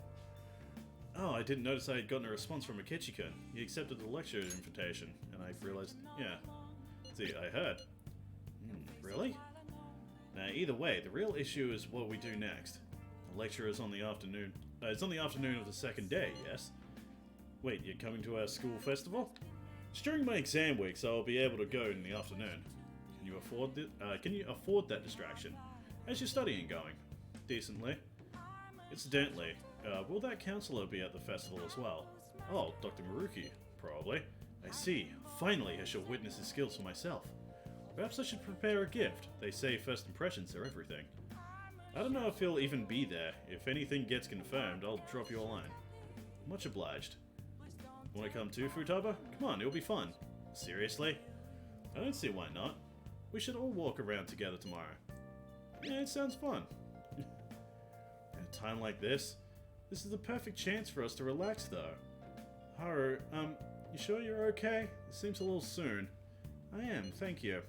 Oh, I didn't notice I had gotten a response from Akechi-kun. He accepted the lecture invitation, and I realized, yeah. See, I heard. Really? Now, either way, the real issue is what we do next. The lecture is on the afternoon. It's on the afternoon of the second day, yes? Wait, you're coming to our school festival? It's during my exam week, so I'll be able to go in the afternoon. Can you afford that distraction? How's your studying going? Decently. Incidentally, will that counselor be at the festival as well? Oh, Dr. Maruki, probably. I see. Finally, I shall witness his skills for myself. Perhaps I should prepare a gift. They say first impressions are everything. I don't know if he'll even be there. If anything gets confirmed, I'll drop you a line. Much obliged. Want to come too, Futaba? Come on, it'll be fun. Seriously? I don't see why not. We should all walk around together tomorrow. Yeah, it sounds fun. At a time like this is the perfect chance for us to relax, though. Haru, you sure you're okay? It seems a little soon. I am, thank you.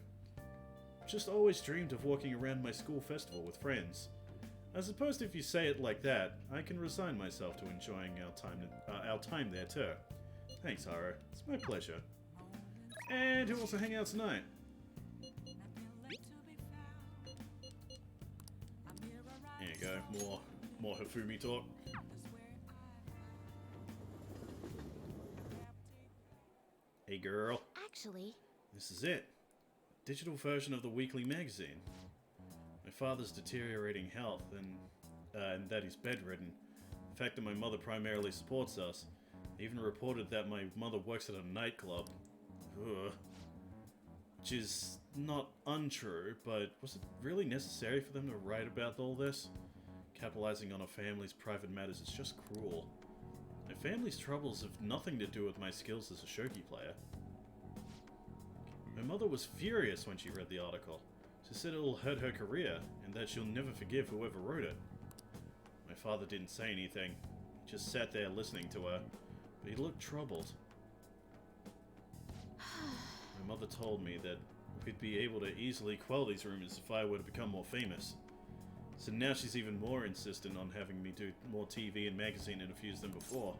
Just always dreamed of walking around my school festival with friends. I suppose if you say it like that, I can resign myself to enjoying our time there too. Thanks, Haru. It's my pleasure. And who wants to hang out tonight? There you go. More Hifumi talk. Hey, girl. Actually, This is it. Digital version of the weekly magazine. My father's deteriorating health and that he's bedridden. The fact that my mother primarily supports us. They even reported that my mother works at a nightclub. Ugh. Which is not untrue, but was it really necessary for them to write about all this? Capitalizing on a family's private matters is just cruel. My family's troubles have nothing to do with my skills as a shogi player. My mother was furious when she read the article. She said it'll hurt her career, and that she'll never forgive whoever wrote it. My father didn't say anything. He just sat there listening to her, but he looked troubled. My mother told me that we'd be able to easily quell these rumors if I were to become more famous. So now she's even more insistent on having me do more TV and magazine interviews than before.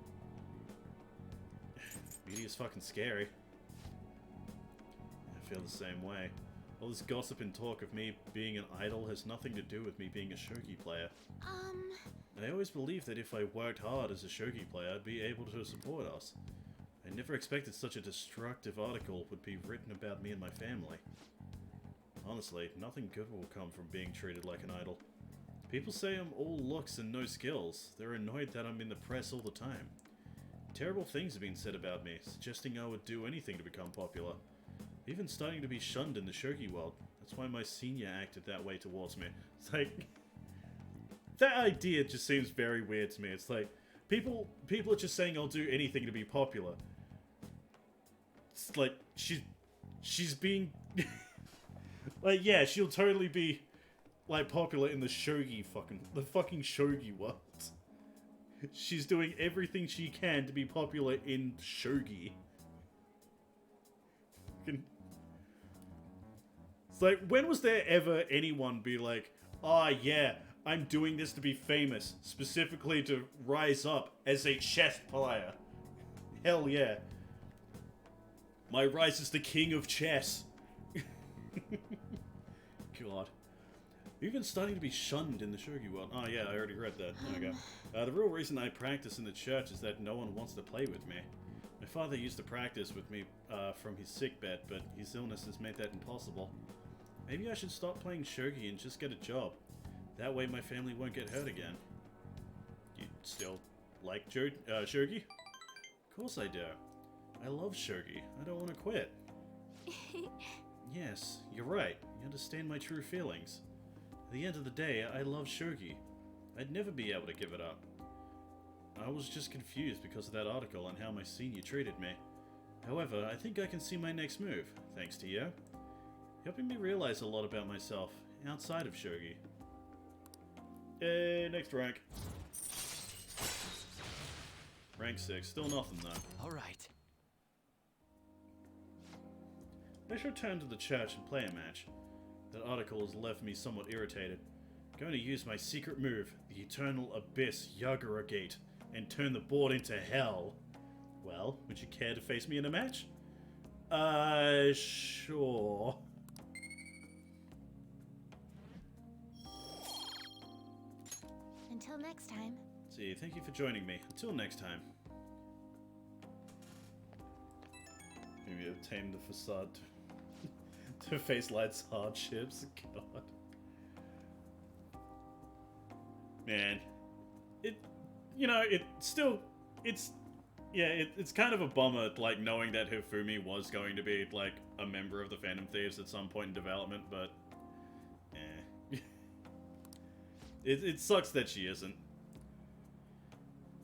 Media's fucking scary. I feel the same way. All this gossip and talk of me being an idol has nothing to do with me being a shogi player. I always believed that if I worked hard as a shogi player, I'd be able to support us. I never expected such a destructive article would be written about me and my family. Honestly, nothing good will come from being treated like an idol. People say I'm all looks and no skills. They're annoyed that I'm in the press all the time. Terrible things have been said about me, suggesting I would do anything to become popular. Even starting to be shunned in the shogi world. That's why my senior acted that way towards me. It's like... that idea just seems very weird to me. It's like, people are just saying I'll do anything to be popular. It's like, she's being... like, yeah, she'll totally be, like, popular in the fucking shogi world. She's doing everything she can to be popular in shogi. It's like, when was there ever anyone be like, oh yeah, I'm doing this to be famous, specifically to rise up as a chess player? Hell yeah. My rise as the king of chess. God. Even starting to be shunned in the shogi world. Oh yeah, I already read that. There we go. The real reason I practice in the church is that no one wants to play with me. My father used to practice with me from his sickbed, but his illness has made that impossible. Maybe I should stop playing shogi and just get a job. That way my family won't get hurt again. You still like shogi? Of course I do. I love shogi. I don't want to quit. Yes, you're right. You understand my true feelings. At the end of the day, I love shogi. I'd never be able to give it up. I was just confused because of that article and how my senior treated me. However, I think I can see my next move, thanks to you. Helping me realize a lot about myself, outside of shogi. Hey, next rank. Rank 6, still nothing though. Alright. I should return to the church and play a match. That article has left me somewhat irritated. I'm going to use my secret move, the Eternal Abyss Yagura Gate, and turn the board into hell. Well, would you care to face me in a match? Sure. Until next time. See, thank you for joining me. Until next time. Maybe obtain the facade to face life's hardships. God. Man. It's kind of a bummer, like, knowing that Hifumi was going to be, like, a member of the Phantom Thieves at some point in development, but... It sucks that she isn't.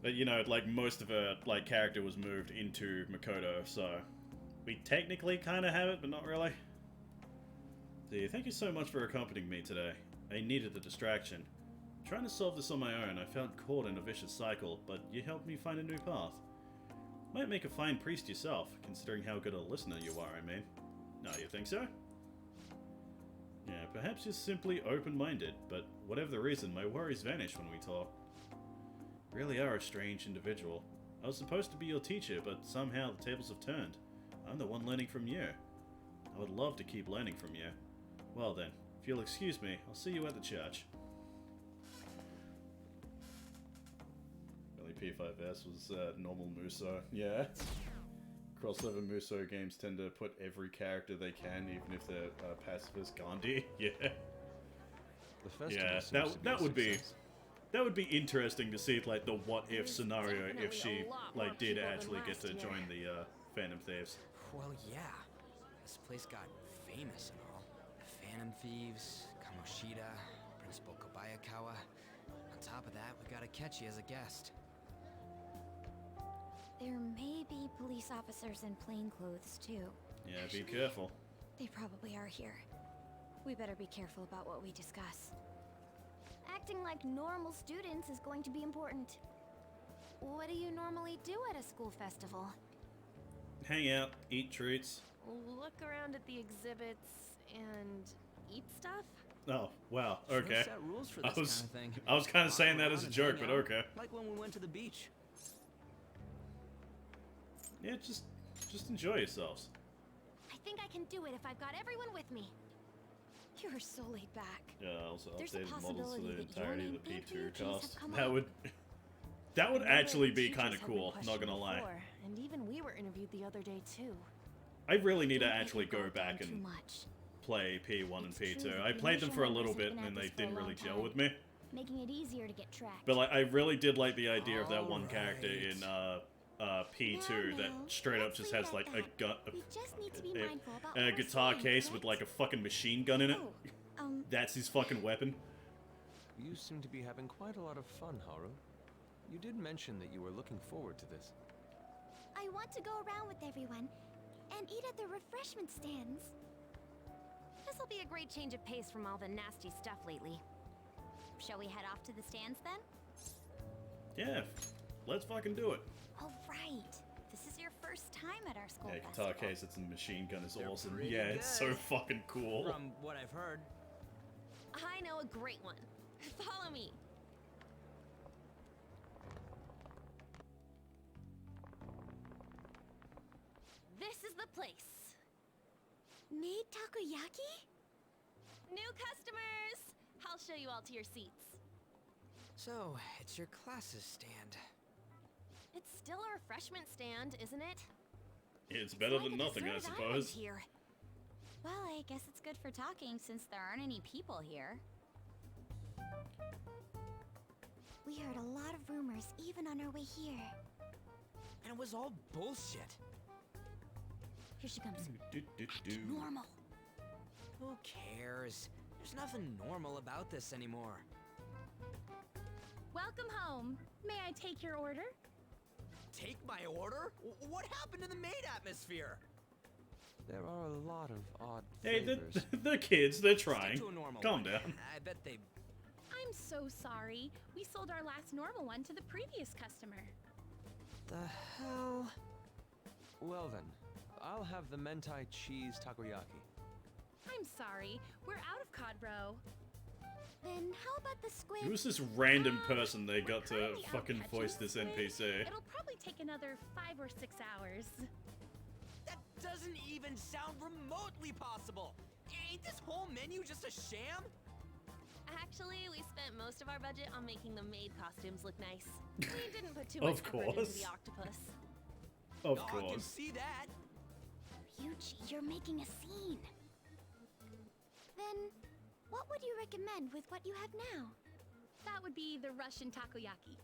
But, you know, like, most of her, like, character was moved into Makoto, so... we technically kind of have it, but not really. See, thank you so much for accompanying me today. I needed the distraction. Trying to solve this on my own, I felt caught in a vicious cycle, but you helped me find a new path. Might make a fine priest yourself, considering how good a listener you are, I mean. No, you think so? Yeah, perhaps you're simply open-minded, but whatever the reason, my worries vanish when we talk. You really are a strange individual. I was supposed to be your teacher, but somehow the tables have turned. I'm the one learning from you. I would love to keep learning from you. Well then, if you'll excuse me, I'll see you at the church. Really, P5S was normal Muso. Yeah. Crossover Muso games tend to put every character they can, even if they're pacifist Gandhi. Yeah. Yeah, that would be... that would be interesting to see, like, the what-if scenario if she, like, did actually get to join the Phantom Thieves. Well, yeah. This place got famous and all. The Phantom Thieves, Kamoshida, Principal Kobayakawa. On top of that, we got Akechi as a guest. There may be police officers in plain clothes, too. Yeah, be careful. They probably are here. We better be careful about what we discuss. Acting like normal students is going to be important. What do you normally do at a school festival? Hang out, eat treats. Look around at the exhibits and eat stuff? Oh, wow, okay. Set rules for this kind of thing. I was kind of saying that as a joke, but okay. Like when we went to the beach. Yeah, just enjoy yourselves. I think I can do it if I've got everyone with me. You're so laid back. Yeah, also There's a updated models for the possibility that your entirety name of the and P2 PhDs cast. have come That up. would actually be Teachers kind of have been cool, not questioned gonna lie. before, and even we were interviewed the other day too. I really need to Don't make actually it go down back too and much. play P1 and It's true P2. that I the played them for a Immersion little members bit have been and at they this for a didn't long really gel time, with me. making it easier to get tracked. But like, I really did like the idea of that one character Alright. in P2 that Now, straight up let's just leave has it like at a that. gun, We just need to be a, mindful about a what we're guitar saying, case with correct? like a fucking machine gun in it. That's his fucking weapon. You seem to be having quite a lot of fun, Haru. You did mention that you were looking forward to this. I want to go around with everyone and eat at the refreshment stands. This'll be a great change of pace from all the nasty stuff lately. Shall we head off to the stands then? Yeah, let's fucking do it. Oh, right. This is your first time at our school Yeah, festival. guitar case, it's a machine gun is awesome. pretty Yeah, it's so good. fucking cool. From what I've heard. I know a great one. Follow me. This is the place. Made takoyaki? New customers! I'll show you all to your seats. So, it's your class's stand. It's still a refreshment stand, isn't it? It's better Like than a nothing, I deserted island suppose. here. Well, I guess it's good for talking since there aren't any people here. We heard a lot of rumors even on our way here. And it was all bullshit. Here she comes. Do. Normal. Who cares? There's nothing normal about this anymore. Welcome home. May I take your order? Take my order? What happened to the maid atmosphere? There are a lot of odd Hey, flavors. the kids, they're trying. to a normal Calm one. down. I bet they... I'm so sorry. We sold our last normal one to the previous customer. The hell? Well then, I'll have the mentai cheese takoyaki. I'm sorry. We're out of cod roe. Then how about the squid? Who's this random person they got to currently fucking out catching voice this squid. NPC? It'll probably take another 5 or 6 hours. That doesn't even sound remotely possible. Ain't this whole menu just a sham? Actually, we spent most of our budget on making the maid costumes look nice. We didn't put too Of much effort into course. the octopus. Of I can course. see that. Ryuji, you're making a scene. Then, what would you recommend with what you have now? That would be the Russian takoyaki.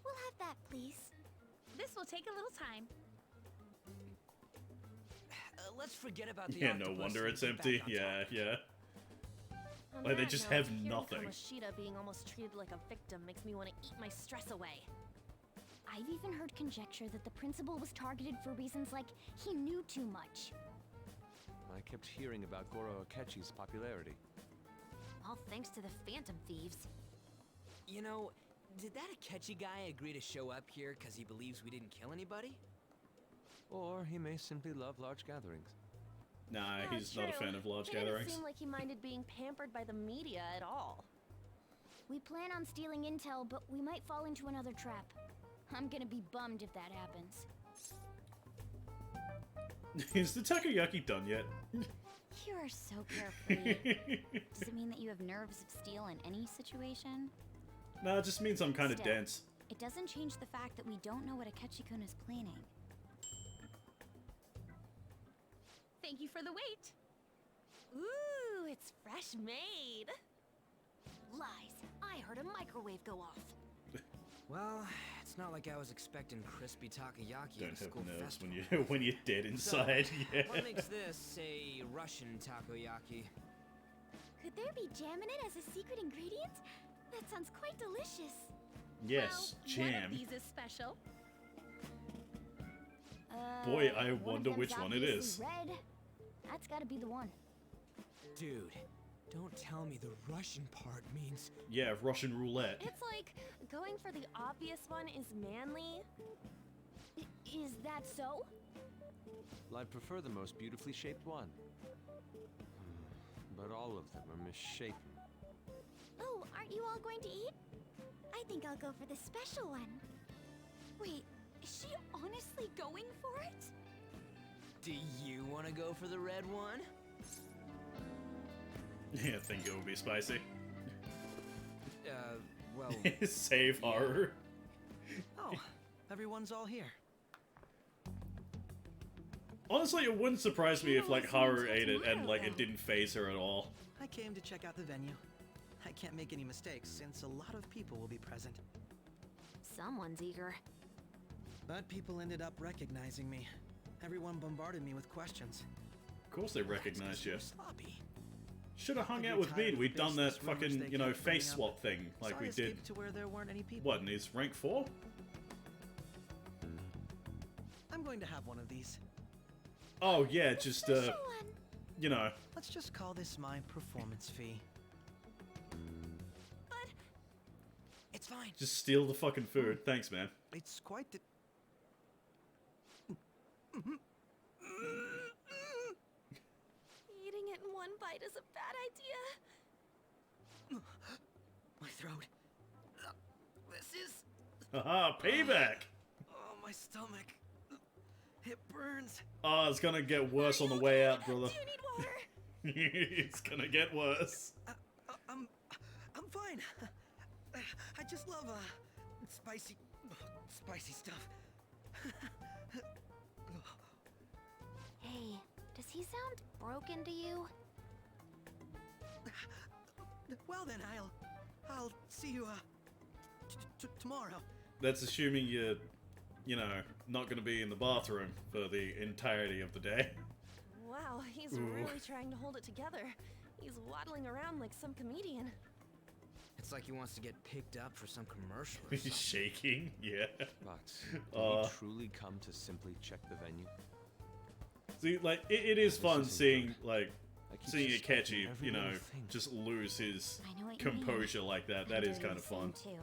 We'll have that, please. This will take a little time. Let's forget about the Yeah, no octopus wonder and it's get back empty. on Yeah, topic. yeah. On Like, they that just note, have hearing nothing. Kamoshida being almost treated like a victim makes me want to eat my stress away. I've even heard conjecture that the principal was targeted for reasons like he knew too much. I kept hearing about Goro Akechi's popularity. All thanks to the Phantom Thieves. You know, did that Akechi guy agree to show up here because he believes we didn't kill anybody? Or he may simply love large gatherings. Nah, Yeah, he's not a true. fan of large He gatherings. didn't seem like he minded being pampered by the media at all. We plan on stealing intel, but we might fall into another trap. I'm gonna be bummed if that happens. Is the takoyaki done yet? You are so carefree. Does it mean that you have nerves of steel in any situation? Nah, it just means I'm kind of Still, dense. It doesn't change the fact that we don't know what Akechi-kun is planning. Thank you for the wait. Ooh, it's fresh made. Lies. I heard a microwave go off. Well, it's not like I was expecting crispy takoyaki Don't at a have school nerves festival. when you when you're dead inside. So, Yeah. what makes this a Russian takoyaki? Could there be jam in it as a secret ingredient? That sounds quite delicious. Yes, Well, one jam. of these is special. Boy, I One of wonder them's which one it obviously is. Red. That's gotta be the one. Dude, don't tell me the Russian part means... Yeah, Russian roulette. It's like going for the obvious one is manly. Is that so? Well, I'd prefer the most beautifully shaped one. But all of them are misshapen. Oh, aren't you all going to eat? I think I'll go for the special one. Wait, is she honestly going for it? Do you want to go for the red one? Yeah, I think it would be spicy. Well... Save yeah. horror. Oh, everyone's all here. Honestly, it wouldn't surprise me if, like, Haru ate it and, like, it didn't phase her at all. I came to check out the venue. I can't make any mistakes since a lot of people will be present. Someone's eager. But people ended up recognizing me. Everyone bombarded me with questions. Of course they recognized you. Sloppy. Should have hung I out grew with me. tired of We'd done that baseless rumors fucking, they you know, kept bringing face up. swap thing like So I we did. escaped to where there weren't any people. What, in his rank 4? I'm going to have one of these. Oh, yeah, just, you know. Let's just call this my performance fee. But it's fine. Just steal the fucking food. Thanks, man. It's quite the... Eating it in one bite is a bad idea. My throat. This is... Haha, payback! Oh, my stomach. It burns. Oh, it's gonna get worse on the way out, brother. It's gonna get worse. I'm fine. I just love spicy stuff. Hey, does he sound broken to you? Well then, I'll see you tomorrow. That's assuming you're, you know, not gonna be in the bathroom for the entirety of the day. Wow, he's Ooh. really trying to hold it together. He's waddling around like some comedian. It's like he wants to get picked up for some commercial or He's something. shaking, yeah. But did he truly come to simply check the venue? See, like, it is fun isn't seeing, like, keep seeing suspecting Akechi, every you know, little thing. just lose his I know what you mean. composure like that. That I'm is doing kind of the fun. same, too.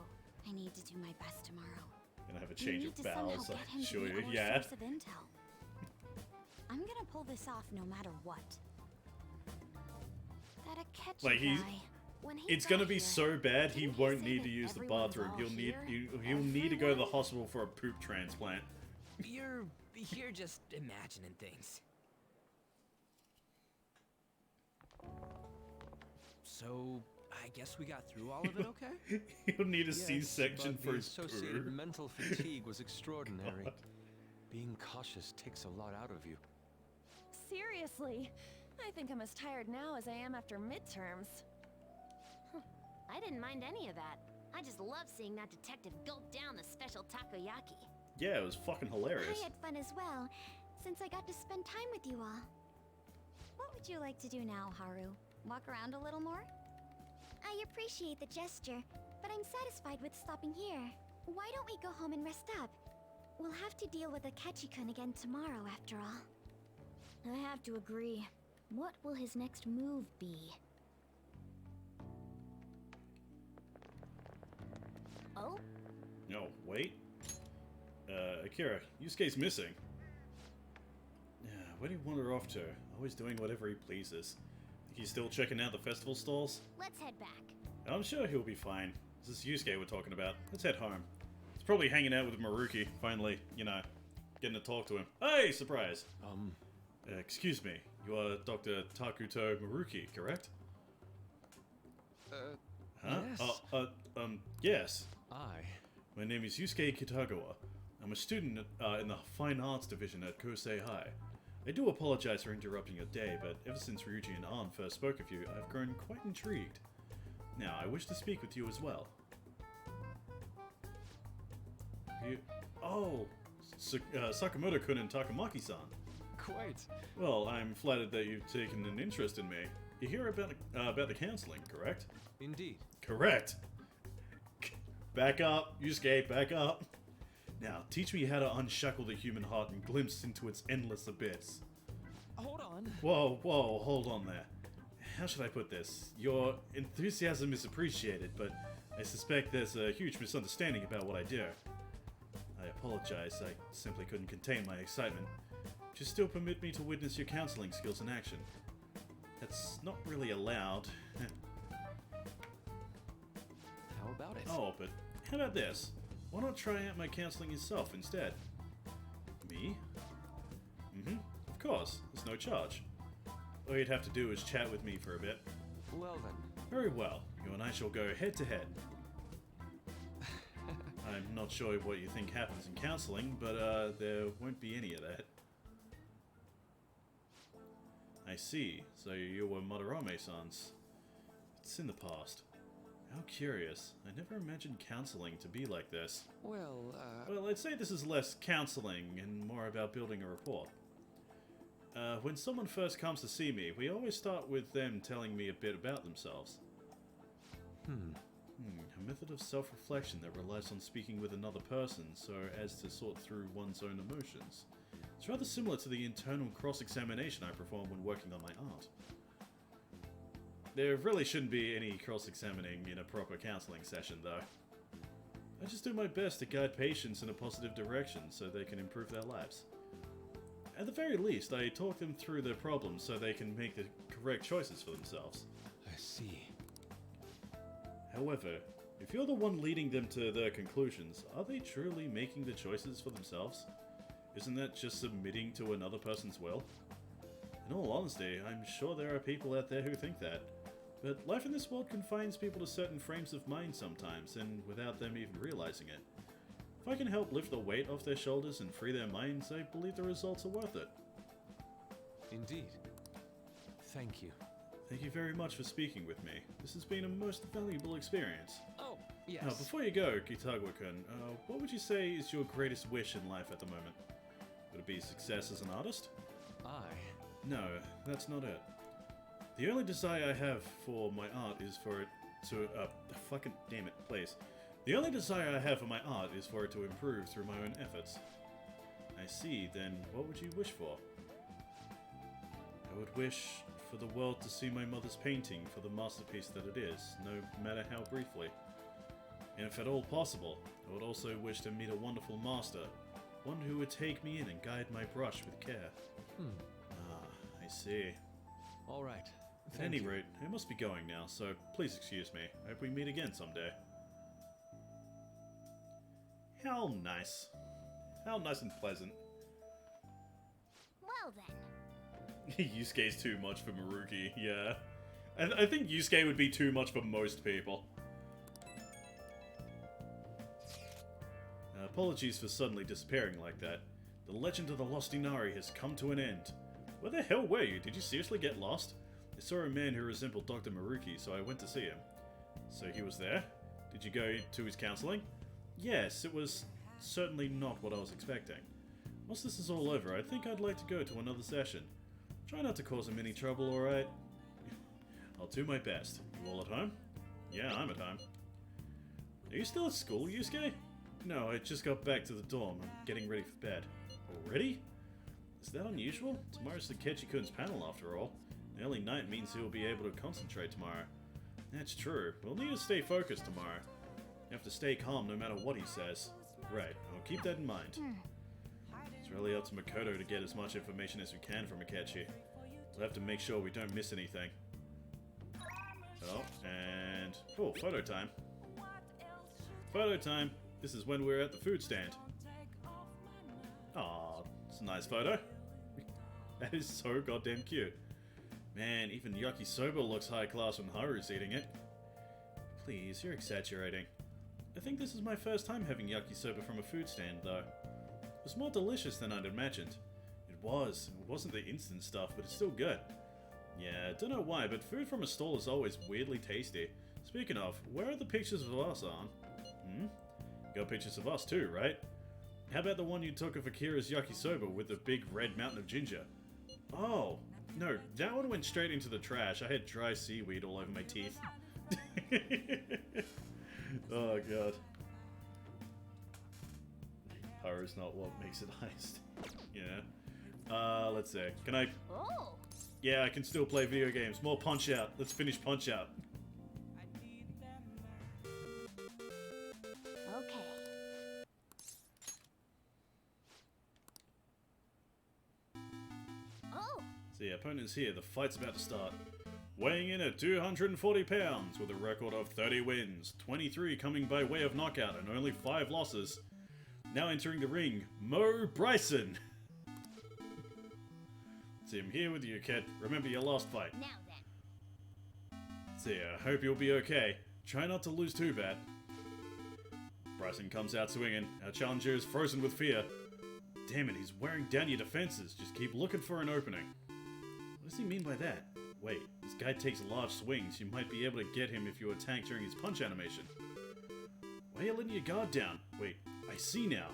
I need to do my best tomorrow. Gonna have a You change need of to somehow bowels, get I him assure to you. be our Yeah. source of intel. I'm gonna pull this off no matter what. That Akechi Like, he's... guy. When he It's got gonna be here, so bad he didn't won't say need that to use the everyone's bathroom. all He'll need here? he'll need to go to the hospital for a poop transplant. You're just imagining things. So, I guess we got through all of it okay? He'll need a Yes, C-section but for the his associated poo. mental fatigue was extraordinary. Being cautious takes a lot out of you. Seriously, I think I'm as tired now as I am after midterms. I didn't mind any of that. I just love seeing that detective gulp down the special takoyaki. Yeah, it was fucking hilarious. I had fun as well, since I got to spend time with you all. What would you like to do now, Haru? Walk around a little more? I appreciate the gesture, but I'm satisfied with stopping here. Why don't we go home and rest up? We'll have to deal with Akechi-kun again tomorrow, after all. I have to agree. What will his next move be? Oh? No, wait. Akira, Yusuke's missing. Yeah, where do you wander off to? Always doing whatever he pleases. Think he's still checking out the festival stalls? Let's head back. I'm sure he'll be fine. This is Yusuke we're talking about. Let's head home. He's probably hanging out with Maruki, finally, you know, getting to talk to him. Hey, surprise! Excuse me, you are Dr. Takuto Maruki, correct? Huh? Yes. Yes. I. My name is Yusuke Kitagawa. I'm a student in the Fine Arts Division at Kosei High. I do apologize for interrupting your day, but ever since Ryuji and Ann first spoke of you, I've grown quite intrigued. Now, I wish to speak with you as well. You... Oh! Sakamoto-kun and Takamaki-san. Quite. Well, I'm flattered that you've taken an interest in me. You hear about the counseling, correct? Indeed. Correct! Back up, Yusuke, back up! Now, teach me how to unshackle the human heart and glimpse into its endless abyss. Hold on. Whoa, hold on there. How should I put this? Your enthusiasm is appreciated, but I suspect there's a huge misunderstanding about what I do. I apologize, I simply couldn't contain my excitement. But you still permit me to witness your counseling skills in action. That's not really allowed. How about it? Oh, but how about this? Why not try out my counseling yourself instead? Me? Mm-hmm, of course, there's no charge. All you'd have to do is chat with me for a bit. Well then. Very well, you and I shall go head to head. I'm not sure what you think happens in counseling, but there won't be any of that. I see. So you were Madarame-san's. It's in the past. How curious. I never imagined counseling to be like this. Well, Well, I'd say this is less counseling and more about building a rapport. When someone first comes to see me, we always start with them telling me a bit about themselves. A method of self-reflection that relies on speaking with another person so as to sort through one's own emotions. It's rather similar to the internal cross-examination I perform when working on my art. There really shouldn't be any cross-examining in a proper counseling session, though. I just do my best to guide patients in a positive direction so they can improve their lives. At the very least, I talk them through their problems so they can make the correct choices for themselves. I see. However, if you're the one leading them to their conclusions, are they truly making the choices for themselves? Isn't that just submitting to another person's will? In all honesty, I'm sure there are people out there who think that. But life in this world confines people to certain frames of mind sometimes, and without them even realizing it. If I can help lift the weight off their shoulders and free their minds, I believe the results are worth it. Indeed. Thank you. Thank you very much for speaking with me. This has been a most valuable experience. Oh, yes. Now, before you go, Kitagawa-kun, what would you say is your greatest wish in life at the moment? Would it be success as an artist? No, that's not it. The only desire I have for my art is for it to, fucking damn it, please. The only desire I have for my art is for it to improve through my own efforts. I see, then what would you wish for? I would wish for the world to see my mother's painting for the masterpiece that it is, no matter how briefly. And if at all possible, I would also wish to meet a wonderful master, one who would take me in and guide my brush with care. I see. All right. At any rate, I must be going now, so please excuse me. I hope we meet again someday. How nice. How nice and pleasant. Well then. Yusuke's too much for Maruki, yeah. I think Yusuke would be too much for most people. Apologies for suddenly disappearing like that. The legend of the Lost Inari has come to an end. Where the hell were you? Did you seriously get lost? I saw a man who resembled Dr. Maruki, so I went to see him. So he was there? Did you go to his counseling? Yes, it was certainly not what I was expecting. Once this is all over, I think I'd like to go to another session. Try not to cause him any trouble, alright? I'll do my best. You all at home? Yeah, I'm at home. Are you still at school, Yusuke? No, I just got back to the dorm. I'm getting ready for bed. Already? Is that unusual? Tomorrow's Takechi-kun's panel, after all. The early night means he'll be able to concentrate tomorrow. That's true. We'll need to stay focused tomorrow. You have to stay calm no matter what he says. Right, I'll keep that in mind. It's really up to Makoto to get as much information as we can from Akechi. We'll have to make sure we don't miss anything. Oh, and... oh, photo time. Photo time! This is when we're at the food stand. Aw, it's a nice photo. That is so goddamn cute. Man, even yakisoba looks high class when Haru's eating it. Please, you're exaggerating. I think this is my first time having yakisoba from a food stand, though. It was more delicious than I'd imagined. It was. It wasn't the instant stuff, but it's still good. Yeah, don't know why, but food from a stall is always weirdly tasty. Speaking of, where are the pictures of us on? Got pictures of us too, right? How about the one you took of Akira's yakisoba with the big red mountain of ginger? Oh, no, that one went straight into the trash. I had dry seaweed all over my teeth. Oh god. Haru's not what makes it iced. Yeah. Let's see. Can I... Oh. Yeah, I can still play video games. More Punch-Out. Let's finish Punch-Out. Okay. Oh. So yeah, opponent's here. The fight's about to start. Weighing in at 240 pounds with a record of 30 wins, 23 coming by way of knockout and only 5 losses. Now entering the ring, Mo Bryson. See, I'm here with you, kid. Remember your last fight. Now then. See, I hope you'll be okay. Try not to lose too bad. Bryson comes out swinging. Our challenger is frozen with fear. Damn it, he's wearing down your defenses. Just keep looking for an opening. What does he mean by that? Wait, this guy takes large swings. You might be able to get him if you attack during his punch animation. Why are you letting your guard down? Wait, I see now.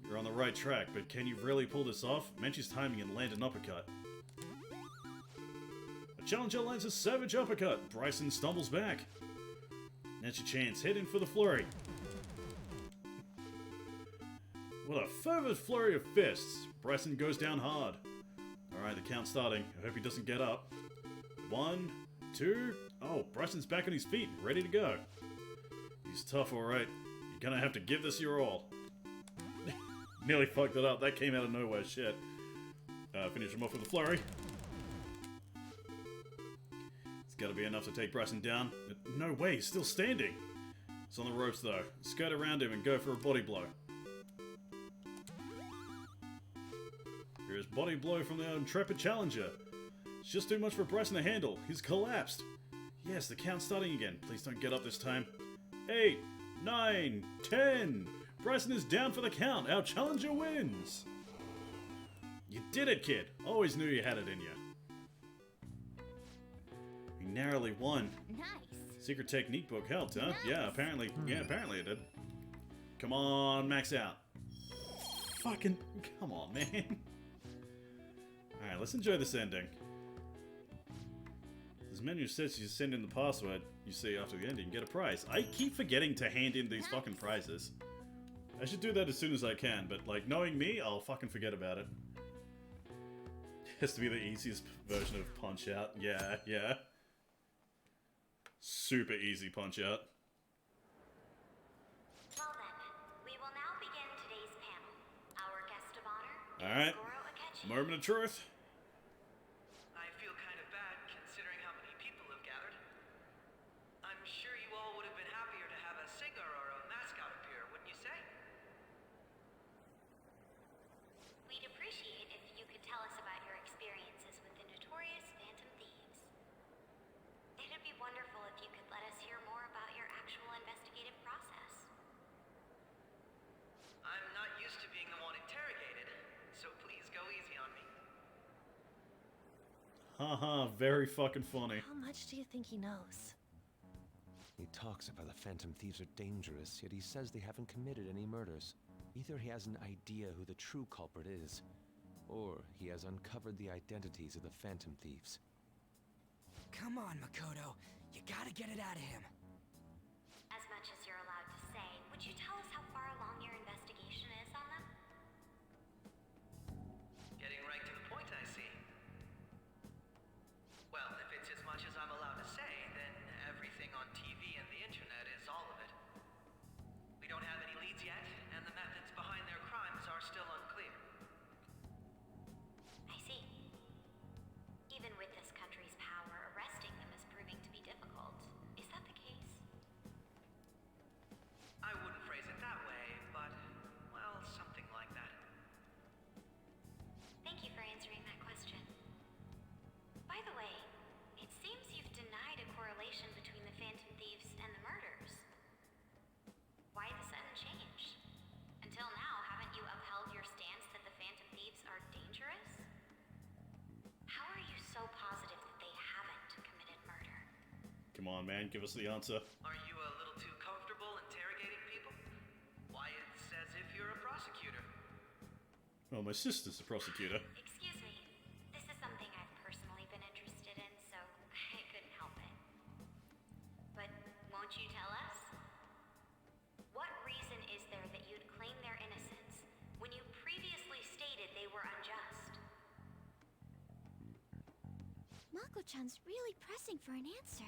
You're on the right track, but can you really pull this off? Menchie's timing and land an uppercut. A challenger lands a savage uppercut. Bryson stumbles back. Now's your chance. Head in for the flurry. What a fervent flurry of fists. Bryson goes down hard. Alright, the count's starting. I hope he doesn't get up. 1, 2... Oh, Bryson's back on his feet, ready to go. He's tough, alright. You're gonna have to give this your all. Nearly fucked it up. That came out of nowhere. Shit. Finish him off with a flurry. It's gotta be enough to take Bryson down. No way, he's still standing. It's on the ropes, though. Skirt around him and go for a body blow. Here's body blow from the intrepid challenger. It's just too much for Bryson to handle. He's collapsed. Yes, the count's starting again. Please don't get up this time. 8, 9, 10. Bryson is down for the count. Our challenger wins. You did it, kid. Always knew you had it in you. You narrowly won. Nice. Secret technique book helped, huh? Nice. Yeah, apparently it did. Come on, max out. Fucking, come on, man. Alright, let's enjoy this ending. This menu says you send in the password you see after the ending, get a prize. I keep forgetting to hand in these fucking prizes. I should do that as soon as I can, but like, knowing me, I'll fucking forget about it. It has to be the easiest version of Punch-Out. Yeah, yeah. Super easy Punch-Out. Well then, we will now begin today's panel. Our guest of honor is Alright. Goro Akechi. Moment of truth. I feel kind of bad considering how many people have gathered. I'm sure you all would have been happier to have a singer or a mascot appear, wouldn't you say? We'd appreciate if you could tell us about your experiences with the notorious Phantom Thieves. It'd be wonderful if you could let us hear more about your actual investigative process. I'm not used to being the one interrogated, so please go easy on me. Haha, very fucking funny. How much do you think he knows? He talks about the Phantom Thieves are dangerous, yet he says they haven't committed any murders. Either he has an idea who the true culprit is, or he has uncovered the identities of the Phantom Thieves. Come on, Makoto. You gotta get it out of him. As much as you're allowed to say, would you tell us how far along your investigation is on them? Getting right to the point, I see. Well, if it's as much as I'm allowed to say, then everything on TV and the internet is all of it. We don't have any leads yet, and the methods behind their crimes are still unclear. I see. Even with this country's power, arresting them is proving to be difficult. Is that the case? I wouldn't phrase it that way, but, well, something like that. Thank you for answering that question. By the way, it seems you've denied a correlation between the Phantom Thieves and the murders. Why the sudden change? Until now, haven't you upheld your stance that the Phantom Thieves are dangerous? How are you so positive that they haven't committed murder? Come on, man, give us the answer. Are you a little too comfortable interrogating people? Why, it's as if you're a prosecutor. Well, my sister's a prosecutor. Excuse me. This is something I've personally been interested in, so I couldn't help it. But won't you tell us? What reason is there that you'd claim their innocence when you previously stated they were unjust? Mako-chan's really pressing for an answer.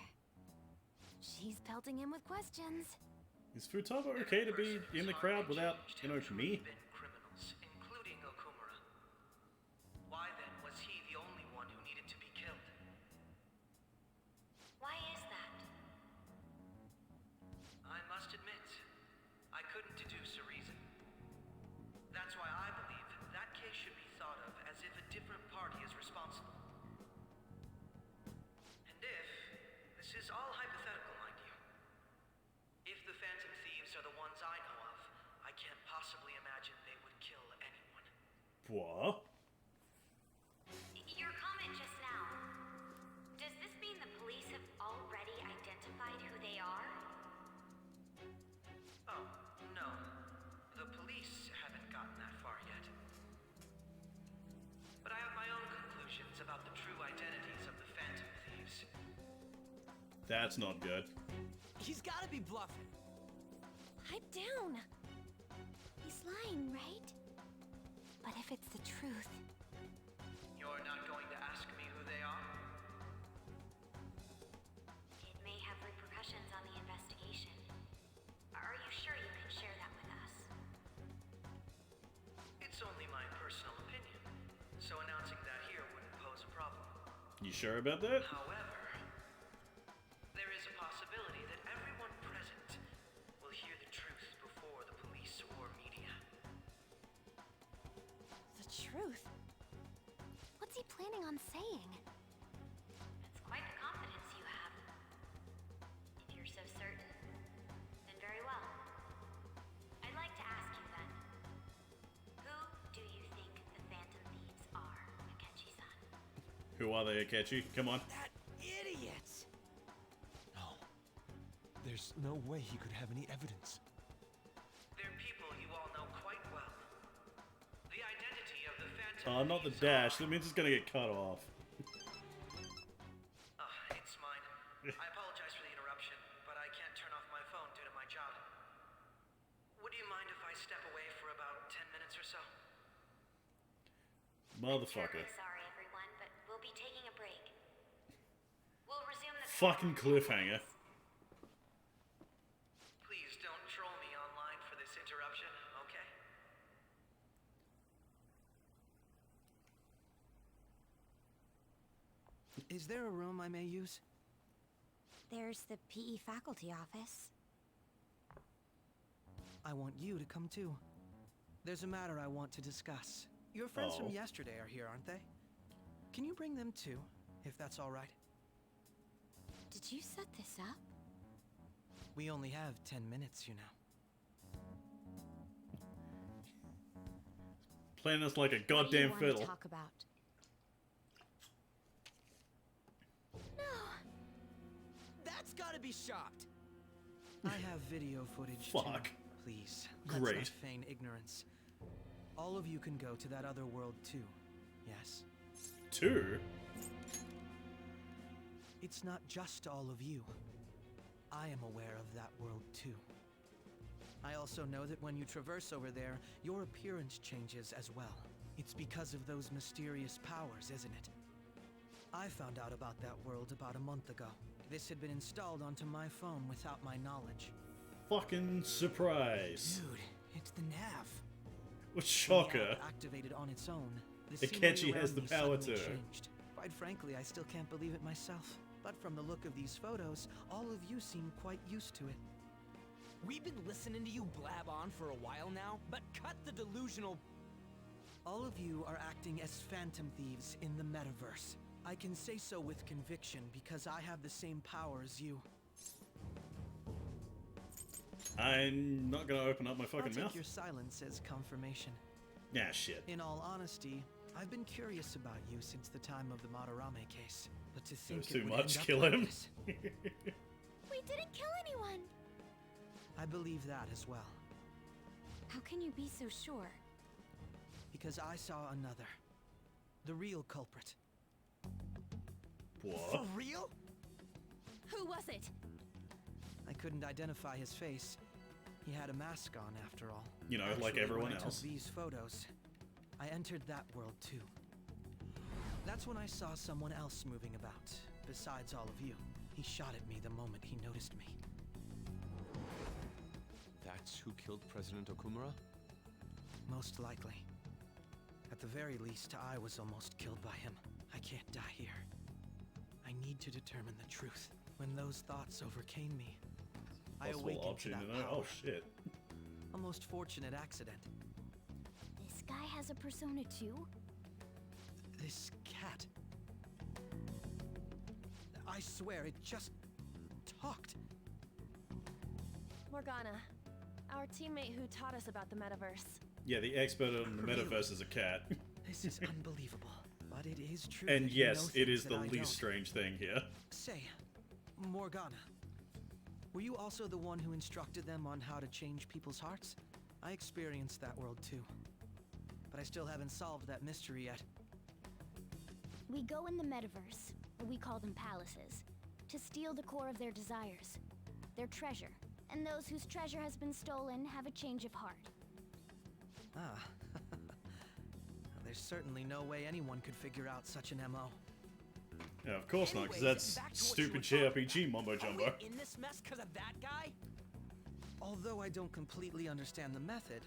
She's pelting him with questions. Is Futaba okay to be in the crowd without, you know, me? Criminals, including Okumura. Why then was he the only one who needed to be killed? Why is that? I must admit, I couldn't deduce a reason. That's why I believe that case should be thought of as if a different party is responsible. And if, this is all hypothetical, mind you, if the Phantom Thieves are the ones I know of, I can't possibly imagine they would kill anyone. What? Your comment just now, That's not good. He's gotta be bluffing. Pipe down. He's lying, right? But if it's the truth... You're not going to ask me who they are? It may have repercussions on the investigation. Are you sure you can share that with us? It's only my personal opinion, so announcing that here wouldn't pose a problem. You sure about that? However, there is a possibility that everyone present will hear the truth before the police or media. The truth? What's he planning on saying? That's quite the confidence you have. If you're so certain, then very well. I'd like to ask you then, who do you think the Phantom Thieves are, Akechi-san? Who are they, Akechi? Come on. That idiot! No. There's no way he could have any evidence. They're people you all know quite well. The identity of the Phantom Not the Thieves dash. That means it's gonna get cut off. It's mine. I apologize for the interruption, but I can't turn off my phone due to my job. Would you mind if I step away for about 10 minutes or so? Motherfucker. Terribly sorry, everyone, but we'll be taking a break. We'll resume the Fucking cliffhanger. Please don't troll me online for this interruption, okay? Is there a room I may use? There's the PE faculty office. I want you to come too. There's a matter I want to discuss. Your friends Oh. from yesterday are here, aren't they? Can you bring them too, if that's all right? Did you set this up? We only have 10 minutes, you know. Playing us like a What do you goddamn want to fiddle. talk about? No. That's gotta be shocked. I have video footage Fuck. too. Please, Great. let's not feign ignorance. All of you can go to that other world too. Yes. 2? It's not just all of you. I am aware of that world too. I also know that when you traverse over there, your appearance changes as well. It's because of those mysterious powers, isn't it? I found out about that world about a month ago. This had been installed onto my phone without my knowledge. Fucking surprise. Dude, it's the nav. What shocker. When the app activated on its own, the Akechi scenery has around the me power suddenly to. changed. Quite frankly, I still can't believe it myself. But from the look of these photos, all of you seem quite used to it. We've been listening to you blab on for a while now, but cut the delusional... All of you are acting as Phantom Thieves in the metaverse. I can say so with conviction because I have the same power as you. I'm not gonna open up my I'll fucking take mouth. your silence as confirmation. Nah, shit. In all honesty, I've been curious about you since the time of the Madarame case. But to think was it too would much. end up Kill like him. this, We didn't kill anyone. I believe that as well. How can you be so sure? Because I saw another. The real culprit. What? real? Who was it? I couldn't identify his face. He had a mask on, after all. You know, like Actually, everyone when I else. took these photos, I entered that world too. That's when I saw someone else moving about, besides all of you. He shot at me the moment he noticed me. That's who killed President Okumura? Most likely. At the very least, I was almost killed by him. I can't die here. I need to determine the truth. When those thoughts overcame me, I Possible awakened to option that to know. power. Oh shit. A most fortunate accident. This guy has a persona too? This cat. I swear it just talked. Morgana, our teammate who taught us about the metaverse. Yeah, the expert on the Really? metaverse is a cat. This is unbelievable. But it is true. And that you yes, know it things is that the I least don't. strange thing here. Say, Morgana, were you also the one who instructed them on how to change people's hearts? I experienced that world too. But I still haven't solved that mystery yet. We go in the metaverse. We call them palaces. to steal the core of their desires, their treasure. And those whose treasure has been stolen have a change of heart. Ah. There's certainly no way anyone could figure out such an MO. Yeah, of course not, because Anyways, that's back to what stupid you were talking JRPG mumbo jumbo. Are we in this mess because of that guy? Although I don't completely understand the method,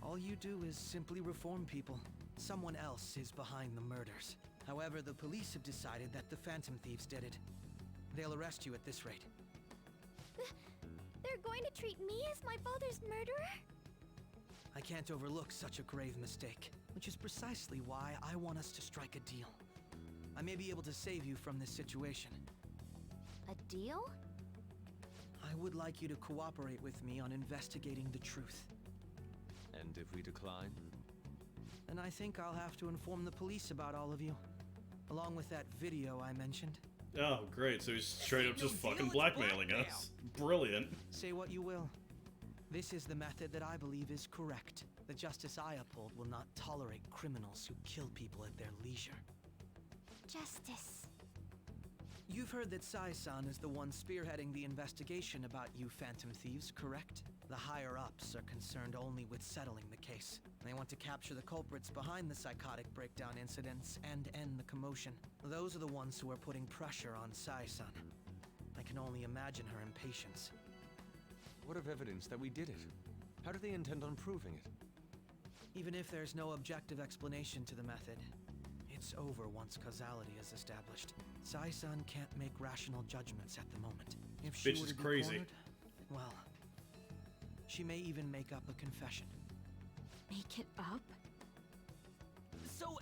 all you do is simply reform people. Someone else is behind the murders. However, the police have decided that the Phantom Thieves did it. They'll arrest you at this rate. They're going to treat me as my father's murderer? I can't overlook such a grave mistake, which is precisely why I want us to strike a deal. I may be able to save you from this situation. A deal? I would like you to cooperate with me on investigating the truth. And if we decline? Then I think I'll have to inform the police about all of you, along with that video I mentioned. Oh, great. So he's straight up just fucking blackmailing us. Brilliant. Say what you will. This is the method that I believe is correct. The justice I uphold will not tolerate criminals who kill people at their leisure. Justice. You've heard that Sai-san is the one spearheading the investigation about you Phantom Thieves, correct? The higher-ups are concerned only with settling the case. They want to capture the culprits behind the psychotic breakdown incidents and end the commotion. Those are the ones who are putting pressure on Sai-san. I can only imagine her impatience. What of evidence that we did it? How do they intend on proving it? Even if there's no objective explanation to the method, it's over once causality is established. Sai-san can't make rational judgments at the moment. If she Bitch were is to be crazy. cornered, well, she may even make up a confession. Make it up? So,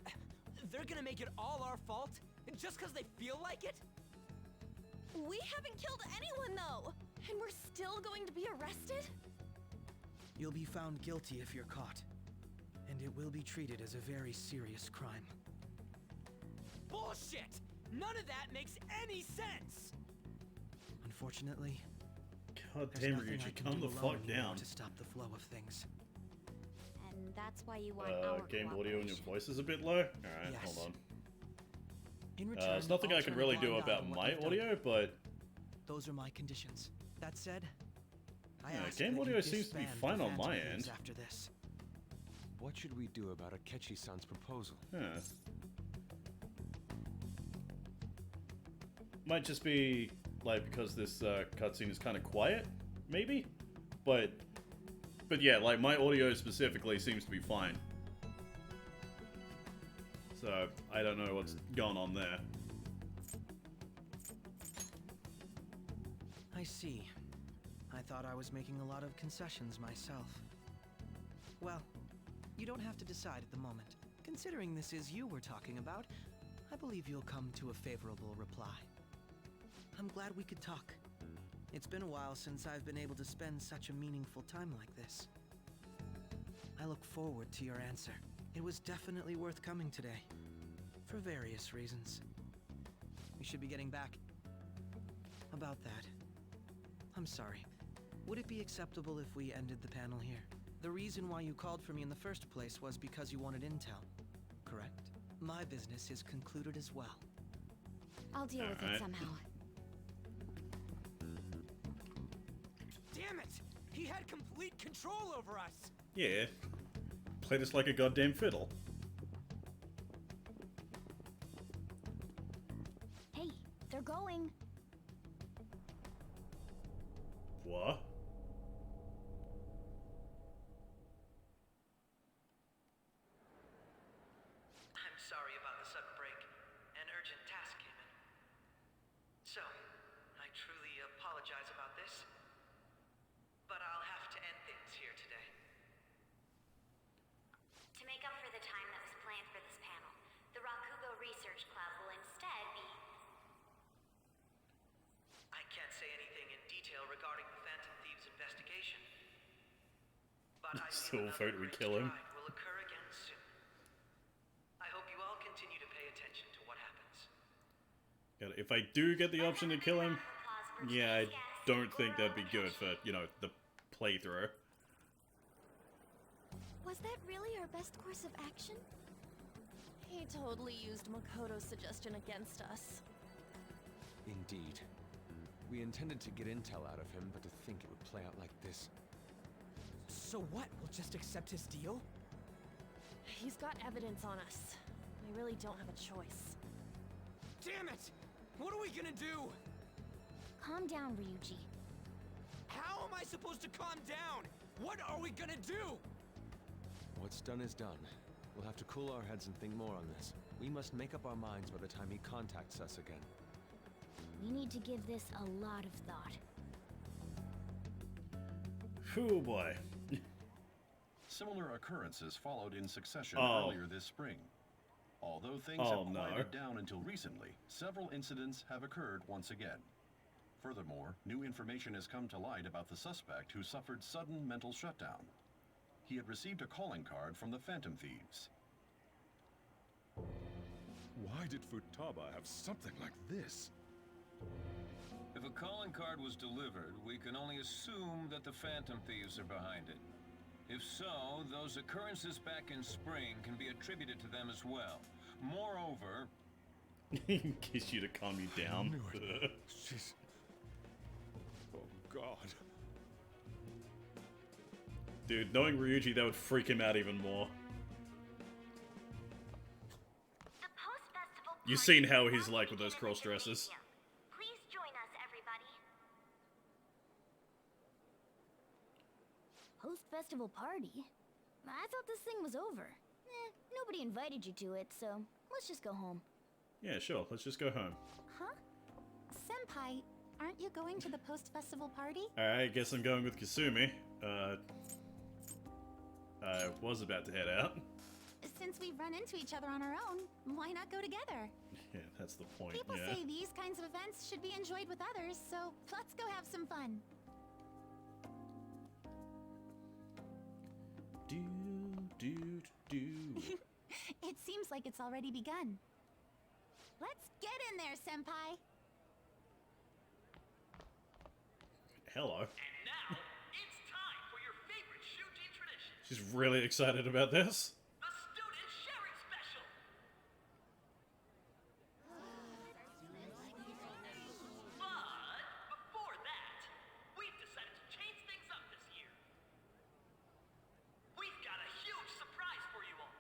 they're gonna make it all our fault? Just because they feel like it? We haven't killed anyone, though! And we're still going to be arrested? You'll be found guilty if you're caught. And it will be treated as a very serious crime. Bullshit! None of that makes any sense! Unfortunately, God there's damn, nothing I Ryuji, can calm do the alone fuck anymore down. to stop the flow of things. And that's why you want our Game audio and your cooperation. voice is a bit low? Alright, Yes. hold on. In return, There's nothing I'll I can turn a really do blind eye about to what my you've done. audio, but Those are my conditions. That said, I Yeah, ask game that audio you seems to be disband fine the on Phantom my Thieves end. after this. What should we do about Akechi-san's proposal? Huh. Might just be, like, because this cutscene is kind of quiet, maybe? But yeah, like, my audio specifically seems to be fine. So, I don't know what's going on there. I see. I thought I was making a lot of concessions myself. Well, you don't have to decide at the moment. Considering this is you we're talking about, I believe you'll come to a favorable reply. I'm glad we could talk. It's been a while since I've been able to spend such a meaningful time like this. I look forward to your answer. It was definitely worth coming today. For various reasons. We should be getting back. About that. I'm sorry. Would it be acceptable if we ended the panel here? The reason why you called for me in the first place was because you wanted intel, correct? My business is concluded as well. I'll deal with it somehow. Damn it! He had complete control over us! Yeah. Play this like a goddamn fiddle. Hey, they're going. What? I'm sorry about the sudden break. An urgent task came in. So, I truly apologize about this. But I'll have to end things here today. To make up for the time that was planned for this panel, the Rakugo Research Club will instead be... I can't say anything in detail regarding the Phantom Thieves investigation. But I So feel another vote we great kill him. stride will occur again soon. I hope you all continue to pay attention to what happens. God, if I do get the option to kill him, yeah, I don't think that'd be good for, you know, the playthrough. Was that really our best course of action? He totally used Makoto's suggestion against us. Indeed. We intended to get intel out of him, but to think it would play out like this. So what? We'll just accept his deal? He's got evidence on us. We really don't have a choice. Damn it! What are we gonna do? Calm down, Ryuji. How am I supposed to calm down? What are we gonna do? What's done is done. We'll have to cool our heads and think more on this. We must make up our minds by the time he contacts us again. We need to give this a lot of thought. Oh boy. Similar occurrences followed in succession Oh. earlier this spring. Although things Oh, have no. quieted down until recently, several incidents have occurred once again. Furthermore, new information has come to light about the suspect who suffered sudden mental shutdown. He had received a calling card from the Phantom Thieves. Why did Futaba have something like this? If a calling card was delivered, we can only assume that the Phantom Thieves are behind it. If so, those occurrences back in spring can be attributed to them as well. Moreover... Kiss you to calm you down. She's... Oh, God. Dude, knowing Ryuji, that would freak him out even more. You've seen how he's like with those cross dresses. Please join us, everybody. Post-festival party? I thought this thing was over. Nobody invited you to it, so let's just go home. Yeah, sure. Let's just go home. Huh? Senpai, aren't you going to the post-festival party? Alright, guess I'm going with Kasumi. I was about to head out. Since we've run into each other on our own, why not go together? Yeah, that's the point, People yeah. say these kinds of events should be enjoyed with others, so let's go have some fun. It seems like it's already begun. Let's get in there, Senpai! Hello. And now, it's time for your favorite Shuji tradition, She's really excited about this. the student sharing special. But before that, we've decided to change things up this year. We've got a huge surprise for you all.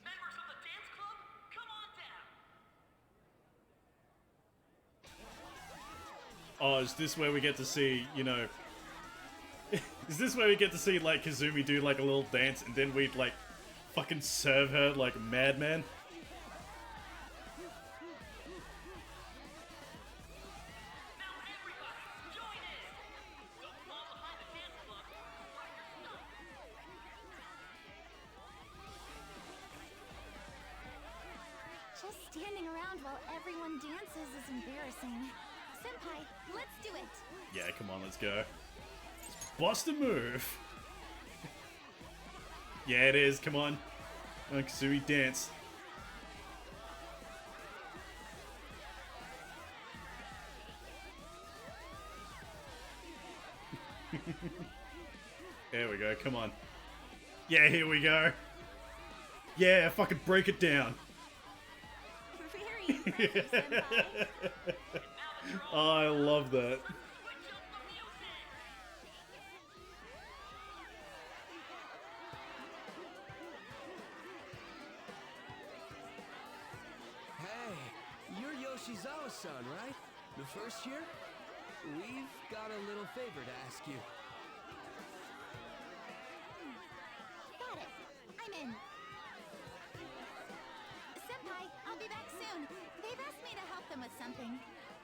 Members of the dance club, come on down. Oh, is this where we get to see, you know... is this where we get to see, like, Kazumi do, like, a little dance and then we'd, like, fucking serve her like madman? Just standing around while everyone dances is embarrassing. Senpai, let's do it! Yeah, come on, let's go. Bust a move! Yeah, it is, come on. Come on, Kazumi, dance. There we go, come on. Yeah, here we go. Yeah, fucking break it down. Very impressive, Senpai. Oh, I love that. Hey, you're Yoshizawa-san, right? The first year? We've got a little favor to ask you. Got it. I'm in. Senpai, I'll be back soon. They've asked me to help them with something.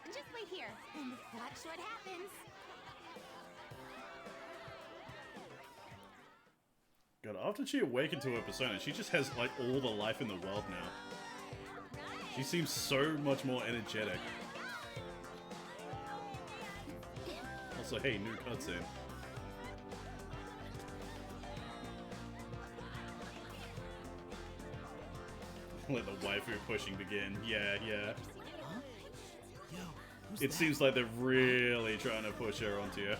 Just wait here, and watch what happens. God, after she awakened to her persona, she just has, like, all the life in the world now. She seems so much more energetic. Also, hey, new cutscene. Let the waifu pushing begin. Yeah, yeah. It seems like they're really trying to push her onto you.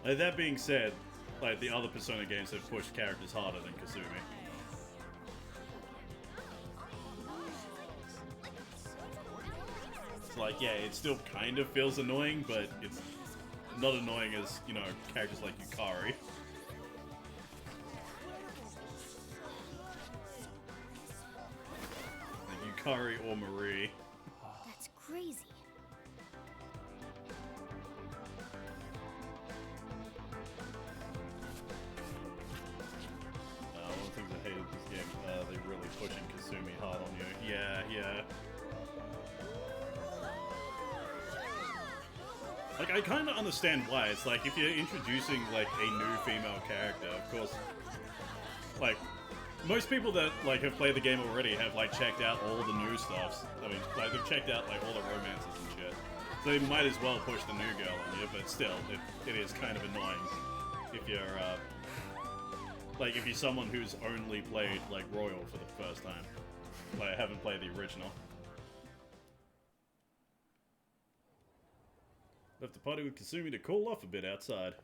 That being said, like, the other Persona games have pushed characters harder than Kasumi. It's like, yeah, it still kind of feels annoying, but it's not annoying as, you know, characters like Yukari. Like Yukari or Marie. That's crazy. One of the things I hated this game, they really pushing Kasumi hard on you. Yeah, yeah. Like, I kind of understand why. It's like, if you're introducing, like, a new female character, of course, like, most people that, like, have played the game already have, like, checked out all the new stuffs. I mean, like, they've checked out, like, all the romances and shit. So they might as well push the new girl on you, but still, it is kind of annoying if you're, like, if you're someone who's only played, like, Royal for the first time. Like, haven't played the original. Left the party with Kasumi to cool off a bit outside.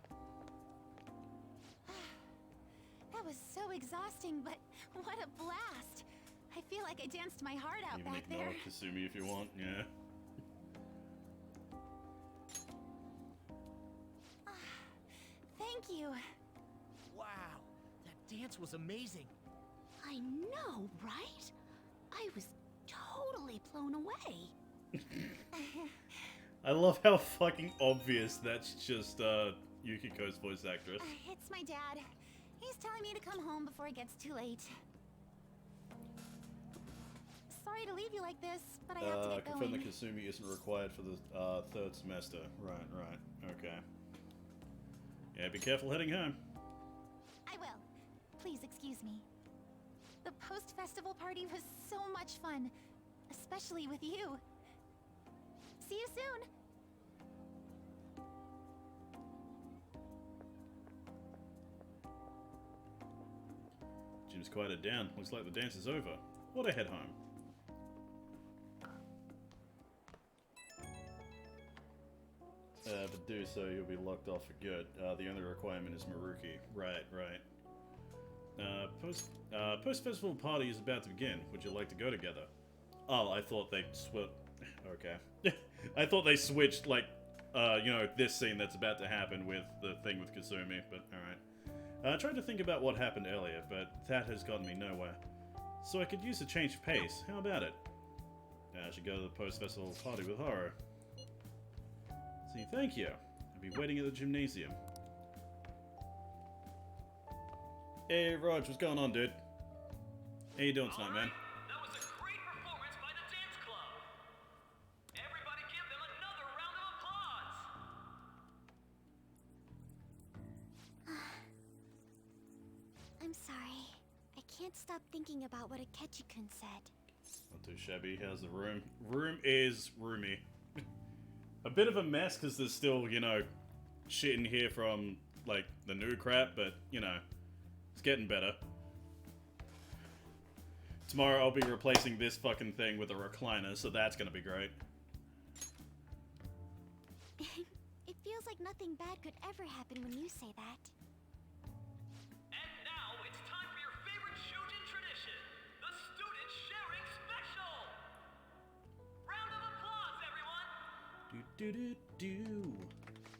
That was so exhausting, but what a blast! I feel like I danced my heart out Even back ignore there. Kasumi if you want, yeah. Thank you. Wow, that dance was amazing. I know, right? I was totally blown away. I love how fucking obvious that's just Yukiko's voice actress. It's my dad. He's telling me to come home before it gets too late. Sorry to leave you like this, but I have to get Confirm going. that Kasumi isn't required for the third semester. Right, okay. Yeah, be careful heading home. I will. Please excuse me. The post-festival party was so much fun, especially with you. See you soon. Jim's quieted down. Looks like the dance is over. Ought to head home. But do so, you'll be locked off for good. The only requirement is Maruki. Right. Post-festival party is about to begin. Would you like to go together? Oh, I thought they okay. I thought they switched, like, you know, this scene that's about to happen with the thing with Kasumi, but alright. I tried to think about what happened earlier, but that has gotten me nowhere. So I could use a change of pace. How about it? I should go to the post-festival party with Haru. See, thank you. I'll be waiting at the gymnasium. Hey, Raj, what's going on, dude? How you doing tonight, man? I'm sorry. I can't stop thinking about what Akechi-kun said. Not too shabby. How's the room? Room is roomy. A bit of a mess because there's still, you know, shit in here from, like, the new crap, but, you know, it's getting better. Tomorrow I'll be replacing this fucking thing with a recliner, so that's gonna be great. It feels like nothing bad could ever happen when you say that. And now it's time for your favorite Shujin tradition, the student sharing special. Round of applause, everyone. Do.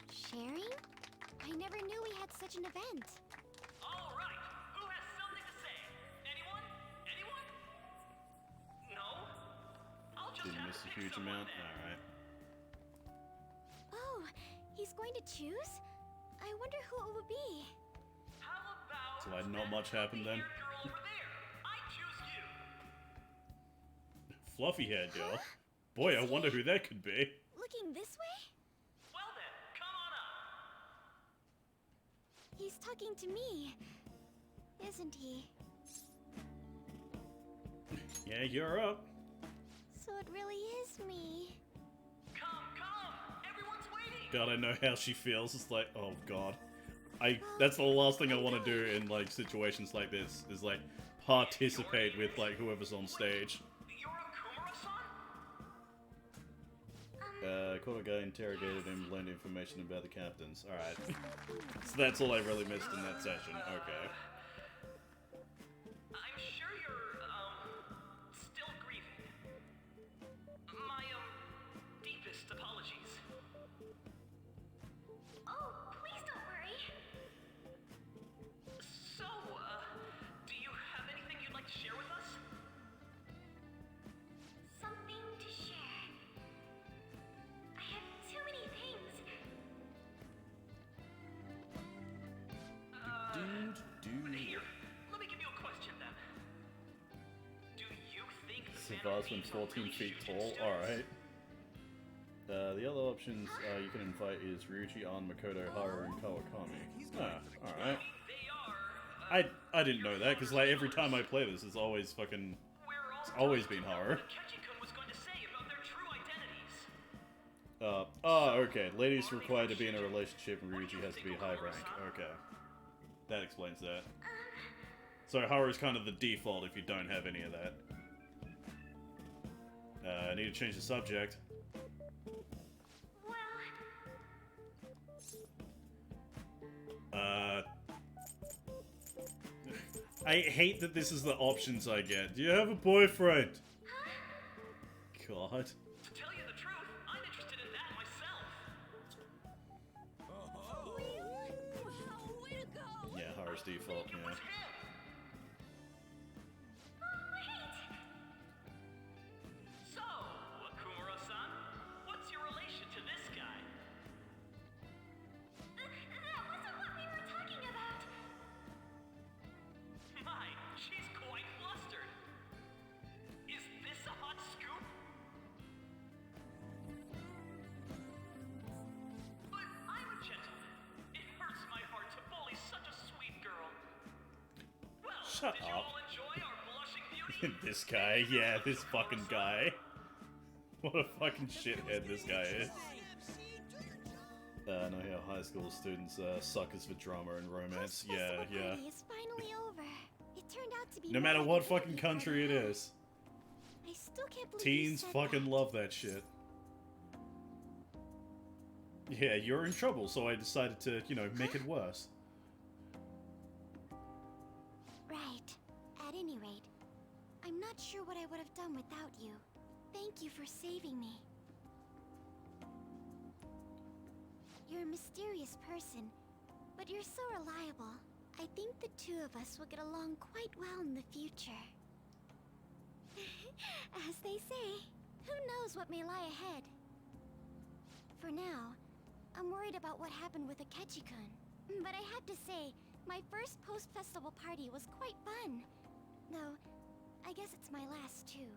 Sharing? I never knew we had such an event. All right, who has something to say? Anyone? Anyone? No? I'll just Didn't have miss to a pick huge someone amount. then. Alright. Oh, he's going to choose? I wonder who it will be. How about So like not much happened then. girl over there? I choose you. Fluffy haired girl. Boy, I wonder who that could be. Looking this way? Well then, come on up. He's talking to me. Isn't he? Yeah, you're up. So it really is me. Come, everyone's waiting. God, I know how she feels. It's like, oh god. That's the last thing I want to do in, like, situations like this, is, like, participate with, like, whoever's on stage. Caught a guy, interrogated him, learned information about the captains. Alright. So that's all I really missed in that session. Okay. I'm sure you're, still grieving. My, vast when 14 feet tall. Alright. The other options you can invite is Ryuji, An, Makoto, Haru, and Kawakami. Ah, alright. I didn't know that, because like every time I play this, it's always fucking... It's always been Haru. Okay. Ladies required to be in a relationship and Ryuji has to be high rank. Okay. That explains that. So Haru's kind of the default if you don't have any of that. I need to change the subject. I hate that this is the options I get. Do you have a boyfriend? God. To tell you the truth, I'm interested in that myself. Yeah, Haru's default, yeah. So, Akumura-san, what's your relation to this guy? That wasn't what we were talking about. My, she's quite flustered. Is this a hot scoop? But I'm a gentleman. It hurts my heart to bully such a sweet girl. Well, Shut did you up. all enjoy our blushing beauty? This guy, yeah, this fucking guy. What a fucking shithead this guy is. I know how high school students suckers for drama and romance. Yeah, yeah. It's finally over. It turned out to be No matter what fucking country it is. I still can't believe Teens you said fucking that. love that shit. Yeah, you're in trouble, so I decided to, you know, make it worse. Right. At any rate, I'm not sure what I would have done without you. Thank you for saving me. You're a mysterious person, but you're so reliable. I think the two of us will get along quite well in the future. As they say, who knows what may lie ahead? For now, I'm worried about what happened with Akechi-kun. But I have to say, my first post-festival party was quite fun. Though, I guess it's my last too.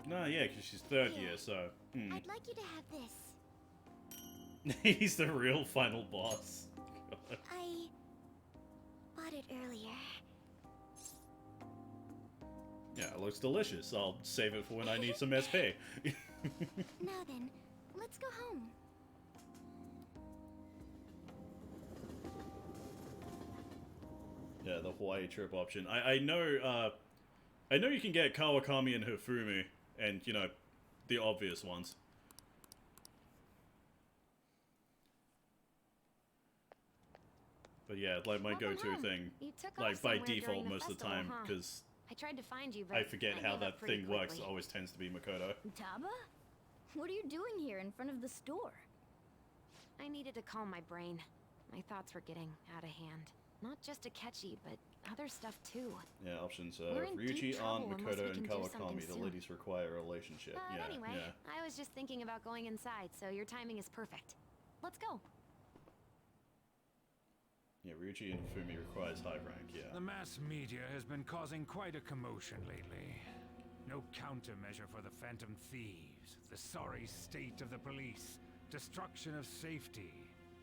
No, yeah, because she's third year, so... I'd like you to have this. He's the real final boss. God. I bought it earlier. Yeah, it looks delicious. I'll save it for when I need some SP. Now then, let's go home. Yeah, the Hawaii trip option. I know you can get Kawakami and Hifumi, and, you know, the obvious ones. But yeah, like my go-to thing, You took off like by somewhere during default the most of the festival, time, huh? because I tried to find you, but I forget how gave that up pretty thing works. It quickly. always tends to be Makoto. Taba? What are you doing here in front of the store? I needed to calm my brain. My thoughts were getting out of hand. Not just Akechi, but other stuff too. Yeah, options. We're in deep Ryuji, trouble An, unless we Makoto, and can do something Kawakami. The soon. ladies require a relationship. But Yeah, anyway, yeah. I was just thinking about going inside, so your timing is perfect. Let's go. Yeah, Ryuji and Hifumi requires high rank, yeah. The mass media has been causing quite a commotion lately. No countermeasure for the Phantom Thieves, the sorry state of the police, destruction of safety.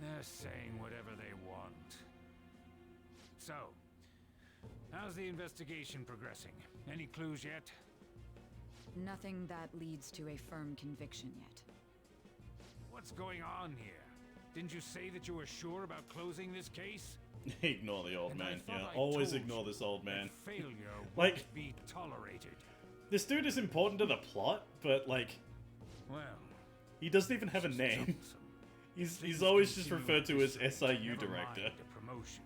They're saying whatever they want. So, how's the investigation progressing? Any clues yet? Nothing that leads to a firm conviction yet. What's going on here? Didn't you say that you were sure about closing this case? Ignore the old And I man, thought yeah. I Always told ignore you this old man. that failure Like, won't be tolerated. this dude is important to the plot, but, like, Well, he doesn't even have a name. He's always just referred to as SIU director. Never mind the promotion.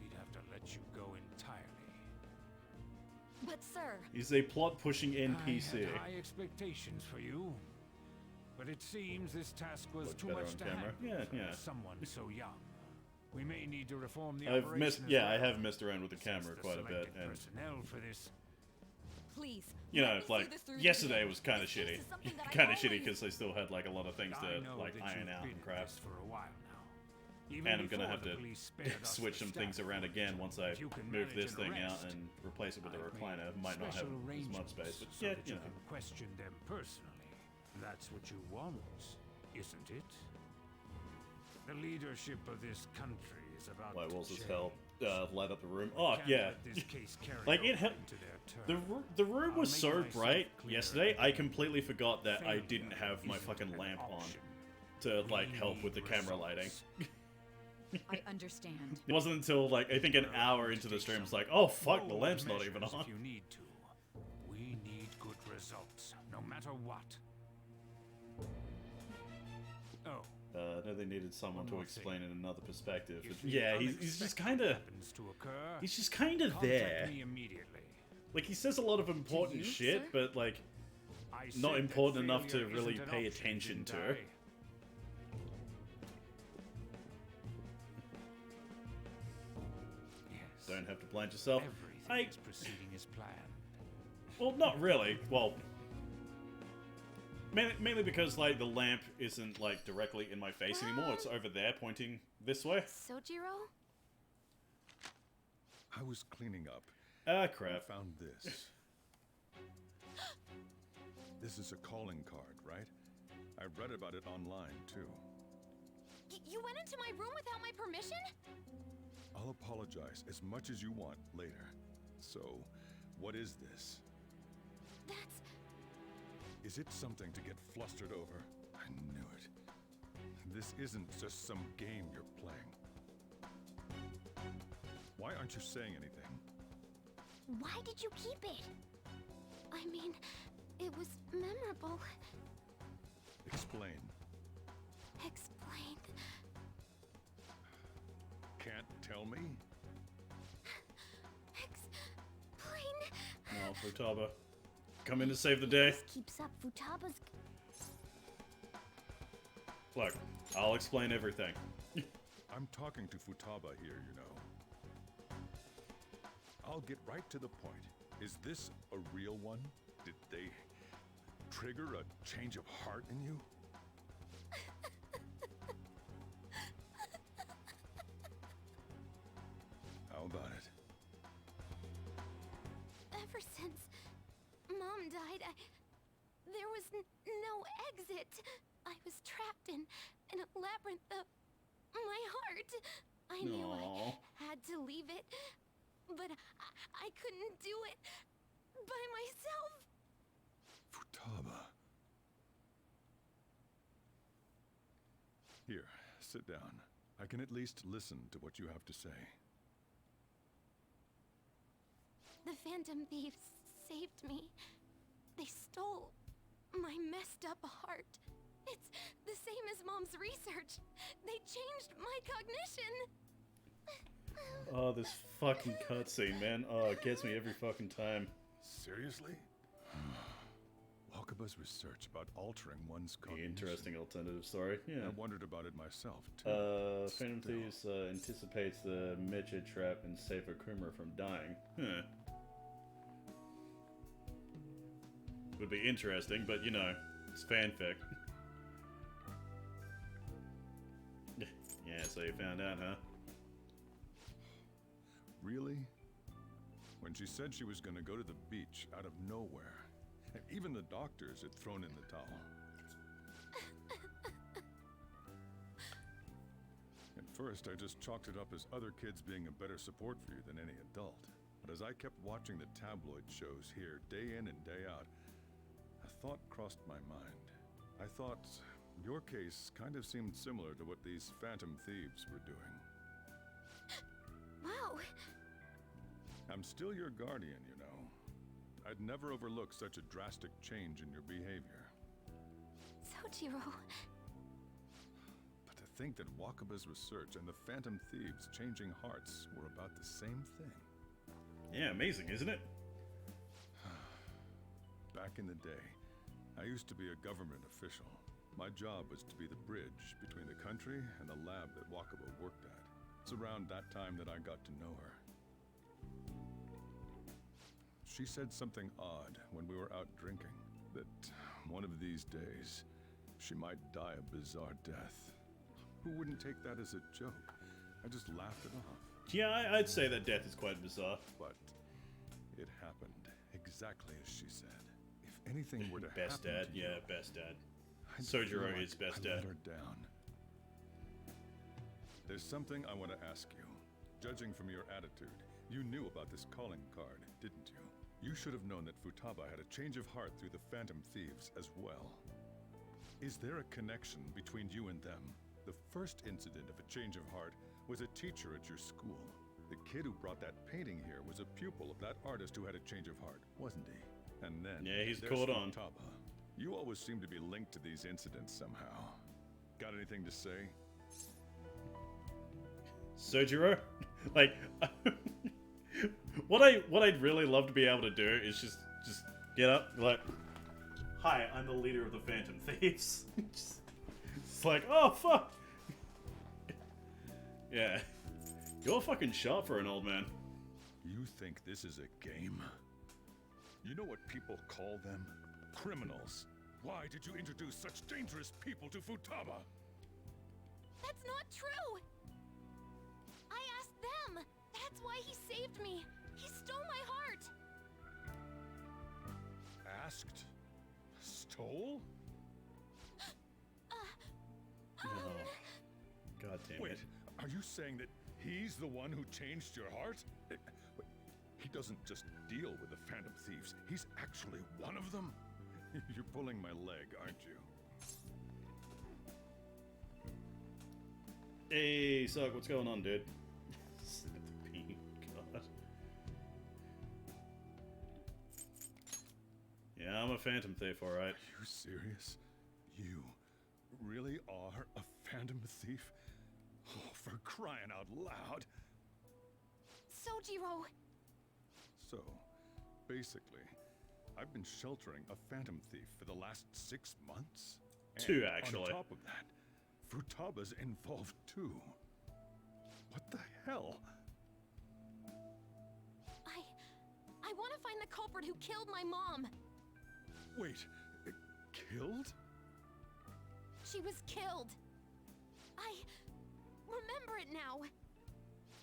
We'd have to let you go entirely. But sir... He's a plot-pushing I NPC. had high expectations for you. But it seems this task was Looks too better much on to camera. handle Yeah, for yeah. someone so young. We may need to reform the I've operation messed, as yeah, I well. have messed around with the camera Since quite a bit, selected and personnel for this. Please. you let know, me see like this through yesterday again. was kind of This case shitty, is something that I kind of shitty always- because they still had like a lot of things I to know like that iron you've out been and at crap. this for a while now. Even And I'm gonna before have the to police spared us switch the some things staff, around again once I if you can move manage this an thing out arrest, and replace it with a I've recliner. made Might not have special as much space, but so yeah, that you you know. can question them personally. That's what you want, isn't it? The leadership of this country is about White to walls as change. hell light up the room. We Oh can't yeah, let this case carry like it. over into their turn. The room was I'll so make myself bright clear yesterday. that I completely forgot that I failure didn't have my isn't fucking an lamp on option. to like We help with the need camera lighting. results. I understand. It wasn't until like I think an hour into the stream, it's like, oh fuck, the Bold lamp's not even measures on. If you need to. We need good results, no matter what. Oh. No, they needed someone One to more explain in another perspective. If But the yeah, he's just kind of happens to occur, he's just kind of contact there. me immediately. Like he says a lot of important you, shit, sir? but like I not said important that enough to failure really isn't an pay option, attention didn't to. I? Yes. Don't have to blind yourself. Everything is proceeding as planned. Well, not really. Well, mainly because like the lamp isn't like directly in my face anymore. It's over there, pointing this way. Sojiro? I was cleaning up. Ah, I crap. found this. This is a calling card, right? I read about it online, too. You went into my room without my permission? I'll apologize as much as you want later. So, what is this? That's... Is it something to get flustered over? I knew it. This isn't just some game you're playing. Why aren't you saying anything? Why did you keep it? I mean, it was memorable. Explain. Explain. Can't tell me? Explain. No, Futaba, come in to save the day. This keeps up. Futaba's... Look, I'll explain everything. I'm talking to Futaba here, you know. I'll get right to the point. Is this a real one? Did they trigger a change of heart in you? How about it? Ever since Mom died, there was no exit. I was trapped in a labyrinth of my heart. I knew I had to leave it, but I couldn't do it by myself. Futaba. Here, sit down. I can at least listen to what you have to say. The Phantom Thieves saved me. They stole my messed up heart. It's the same as Mom's research. They changed my cognition. Oh, this fucking cutscene, man. Oh, it gets me every fucking time. Seriously? Wakaba's research about altering one's cognition. Interesting alternative story. Yeah. I wondered about it myself, too. Phantom Thieves anticipates the Medjed trap and save Akuma from dying. Huh. Would be interesting, but you know, it's fanfic. Yeah, so you found out, huh? Really? When she said she was going to go to the beach out of nowhere, and even the doctors had thrown in the towel. At first, I just chalked it up as other kids being a better support for you than any adult. But as I kept watching the tabloid shows here, day in and day out, a thought crossed my mind. I thought your case kind of seemed similar to what these Phantom Thieves were doing. Wow. I'm still your guardian, you know. I'd never overlook such a drastic change in your behavior. Sojiro. But to think that Wakaba's research and the Phantom Thieves changing hearts were about the same thing. Yeah, amazing, isn't it? Back in the day, I used to be a government official. My job was to be the bridge between the country and the lab that Wakaba worked at. It's around that time that I got to know her. She said something odd when we were out drinking, that one of these days, she might die a bizarre death. Who wouldn't take that as a joke? I just laughed it off. Yeah, I'd say that death is quite bizarre. But it happened exactly as she said. If anything were to Best happen dad, to you, yeah, best dad. I'd feel Sojiro like is best I let dad. her down. There's something I want to ask you. Judging from your attitude, you knew about this calling card, didn't you? You should have known that Futaba had a change of heart through the Phantom Thieves as well. Is there a connection between you and them? The first incident of a change of heart was a teacher at your school. The kid who brought that painting here was a pupil of that artist who had a change of heart, wasn't he? And then Yeah, he's there's caught on. Futaba. You always seem to be linked to these incidents somehow. Got anything to say? Sojiro? Like, what I'd really love to be able to do is just get up, like, hi, I'm the leader of the Phantom Thieves. It's like, oh fuck. Yeah, you're fucking sharp for an old man. You think this is a game? You know what people call them? Criminals. Why did you introduce such dangerous people to Futaba? That's not true! I asked them! That's why he saved me! He stole my heart! Asked? Stole? Oh, God damn Wait, it. are you saying that he's the one who changed your heart? He doesn't just deal with the Phantom Thieves, he's actually one of them? You're pulling my leg, aren't you? Hey, Sug, what's going on, dude? God. Yeah, I'm a Phantom Thief, alright. Are you serious? You really are a Phantom Thief? Oh, for crying out loud! Sojiro! So, basically, I've been sheltering a Phantom Thief for the last 6 months? And 2, actually. On top of that, Futaba's involved too. What the hell? I want to find the culprit who killed my mom! Wait, killed? She was killed! I remember it now!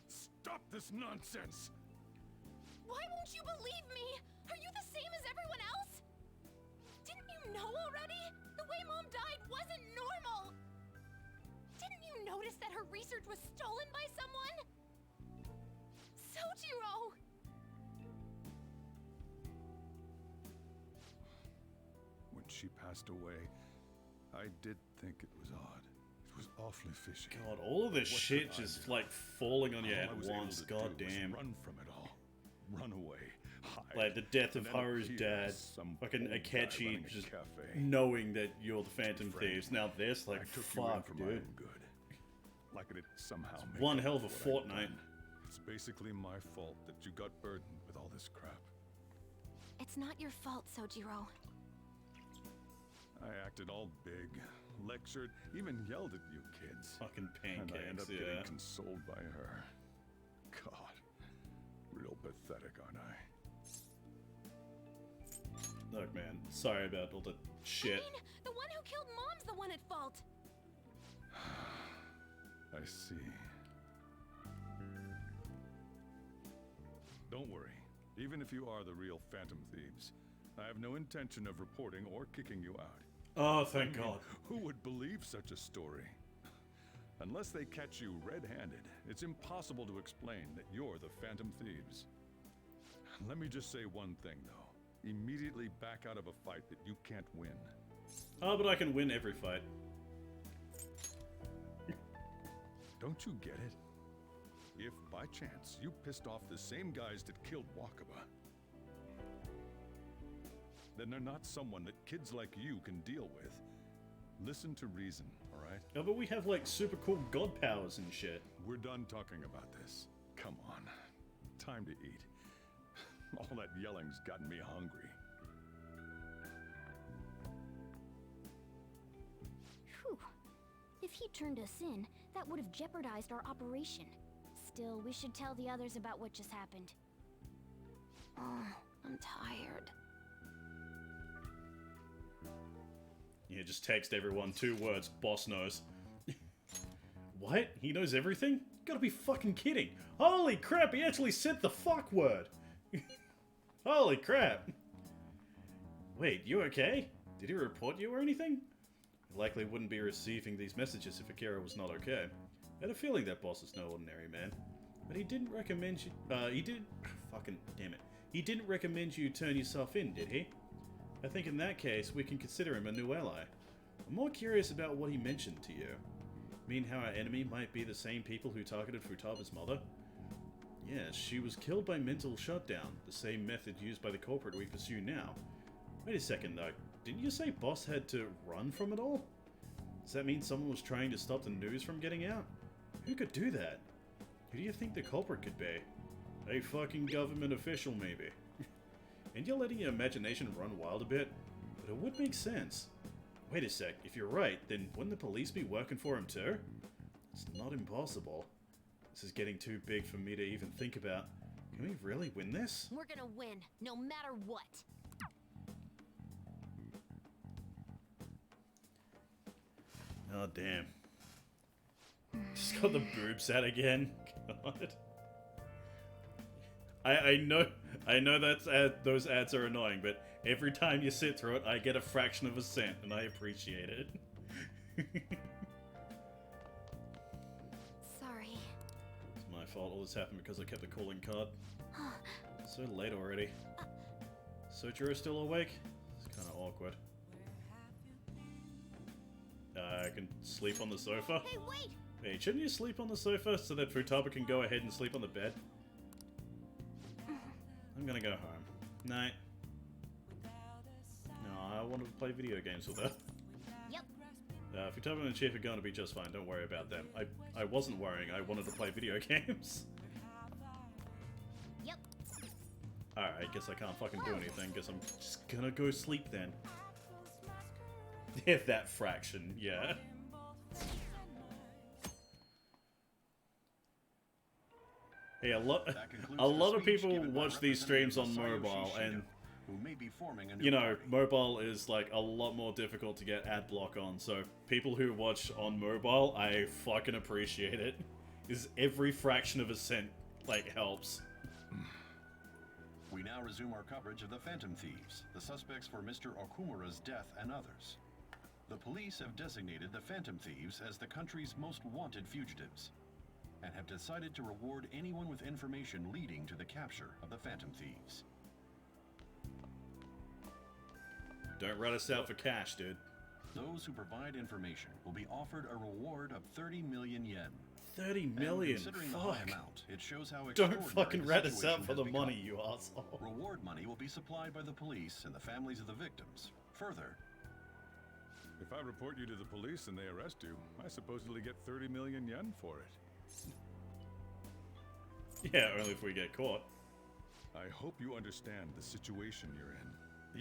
Stop this nonsense! Why won't you believe me? Are you the same as everyone else? Didn't you know already? The way Mom died wasn't normal! Didn't you notice that her research was stolen by someone? Sojiro! When she passed away, I did think it was odd. It was awfully fishy. God, all of this What shit could I just do? like falling on you All at I was able once. to do God was damn. run from it all. Run away. Hide. Like the death of and then Haru's appear dad, as some fucking old guy Akechi running a just cafe. knowing that you're the Phantom Friend, Thieves. Now this, like, I took you in fuck, for my dude. own good. Like it somehow made One up hell of a for what I'd fortnight. done. It's basically my fault that you got burdened with all this crap. It's not your fault, Sojiro. I acted all big, lectured, even yelled at you kids. Fucking And I end pancakes, up yeah. getting consoled by her. God, real pathetic, aren't I? Look, man, sorry about all the shit. I mean, the one who killed Mom's the one at fault! I see. Don't worry. Even if you are the real Phantom Thieves, I have no intention of reporting or kicking you out. Oh, thank I mean, God. Who would believe such a story? Unless they catch you red-handed, it's impossible to explain that you're the Phantom Thieves. Let me just say one thing, though. Immediately back out of a fight that you can't win. Oh, but I can win every fight. Don't you get it? If, by chance, you pissed off the same guys that killed Wakaba, then they're not someone that kids like you can deal with. Listen to reason, alright? Oh, but we have, like, super cool god powers and shit. We're done talking about this. Come on. Time to eat. All that yelling's gotten me hungry. Whew. If he turned us in, that would have jeopardized our operation. Still, we should tell the others about what just happened. Oh, I'm tired. Yeah, just text everyone 2 words, boss knows. What? He knows everything? You gotta be fucking kidding. Holy crap, he actually said the fuck word. Holy crap. Wait, you okay? Did he report you or anything? He likely wouldn't be receiving these messages if Akira was not okay. I had a feeling that boss is no ordinary man. But he didn't recommend you... fucking damn it. He didn't recommend you turn yourself in, did he? I think in that case, we can consider him a new ally. I'm more curious about what he mentioned to you. Mean how our enemy might be the same people who targeted Futaba's mother? Yes, she was killed by mental shutdown, the same method used by the corporate we pursue now. Wait a second though, didn't you say Boss had to run from it all? Does that mean someone was trying to stop the news from getting out? Who could do that? Who do you think the culprit could be? A fucking government official, maybe. And you're letting your imagination run wild a bit? But it would make sense. Wait a sec, if you're right, then wouldn't the police be working for him too? It's not impossible. This is getting too big for me to even think about. Can we really win this? We're gonna win, no matter what. Oh, damn. Just got the boobs out again. God. I know that's those ads are annoying, but every time you sit through it, I get a fraction of a cent, and I appreciate it. Sorry. It's my fault. All this happened because I kept the calling card. So late already. Sojiro's still awake? It's kind of awkward. I can sleep on the sofa. Hey, wait! Hey, shouldn't you sleep on the sofa so that Futaba can go ahead and sleep on the bed? I'm gonna go home. Night. No, I wanted to play video games with her. Yep. Futaba and Chief are going to be just fine. Don't worry about them. I wasn't worrying. I wanted to play video games. Yep. Alright, guess I can't fucking do anything. Guess I'm just gonna go sleep then. Yeah, that fraction, yeah. Hey, a lot of people watch these streams on mobile, and you know, mobile is like a lot more difficult to get ad block on. So people who watch on mobile, I fucking appreciate it. Is every fraction of a cent like helps. We now resume our coverage of the Phantom Thieves, the suspects for Mr. Okumura's death and others. The police have designated the Phantom Thieves as the country's most wanted fugitives, and have decided to reward anyone with information leading to the capture of the Phantom Thieves. Don't rat us out for cash, dude. Those who provide information will be offered a reward of 30 million yen. 30 million? Considering the high amount, it shows how Don't fucking the rat us out situation for has the become. money, you asshole. Reward money will be supplied by the police and the families of the victims. Further, if I report you to the police and they arrest you, I supposedly get 30 million yen for it. Yeah, only if we get caught. I hope you understand the situation you're in.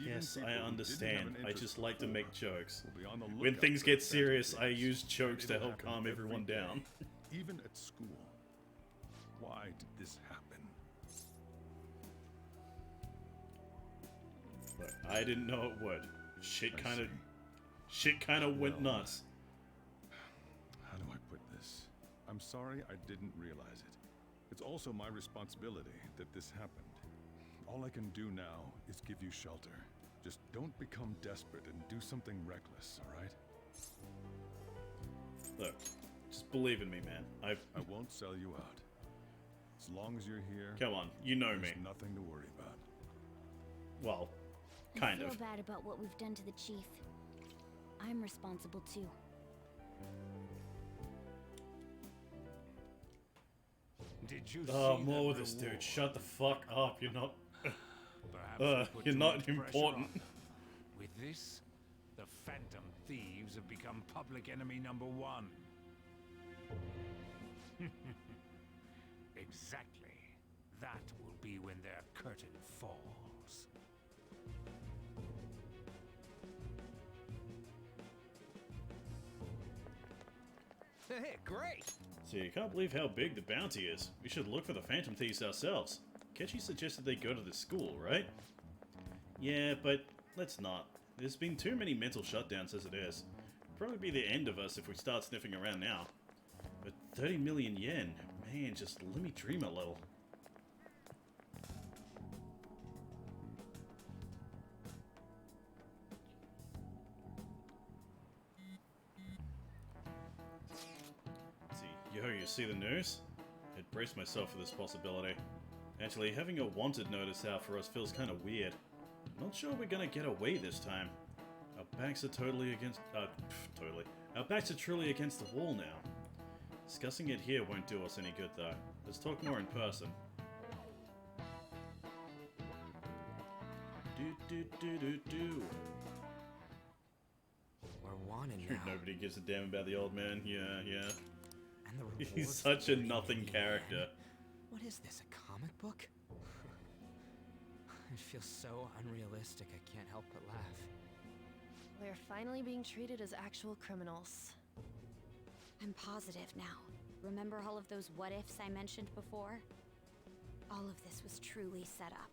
Even Yes, people I who didn't have understand. an I interest just like to make jokes. will be on the When lookout things for get the serious, Phantom I Thieves. use jokes to It'll help happen calm every everyone day, down. Even at school. Why did this happen? Look, I didn't know it would. Shit kind of went nuts. How do I put this? I'm sorry I didn't realize it. It's also my responsibility that this happened. All I can do now is give you shelter. Just don't become desperate and do something reckless, all right? Look, just believe in me, man. I won't sell you out. As long as you're here, Come on, you know me. there's nothing to worry about. Well, kind I of. feel bad about what we've done to the chief. I'm responsible too. Did you Oh, see more that with this dude. reward? Shut the fuck up. You're not. Perhaps we put You're too not much pressure important. on them. With this, the Phantom Thieves have become public enemy number 1. Exactly. That will be when their curtain falls. Hey, great! See, I can't believe how big the bounty is. We should look for the Phantom Thieves ourselves. Kechi suggested they go to the school, right? Yeah, but let's not. There's been too many mental shutdowns as it is. It'll probably be the end of us if we start sniffing around now. But 30 million yen, man, just let me dream a little. You see the news? I'd braced myself for this possibility. Actually, having a wanted notice out for us feels kind of weird. Not sure we're gonna get away this time. Our backs are totally against... Our backs are truly against the wall now. Discussing it here won't do us any good, though. Let's talk more in person. We're wanted now. Nobody gives a damn about the old man. Yeah. And the He's rewards such a 30 nothing million character. yen. What is this, a comic book? It feels so unrealistic, I can't help but laugh. We're finally being treated as actual criminals. I'm positive now. Remember all of those what-ifs I mentioned before? All of this was truly set up.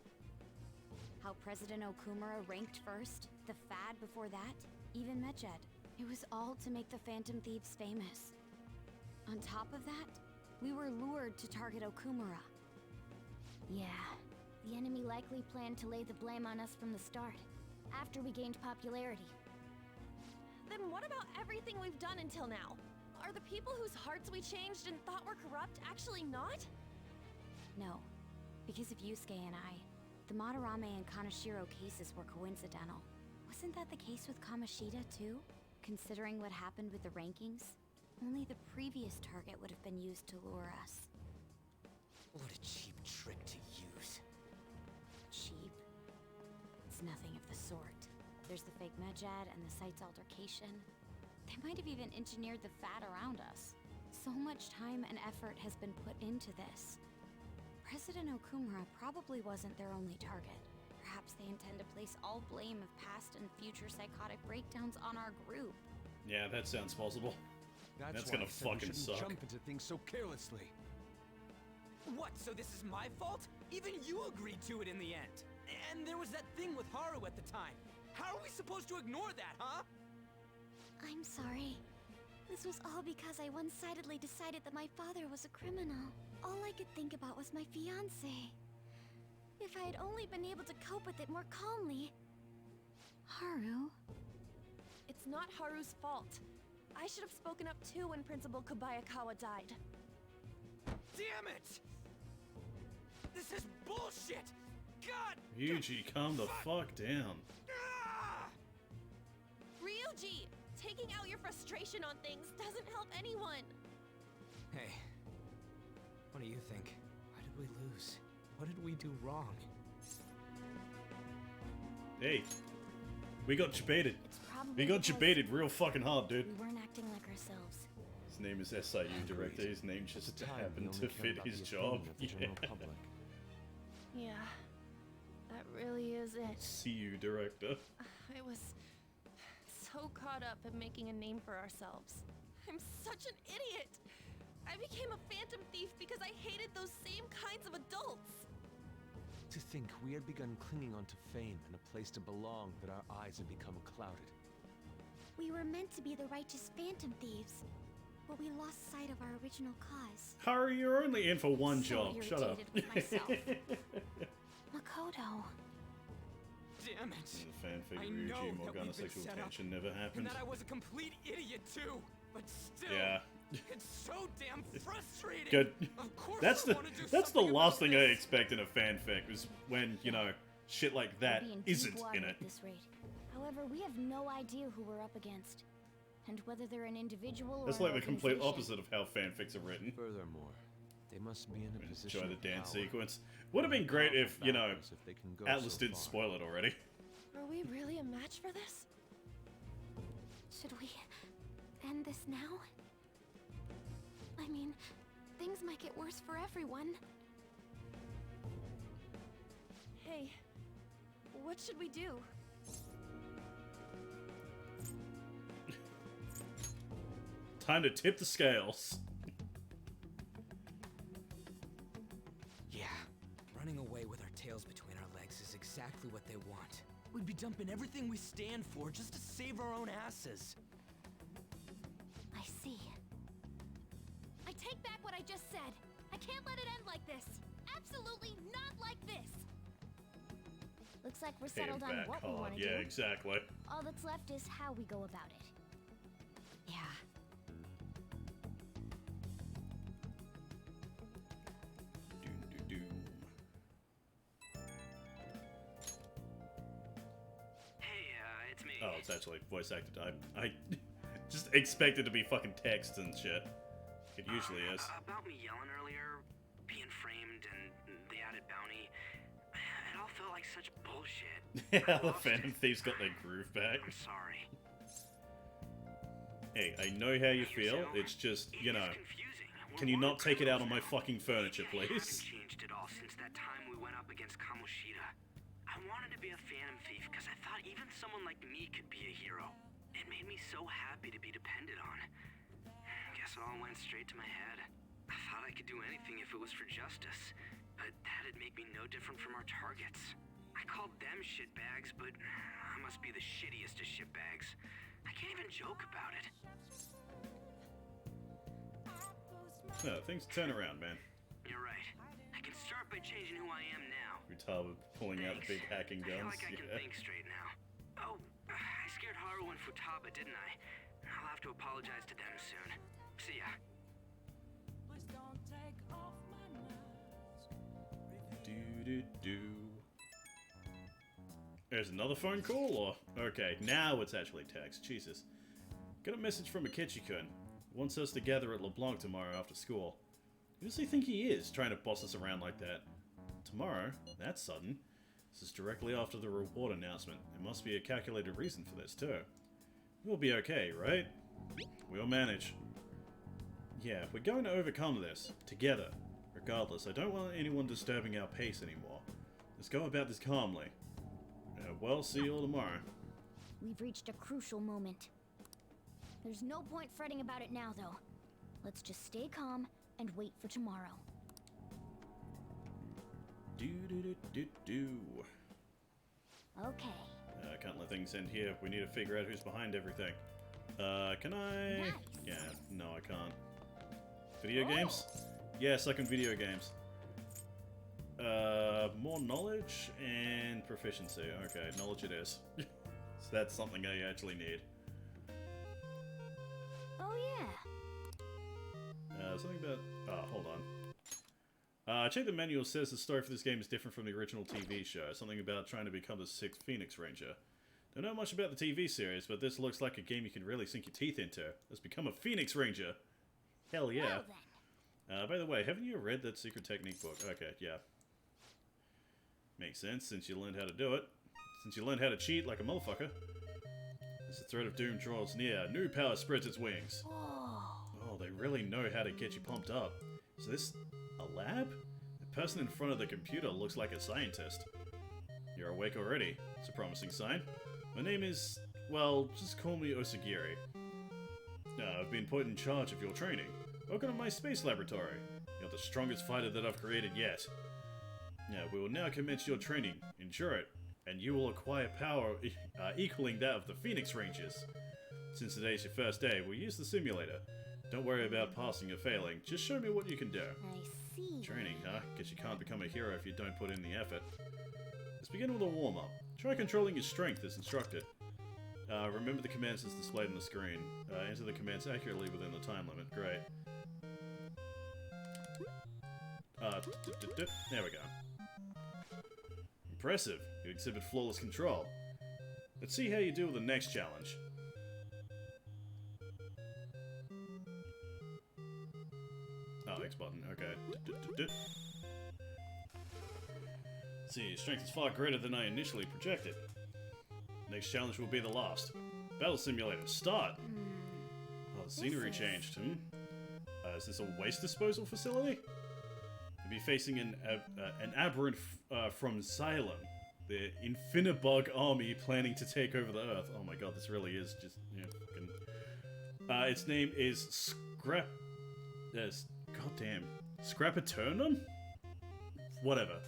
How President Okumura ranked first, the Fad before that, even Medjed. It was all to make the Phantom Thieves famous. On top of that, we were lured to target Okumura. Yeah, the enemy likely planned to lay the blame on us from the start, after we gained popularity. Then what about everything we've done until now? Are the people whose hearts we changed and thought were corrupt actually not? No, because of Yusuke and I, the Madarame and Kaneshiro cases were coincidental. Wasn't that the case with Kamoshida too? Considering what happened with the rankings? Only the previous target would have been used to lure us. What a cheap trick to use. Cheap? It's nothing of the sort. There's the fake Medjed and the site's altercation. They might have even engineered the Fad around us. So much time and effort has been put into this. President Okumura probably wasn't their only target. Perhaps they intend to place all blame of past and future psychotic breakdowns on our group. Yeah, that sounds possible. That's why gonna I said we fucking shouldn't suck. jump into things so carelessly. What, so this is my fault? Even you agreed to it in the end. And there was that thing with Haru at the time. How are we supposed to ignore that, huh? I'm sorry. This was all because I one-sidedly decided that my father was a criminal. All I could think about was my fiancé. If I had only been able to cope with it more calmly. Haru? It's not Haru's fault. I should have spoken up too when Principal Kobayakawa died. Damn it! This is bullshit! God! Yuji, calm the fuck down. Ryuji! Taking out your frustration on things doesn't help anyone! Hey, what do you think? Why did we lose? What did we do wrong? Hey, we got debated. probably We got because debated real fucking hard, dude. We weren't acting like ourselves. His name is SIU director. His name just happened to fit his job. Yeah. Yeah, that really is it. CU director. I was so caught up in making a name for ourselves. I'm such an idiot! I became a phantom thief because I hated those same kinds of adults! To think we had begun clinging onto fame and a place to belong, that our eyes had become clouded. We were meant to be the righteous phantom thieves, but we lost sight of our original cause. Haru, you're only in for one So job. Shut up. irritated with myself. Makoto. Damn it! The fanfic I Ryuji know that Morgana we've been sexual set up, tension never and happened. that I was a complete idiot too. But still, Yeah. it's so damn frustrating. Good. Of course That's I the wanna do that's the something last about thing I this. expect in a fanfic is when, you know, shit like that We'll be in isn't deep water in it. at this rate. However, we have no idea who we're up against, and whether they're an individual That's or like an the complete organization. opposite of how fanfics are written. Furthermore, they must be in a position Enjoy the of dance power. sequence. Would have been great if, you know, Battles if they can go Atlas so didn't far. spoil it already. Are we really a match for this? Should we end this now? I mean, things might get worse for everyone. Hey, what should we do? Time to tip the scales. Yeah, running away with our tails between our legs is exactly what they want. We'd be dumping everything we stand for just to save our own asses. I see. I take back what I just said. I can't let it end like this. Absolutely not like this. Looks like we're Hit him settled on back what we hard. want to Yeah, do. exactly. All that's left is how we go about it. Yeah. Doom. Hey, it's me. Oh, it's actually voice acted. I just expected to be fucking text and shit. It usually is. About me yelling earlier, being framed, and the added bounty, it all felt like such bullshit. Yeah, the Phantom Thieves got their groove back. I'm sorry. Hey, I know how you feel. It's just, you know, can you not take it out on my fucking furniture, I haven't please? changed at all since that time we went up against Kamoshida. I wanted to be a Phantom Thief because I thought even someone like me could be a hero. It made me so happy to be depended on. Guess it all went straight to my head. I thought I could do anything if it was for justice, but that'd make me no different from our targets. I called them shitbags, but I must be the shittiest of shitbags. I can't even joke about it. No, things turn around, man. You're right. I can start by changing who I am now. Futaba pulling out the big hacking I feel guns. like I can Yeah. think straight now. Oh, I scared Haru and Futaba, didn't I? I'll have to apologize to them soon. See ya. Do. There's another phone call, or? Okay, now it's actually text. Jesus. Got a message from Akechi-kun. Wants us to gather at LeBlanc tomorrow after school. Who does he think he is, trying to boss us around like that? Tomorrow? That's sudden. This is directly after the reward announcement. There must be a calculated reason for this, too. We'll be okay, right? We'll manage. Yeah, we're going to overcome this. Together. Regardless, I don't want anyone disturbing our pace anymore. Let's go about this calmly. Well, see you all tomorrow. We've reached a crucial moment. There's no point fretting about it now, though. Let's just stay calm and wait for tomorrow. Do. Okay. Can't let things end here. We need to figure out who's behind everything. Can I? Nice. Yeah, no, I can't. Video games? Yes, I can video games. More knowledge and proficiency. Okay, knowledge it is. So that's something I actually need. Oh yeah. Something about... hold on. Check the manual. Says the story for this game is different from the original TV show. Something about trying to become the 6th Phoenix Ranger. Don't know much about the TV series, but this looks like a game you can really sink your teeth into. Let's become a Phoenix Ranger. Hell yeah. Well, By the way, haven't you read that secret technique book? Okay, yeah. Makes sense, since you learned how to do it. Since you learned how to cheat like a motherfucker. As the threat of doom draws near, new power spreads its wings. Oh, they really know how to get you pumped up. Is this a lab? The person in front of the computer looks like a scientist. You're awake already. It's a promising sign. My name is... well, just call me Osagiri. I've been put in charge of your training. Welcome to my space laboratory. You're the strongest fighter that I've created yet. Now, we will now commence your training. Endure it, and you will acquire power equaling that of the Phoenix Rangers. Since today's your first day, we'll use the simulator. Don't worry about passing or failing. Just show me what you can do. I see. Training, huh? Guess you can't become a hero if you don't put in the effort. Let's begin with a warm-up. Try controlling your strength as instructed. Remember the commands as displayed on the screen. Enter the commands accurately within the time limit. Great. There we go. Impressive. You exhibit flawless control. Let's see how you do with the next challenge. Oh, X button. Okay. See, your strength is far greater than I initially projected. Next challenge will be the last. Battle simulator, start! Oh, the scenery changed, is this a waste disposal facility? You'll be facing an aberrant from Xylem, the Infinibug army planning to take over the Earth. Oh my god, this really is just... Yeah, fucking... its name is goddamn. Scrapaternon? Whatever.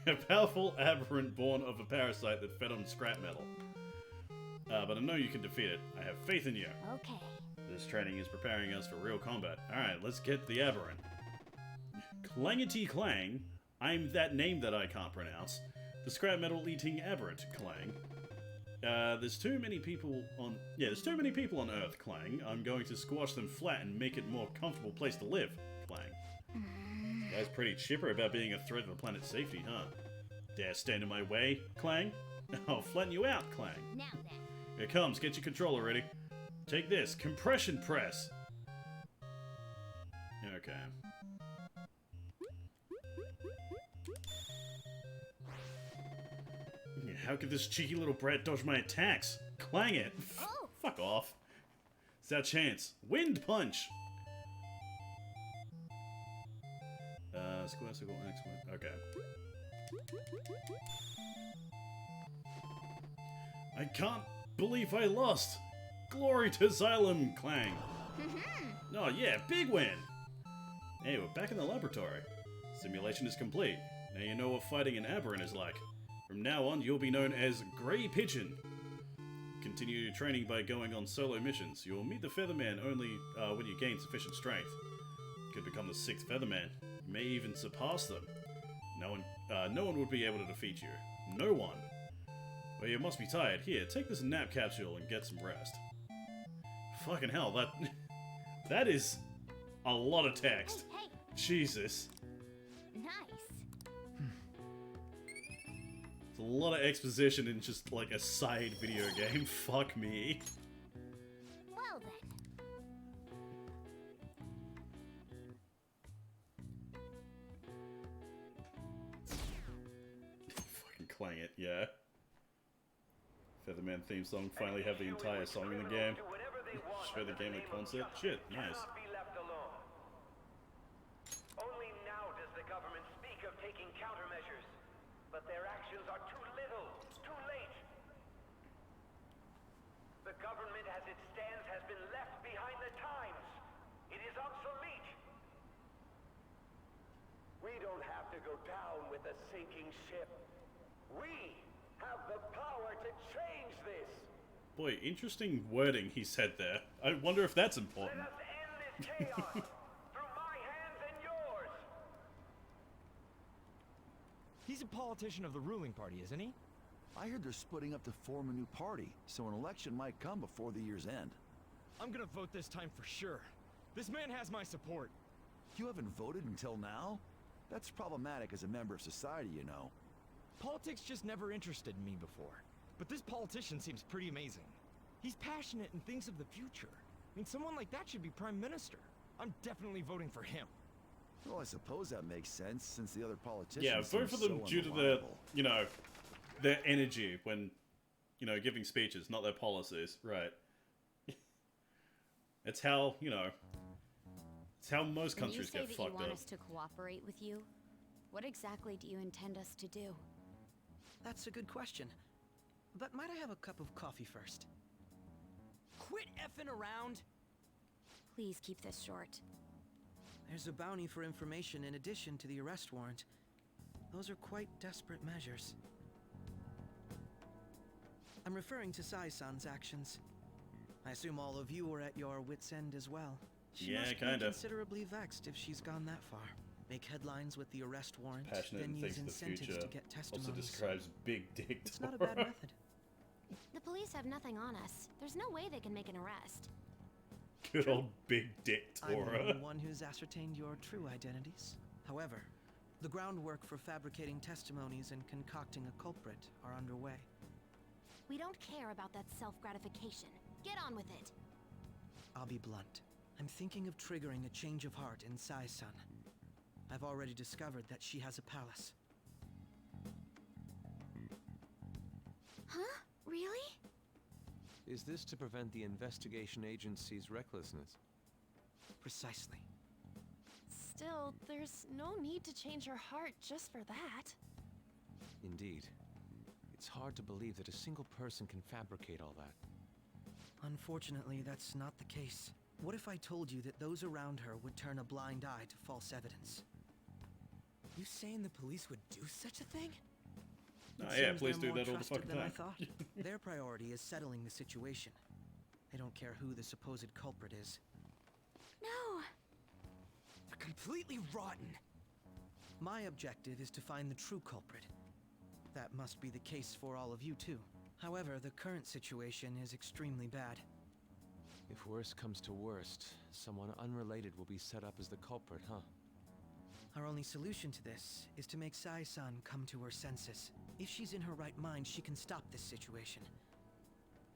A powerful aberrant born of a parasite that fed on scrap metal. but I know you can defeat it. I have faith in you. Okay. This training is preparing us for real combat. Alright, let's get the aberrant. Clangety Clang. I'm that name that I can't pronounce. The scrap metal eating aberrant, Clang. There's too many people on Earth, Clang. I'm going to squash them flat and make it a more comfortable place to live, Clang. This guy's pretty chipper about being a threat to the planet's safety, huh? Dare stand in my way, Clang? I'll flatten you out, Clang. Now then. Here it comes, get your controller ready. Take this, compression press! Okay. How could this cheeky little brat dodge my attacks? Clang it! Oh. Fuck off. It's our chance. Wind punch! Square, circle, X, Y. Okay. I can't believe I lost! Glory to Xylem, Clang! Oh yeah, big win! Hey, we're back in the laboratory. Simulation is complete. Now you know what fighting an aberrant is like. From now on, you'll be known as Grey Pigeon. Continue your training by going on solo missions. You'll meet the Featherman only when you gain sufficient strength. You could become the 6th Featherman. You may even surpass them. No one would be able to defeat you. No one. Well, you must be tired. Here, take this nap capsule and get some rest. Fucking hell, that is a lot of text. Hey. Jesus. Nice. It's a lot of exposition in just like a side video game. Fuck me. Well then. Fucking clang it, yeah. Featherman theme song, finally have the entire song in the game. Show the game at concert. Shit, nice. Only now does the government speak of taking countermeasures, but their actions are too little, too late. The government as it stands has been left behind the times. It is obsolete. We don't have to go down with a sinking ship. We have the power to change this. Boy, interesting wording he said there. I wonder if that's important. Let us end this chaos through my hands and yours. He's a politician of the ruling party, isn't he? I heard they're splitting up to form a new party, so an election might come before the year's end. I'm gonna vote this time for sure. This man has my support. You haven't voted until now? That's problematic as a member of society, you know. Politics just never interested me before. But this politician seems pretty amazing. He's passionate and thinks of the future. I mean, someone like that should be prime minister. I'm definitely voting for him. Well, I suppose that makes sense, since the other politicians Yeah, vote for them due to their, you know, their energy when, you know, giving speeches, not their policies. Right. It's how, you know, it's how most countries get fucked up. When you say that you want us to cooperate with you, what exactly do you intend us to do? That's a good question. But might I have a cup of coffee first? Quit effing around! Please keep this short. There's a bounty for information in addition to the arrest warrant. Those are quite desperate measures. I'm referring to Sai-san's actions. I assume all of you were at your wit's end as well. She Yeah, must be kinda. considerably vexed if she's gone that far. Make headlines with the arrest warrant, Passionate then and use thinks of the incentives future. to get testimonies. Also describes big dick It's not a bad Tora. method. The police have nothing on us. There's no way they can make an arrest. Good old big dick I'm the Tora. only one who's ascertained your true identities. However, the groundwork for fabricating testimonies and concocting a culprit are underway. We don't care about that self-gratification. Get on with it. I'll be blunt. I'm thinking of triggering a change of heart in Sai-san. I've already discovered that she has a palace. Huh? Really? Is this to prevent the investigation agency's recklessness? Precisely. Still, there's no need to change her heart just for that. Indeed. It's hard to believe that a single person can fabricate all that. Unfortunately, that's not the case. What if I told you that those around her would turn a blind eye to false evidence? You saying the police would do such a thing? Oh, It yeah, seems please they're do more that all the trusted fucking than I time. thought. Their priority is settling the situation. They don't care who the supposed culprit is. No! They're completely rotten. My objective is to find the true culprit. That must be the case for all of you too. However, the current situation is extremely bad. If worst comes to worst, someone unrelated will be set up as the culprit, huh? Our only solution to this is to make Sai-san come to her senses. If she's in her right mind, she can stop this situation.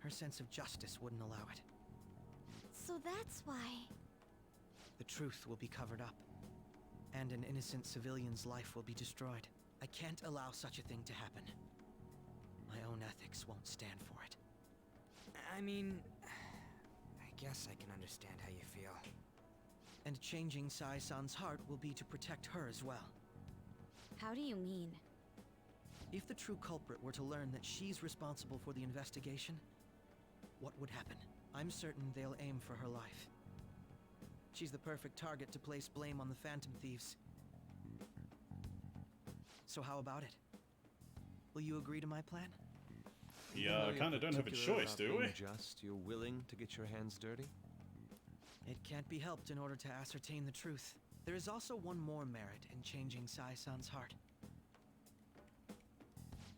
Her sense of justice wouldn't allow it. So that's why. The truth will be covered up, and an innocent civilian's life will be destroyed. I can't allow such a thing to happen. My own ethics won't stand for it. I mean, I guess I can understand how you feel. And changing Sai-san's heart will be to protect her as well. How do you mean? If the true culprit were to learn that she's responsible for the investigation, what would happen? I'm certain they'll aim for her life. She's the perfect target to place blame on the Phantom Thieves. So how about it? Will you agree to my plan? Yeah, I kind of don't have a choice, do we? Just, you're willing to get your hands dirty? It can't be helped in order to ascertain the truth. There is also one more merit in changing Sai-san's heart.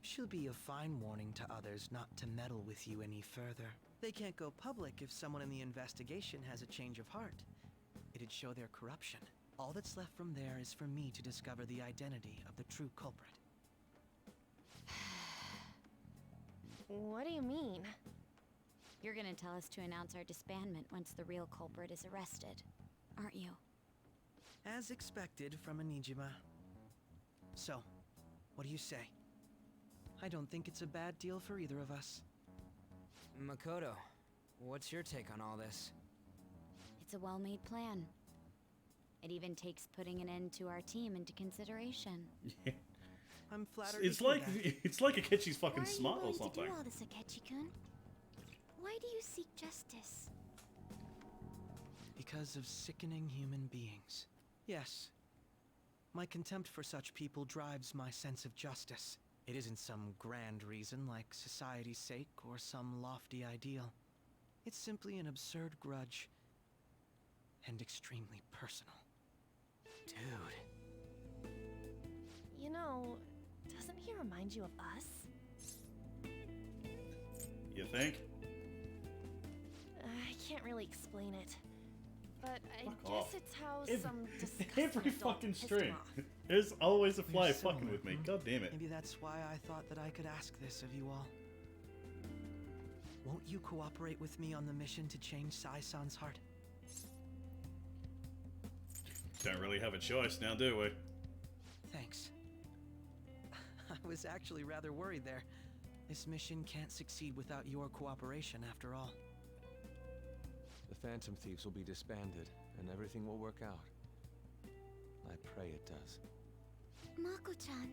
She'll be a fine warning to others not to meddle with you any further. They can't go public if someone in the investigation has a change of heart. It'd show their corruption. All that's left from there is for me to discover the identity of the true culprit. What do you mean? You're gonna tell us to announce our disbandment once the real culprit is arrested, aren't you? As expected from Onijima. So, what do you say? I don't think it's a bad deal for either of us. Makoto, what's your take on all this? It's a well-made plan. It even takes putting an end to our team into consideration. I'm flattered. It's to hear like that. it's like Akechi's fucking Why are you smart or willing something. to do all this, Akechi-kun? Why do you seek justice? Because of sickening human beings. Yes. My contempt for such people drives my sense of justice. It isn't some grand reason like society's sake or some lofty ideal. It's simply an absurd grudge. And extremely personal. Dude. You know, doesn't he remind you of us? You think? I can't really explain it. But I Fuck guess off. it's how some disgusting Every adult fucking pissed him stream. off. There's always a fly We're fucking similar, with me. hmm? God damn it. Maybe that's why I thought that I could ask this of you all. Won't you cooperate with me on the mission to change Sai-san's heart? Don't really have a choice now, do we? Thanks. I was actually rather worried there. This mission can't succeed without your cooperation, after all. The Phantom Thieves will be disbanded, and everything will work out. I pray it does. Mako-chan.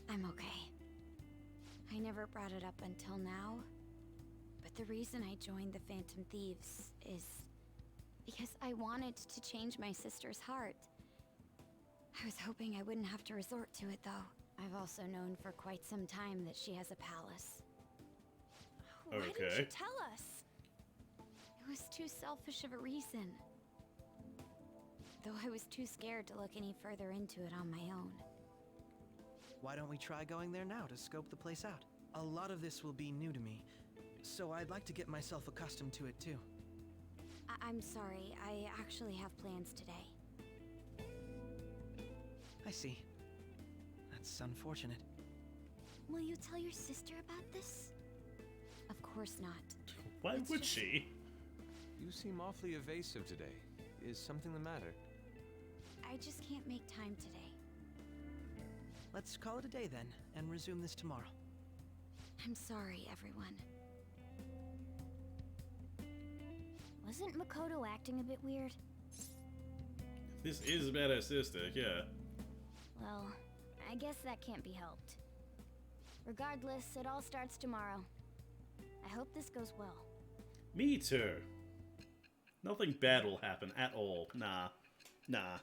I'm okay. I never brought it up until now, but the reason I joined the Phantom Thieves is because I wanted to change my sister's heart. I was hoping I wouldn't have to resort to it, though. I've also known for quite some time that she has a palace. Why didn't you Okay. tell us? It was too selfish of a reason. Though I was too scared to look any further into it on my own. Why don't we try going there now to scope the place out? A lot of this will be new to me, so I'd like to get myself accustomed to it too. I'm sorry, I actually have plans today. I see. That's unfortunate. Will you tell your sister about this? Of course not. Why It's would just- she? You seem awfully evasive today. Is something the matter? I just can't make time today. Let's call it a day then, and resume this tomorrow. I'm sorry, everyone. Wasn't Makoto acting a bit weird? This is about her sister, yeah. Well, I guess that can't be helped. Regardless, it all starts tomorrow. I hope this goes well. Me too. Nothing bad will happen at all. Nah. Nah.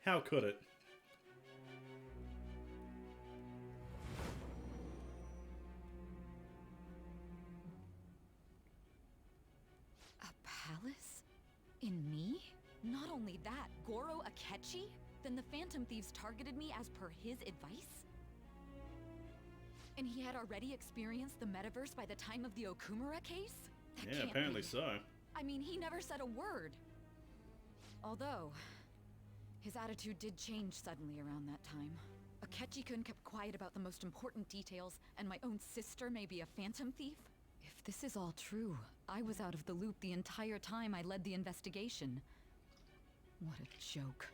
How could it? In me? Not only that, Goro Akechi? Then the Phantom Thieves targeted me as per his advice? And he had already experienced the metaverse by the time of the Okumura case? That Yeah, can't apparently be. so. I mean, he never said a word. Although, his attitude did change suddenly around that time. Akechi-kun kept quiet about the most important details, and my own sister may be a phantom thief? If this is all true, I was out of the loop the entire time I led the investigation. What a joke.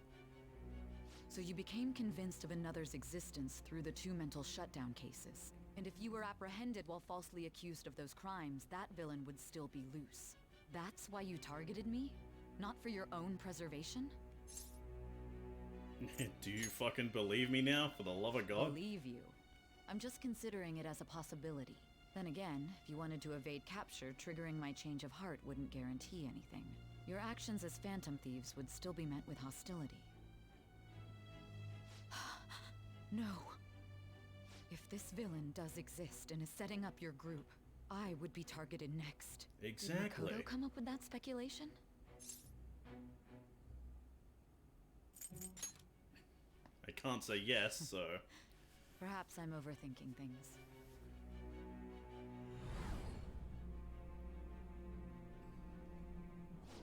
So you became convinced of another's existence through the 2 mental shutdown cases. And if you were apprehended while falsely accused of those crimes, that villain would still be loose. That's why you targeted me? Not for your own preservation? Do you fucking believe me now, for the love of God? Believe you. I'm just considering it as a possibility. Then again, if you wanted to evade capture, triggering my change of heart wouldn't guarantee anything. Your actions as Phantom Thieves would still be met with hostility. No. If this villain does exist and is setting up your group, I would be targeted next. Exactly. Did Makoto come up with that speculation? I can't say yes, so... Perhaps I'm overthinking things.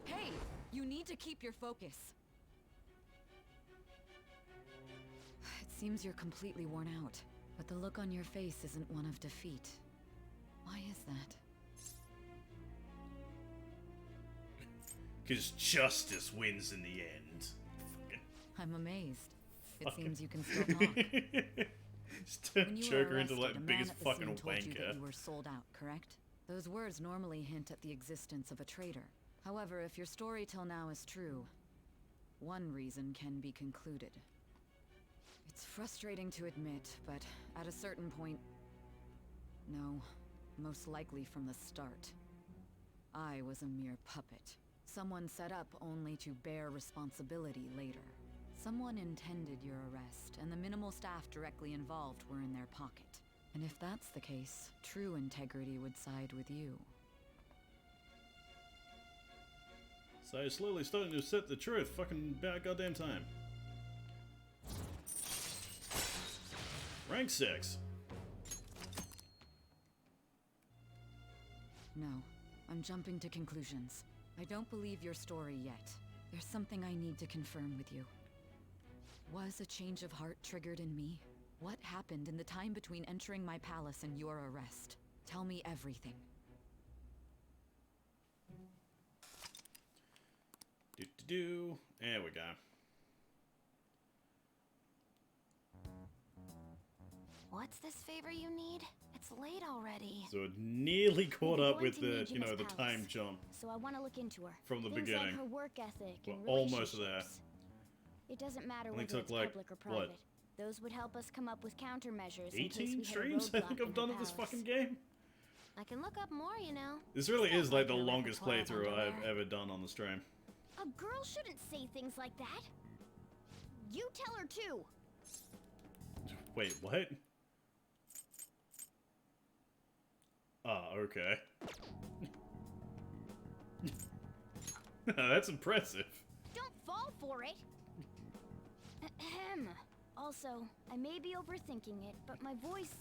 Hey! You need to keep your focus. It seems you're completely worn out, but the look on your face isn't one of defeat. Why is that? Because justice wins in the end. I'm amazed. It Fucking- seems you can still talk. Just When you choke were her into arrested, like a man biggest at the fucking scene told you that wanker. you were sold out, correct? Those words normally hint at the existence of a traitor. However, if your story till now is true, one reason can be concluded. It's frustrating to admit, but at a certain point... No, most likely from the start. I was a mere puppet. Someone set up only to bear responsibility later. Someone intended your arrest, and the minimal staff directly involved were in their pocket. And if that's the case, true integrity would side with you. So slowly starting to accept the truth. Fucking about goddamn time. Rank 6. No, I'm jumping to conclusions. I don't believe your story yet. There's something I need to confirm with you. Was a change of heart triggered in me? What happened in the time between entering my palace and your arrest? Tell me everything. There we go. What's this favor you need? It's late already. So it nearly caught We'll be up going with to the, Nijima's you know, the palace. time jump. So I want to look into her. From the Things beginning. like her work ethic We're and almost there. relationships. It doesn't matter Only whether took, it's like, public or what? private. Those would help us come up with countermeasures in case we 18 hit a streams I roadblock think in I've her done of this palace. fucking game. I can look up more, you know. This really Stuff is like the your longest repertoire of playthrough I've underwear. ever done on the stream. A girl shouldn't say things like that. You tell her too. Wait, what? Ah, okay. That's impressive. Don't fall for it. Ahem. Also, I may be overthinking it, but my voice...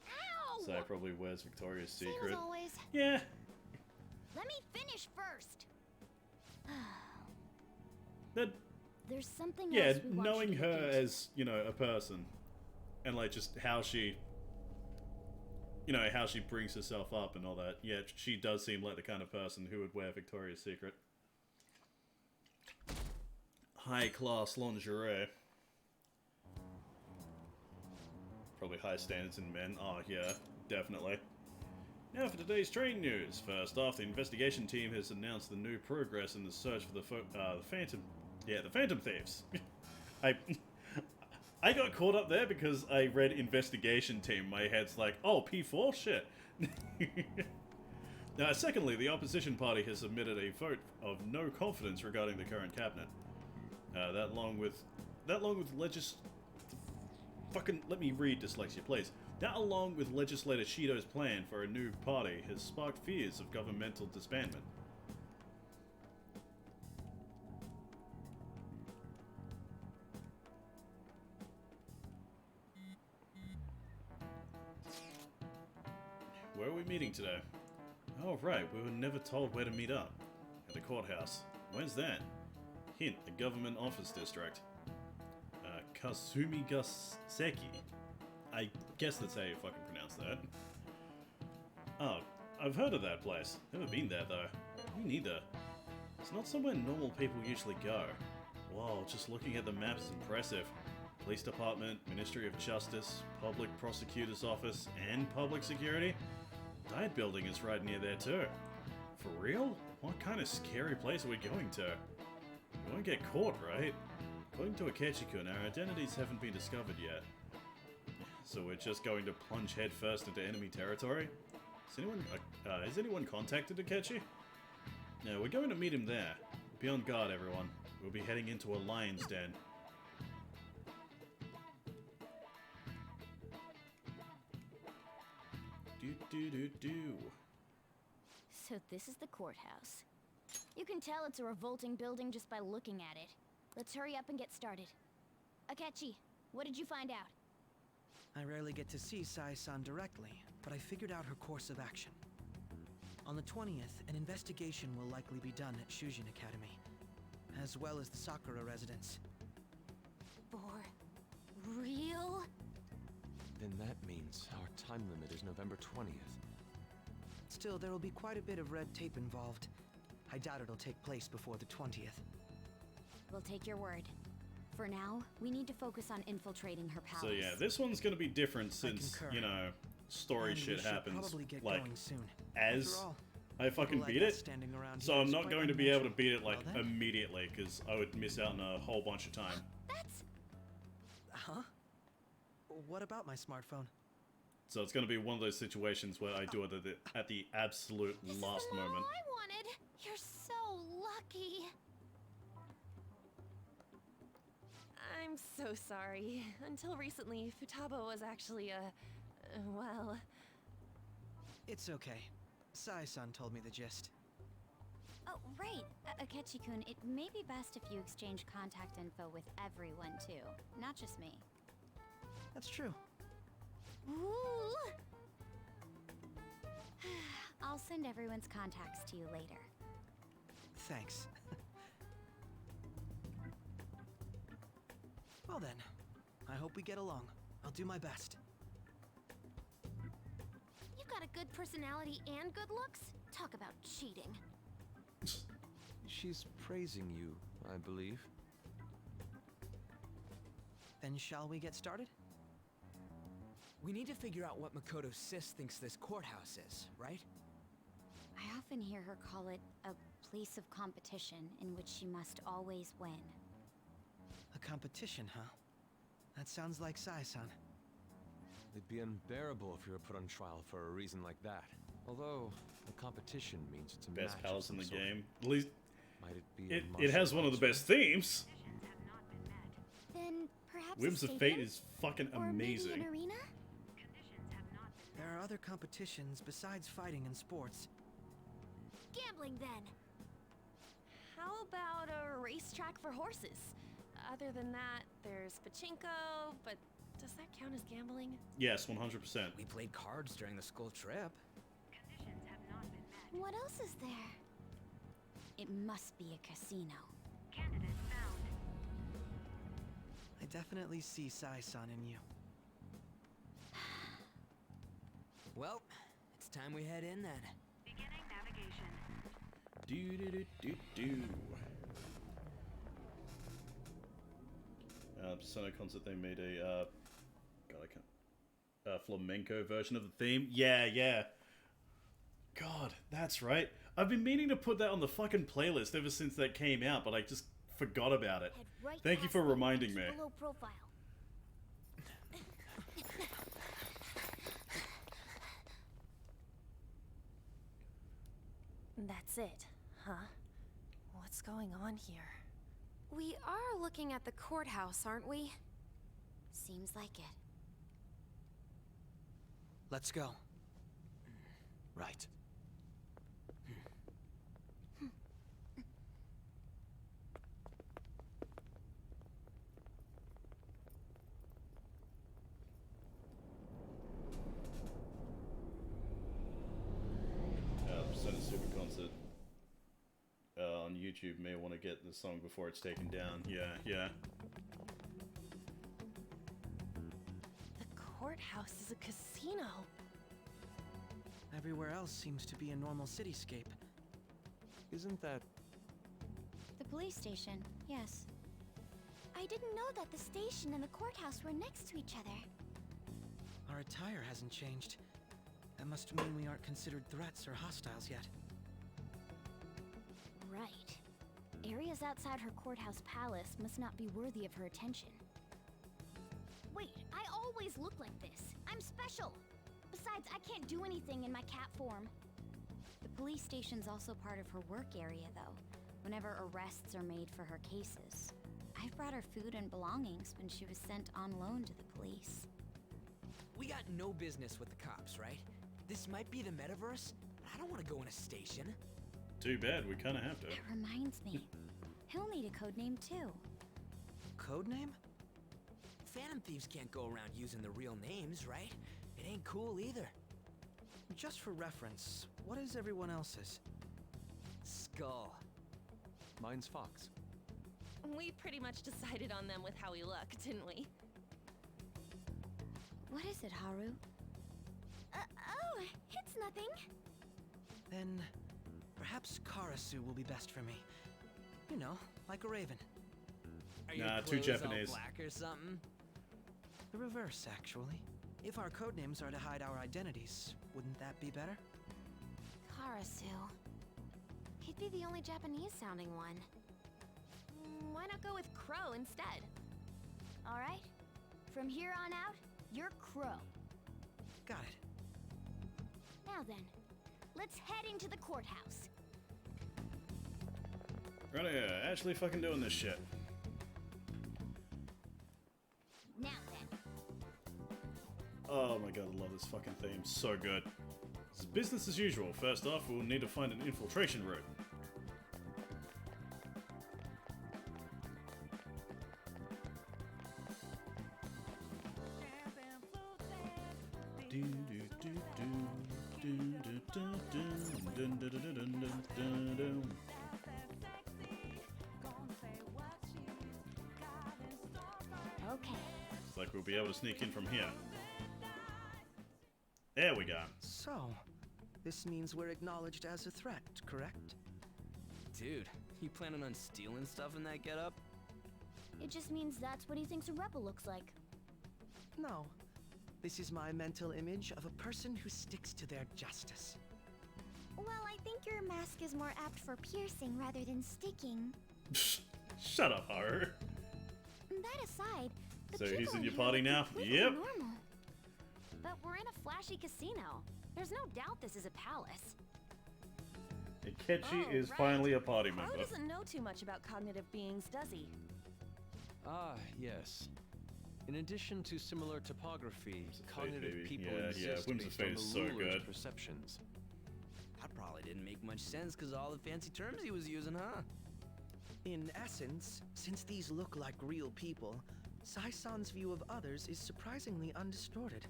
Ow! So probably where's Victoria's Same Secret? as always. Yeah. Let me finish first. That, There's something yeah, else we want knowing you to look her into. as, you know, a person. And like just how she... You know, how she brings herself up and all that. Yeah, she does seem like the kind of person who would wear Victoria's Secret. High-class lingerie. Probably high standards in men. Oh, yeah, definitely. Now for today's train news. First off, the investigation team has announced the new progress in the search for the Phantom... Yeah, the Phantom Thieves. I got caught up there because I read investigation team. My head's like, oh, P4? Shit. Now, secondly, the opposition party has submitted a vote of no confidence regarding the current cabinet. That along with fucking let me read, dyslexia, please. That along with legislator Shido's plan for a new party has sparked fears of governmental disbandment. meeting today? Oh, right, we were never told where to meet up. At the courthouse. Where's that? Hint, the government office district. Kasumigaseki. I guess that's how you fucking pronounce that. Oh, I've heard of that place. Never been there, though. Me neither. It's not somewhere normal people usually go. Whoa, just looking at the map is impressive. Police Department, Ministry of Justice, Public Prosecutor's Office, and Public Security? Diet Building is right near there too. For real? What kind of scary place are we going to? We won't get caught, right? According to Akechi-kun, our identities haven't been discovered yet. So we're just going to plunge headfirst into enemy territory? Has anyone contacted Akechi? No, we're going to meet him there. Be on guard, everyone. We'll be heading into a lion's den. So this is the courthouse. You can tell it's a revolting building just by looking at it. Let's hurry up and get started. Akechi, what did you find out? I rarely get to see Sai-san directly, but I figured out her course of action. On the 20th, an investigation will likely be done at Shujin Academy, as well as the Sakura residence. For real? Then that means our time limit is November 20th. Still, there will be quite a bit of red tape involved. I doubt it'll take place before the 20th. We'll take your word. For now, we need to focus on infiltrating her palace. So yeah, this one's gonna be different since, you know, story And we shit should happens, probably get like, going soon. as After all, I fucking people like beat us it. standing around So here I'm is not quite going to be able to beat it, unnatural. like, Well then. immediately, because I would miss out on a whole bunch of time. Huh? What about my smartphone? So it's gonna be one of those situations where I do it at the absolute last moment. I wanted. You're so lucky. I'm so sorry. Until recently, Futaba was actually well... It's okay. Sai-san told me the gist. Oh, right. Akechi-kun, it may be best if you exchange contact info with everyone, too. Not just me. That's true. Ooh. I'll send everyone's contacts to you later. Thanks. Well then, I hope we get along. I'll do my best. You've got a good personality and good looks. Talk about cheating. She's praising you, I believe. Then shall we get started? We need to figure out what Makoto Sis thinks this courthouse is, right? I often hear her call it a place of competition in which she must always win. A competition, huh? That sounds like Sai-san. It'd be unbearable if you were put on trial for a reason like that. Although, a competition means it's a Best match of palace in some the sort. game. At least Might it be a it martial has one of the arts best themes. Then perhaps Whims a of Fate stadium? is fucking Or maybe amazing. an arena? There are other competitions besides fighting and sports. Gambling then. How about a racetrack for horses? Other than that, there's pachinko, but does that count as gambling? Yes, 100%. We played cards during the school trip. What else is there? It must be a casino. I definitely see Sai-san in you. Well, it's time we head in then. Persona Concert, they made a God, I can't, flamenco version of the theme. Yeah. God, that's right. I've been meaning to put that on the fucking playlist ever since that came out, but I just forgot about it. Head right Thank you past for the reminding me. below profile. That's it, huh? What's going on here? We are looking at the courthouse, aren't we? Seems like it. Let's go. Right. YouTube may want to get the song before it's taken down. Yeah. The courthouse is a casino. Everywhere else seems to be a normal cityscape. Isn't that... The police station, yes. I didn't know that the station and the courthouse were next to each other. Our attire hasn't changed. That must mean we aren't considered threats or hostiles yet. Right. Areas outside her courthouse palace must not be worthy of her attention. Wait, I always look like this. I'm special. Besides, I can't do anything in my cat form. The police station's also part of her work area, though, whenever arrests are made for her cases. I've brought her food and belongings when she was sent on loan to the police. We got no business with the cops, right? This might be the metaverse, but I don't want to go in a station. Too bad, we kind of have to. That reminds me. He'll need a code name, too. Codename? Phantom thieves can't go around using the real names, right? It ain't cool either. Just for reference, what is everyone else's? Skull. Mine's Fox. We pretty much decided on them with how we look, didn't we? What is it, Haru? Oh, it's nothing. Then, perhaps Karasu will be best for me. You know, like a raven. Are your Nah, too clothes all Japanese. black or something? The reverse, actually. If our codenames are to hide our identities, wouldn't that be better? Karasu. He'd be the only Japanese-sounding one. Why not go with Crow instead? All right. From here on out, you're Crow. Got it. Now then, let's head into the courthouse. Right here, actually fucking doing this shit. Now then. Oh my god, I love this fucking theme. So good. It's business as usual. First off, we'll need to find an infiltration route. Okay. Looks like we'll be able to sneak in from here. There we go. So, this means we're acknowledged as a threat, correct? Dude, you planning on stealing stuff in that getup? It just means that's what he thinks a rebel looks like. No. This is my mental image of a person who sticks to their justice. Well, I think your mask is more apt for piercing rather than sticking. Shut up, Haru. That aside, the So people he's in your here party look now? completely Yep. normal. But we're in a flashy casino. There's no doubt this is a palace. Akechi Oh, is right. finally a party Crow member. doesn't know too much about cognitive beings, does he? Ah, yes. In addition to similar topography, Fate, cognitive baby. people Yeah, exist Whims of based Fate on is the so ruler's good. perceptions. That probably didn't make much sense because all the fancy terms he was using, huh? In essence, since these look like real people, Sai-san's view of others is surprisingly undistorted.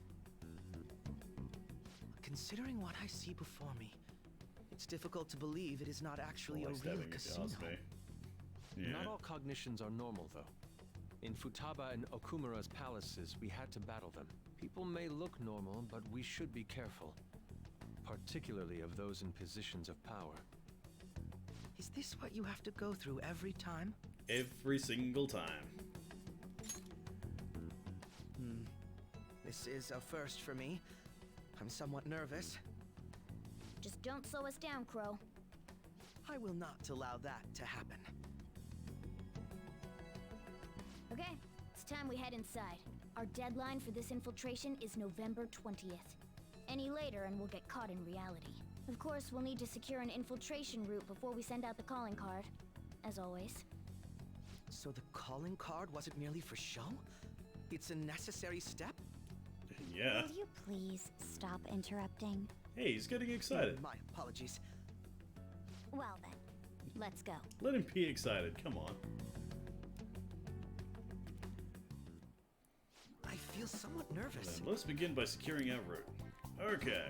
Considering what I see before me, it's difficult to believe it is not actually a real Stabbing, if you casino. ask me. Yeah. Not all cognitions are normal, though. In Futaba and Okumura's palaces, we had to battle them. People may look normal, but we should be careful. Particularly of those in positions of power. Is this what you have to go through every time? Every single time. This is a first for me. I'm somewhat nervous. Just don't slow us down, Crow. I will not allow that to happen. Okay, it's time we head inside. Our deadline for this infiltration is November 20th. Any later and we'll get caught in reality. Of course, we'll need to secure an infiltration route before we send out the calling card. As always. So the calling card wasn't merely for show? It's a necessary step? Yeah. Will you please stop interrupting? Hey, he's getting excited. My apologies. Well then, let's go. Let him be excited. Come on. I feel somewhat nervous. Then let's begin by securing our route. Okay.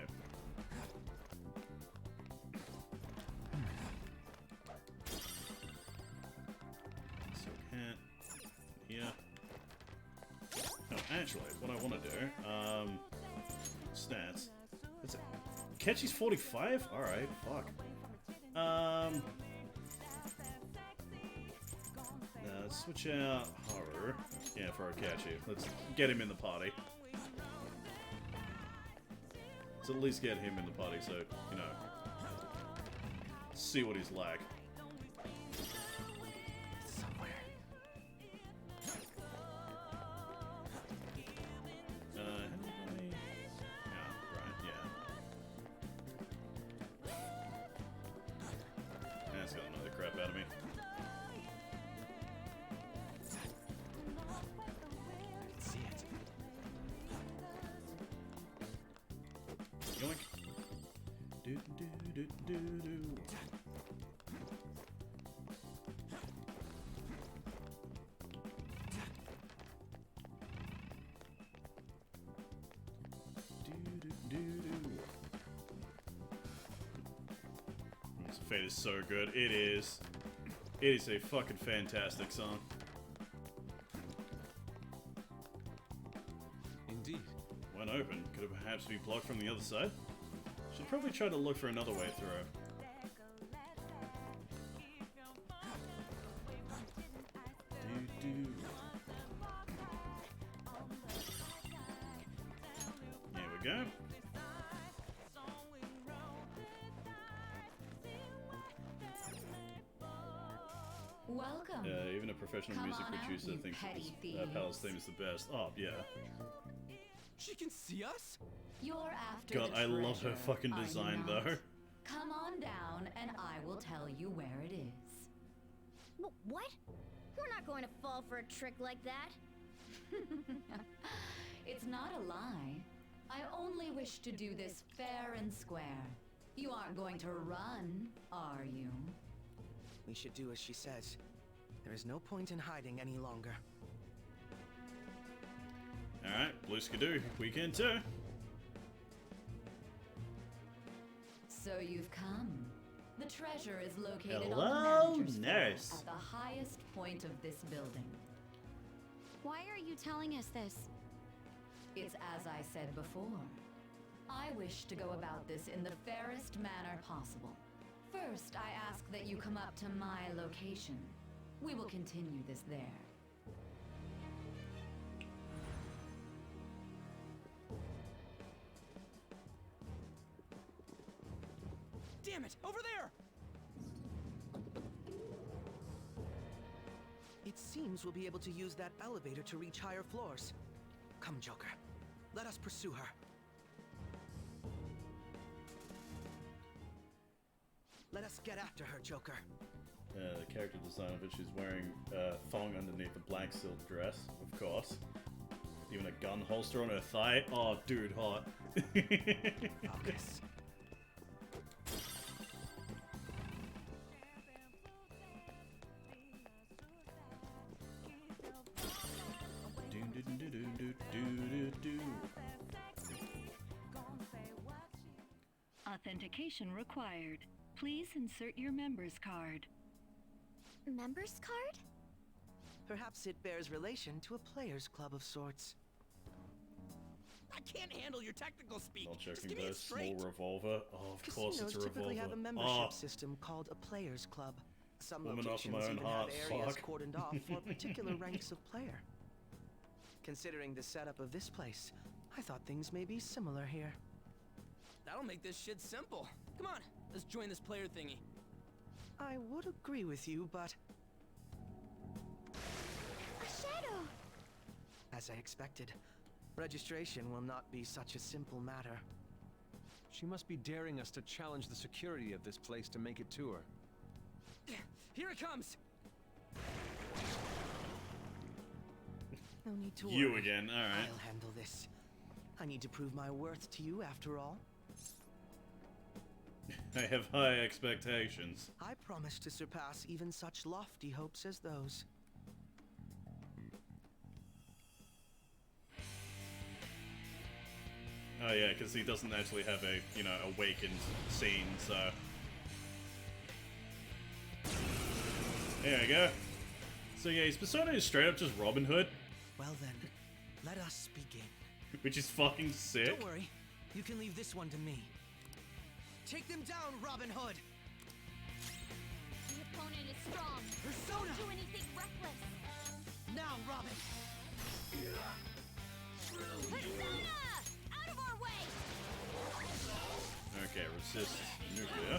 actually, what I want to do, stats. That's it. Catchy's 45? Alright, fuck. Let's switch out Haru. Yeah, for Akechi. Let's get him in the party. Let's at least get him in the party so, you know, see what he's like. Fate is so good. It is. It is a fucking fantastic song. Indeed. When open, could it perhaps be blocked from the other side? Should probably try to look for another way through. There we go. Welcome. Even a professional music producer thinks Palace theme is the best. Oh, yeah. She can see us? You're after God, the I love her treasure, fucking are you design, not? though. Come on down, and I will tell you where it is. What? We're not going to fall for a trick like that. It's not a lie. I only wish to do this fair and square. You aren't going to run, are you? We should do as she says. There is no point in hiding any longer. Alright, Blue Skidoo, we can too. So you've come. The treasure is located Hello, on the manager's floor nurse. at the highest point of this building. Why are you telling us this? It's as I said before. I wish to go about this in the fairest manner possible. First, I ask that you come up to my location. We will continue this there. Damn it! Over there! It seems we'll be able to use that elevator to reach higher floors. Come, Joker. Let us pursue her. Let us get after her, Joker. The character design of it, she's wearing a thong underneath a black silk dress, of course. Even a gun holster on her thigh. Oh, dude, hot. Focus. Authentication required. Please insert your member's card. Member's card? Perhaps it bears relation to a players' club of sorts. I can't handle your technical speak. Not Just joking give me though, it straight. small revolver. Oh, of course Casinos it's a typically revolver. have a membership Oh, system called a players' club. Some Woman after locations my own even heart, have areas fuck. cordoned off for particular ranks of player. Considering the setup of this place, I thought things may be similar here. That'll make this shit simple. Come on, let's join this player thingy. I would agree with you, but A shadow! as I expected, registration will not be such a simple matter. She must be daring us to challenge the security of this place to make it to her. Here it comes! No need to You worry. again, alright. I'll handle this. I need to prove my worth to you after all. I have high expectations. I promise to surpass even such lofty hopes as those. Oh yeah, because he doesn't actually have a, you know, awakened scene, so... There we go. So yeah, his persona is straight up just Robin Hood. Well then, Let us begin. Which is fucking sick. Don't worry. You can leave this one to me. Take them down, Robin Hood! The opponent is strong. Persona! Don't do anything reckless. Now, Robin! Persona! Out of our way! Okay, resist nuclear.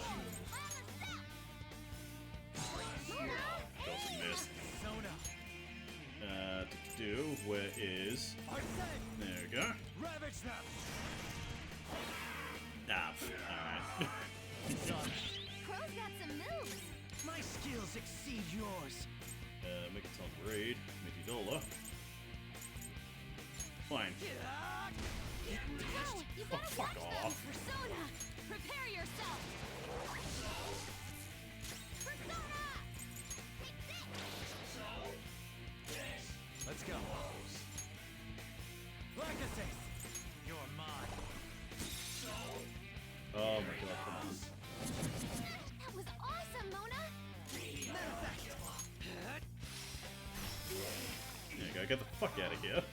Doesn't miss. Where is? There we go. Ravage them! Ah, alright. Crow's got some moves. My skills exceed yours. Megaton Raid, Mickey Dollar. Fine. No, you gotta fuck watch them. off. Persona, prepare yourself. Persona! Let's go. Legacy! You're mine. Oh my god, come on. That was awesome, Mona. There you go, get the fuck out of here.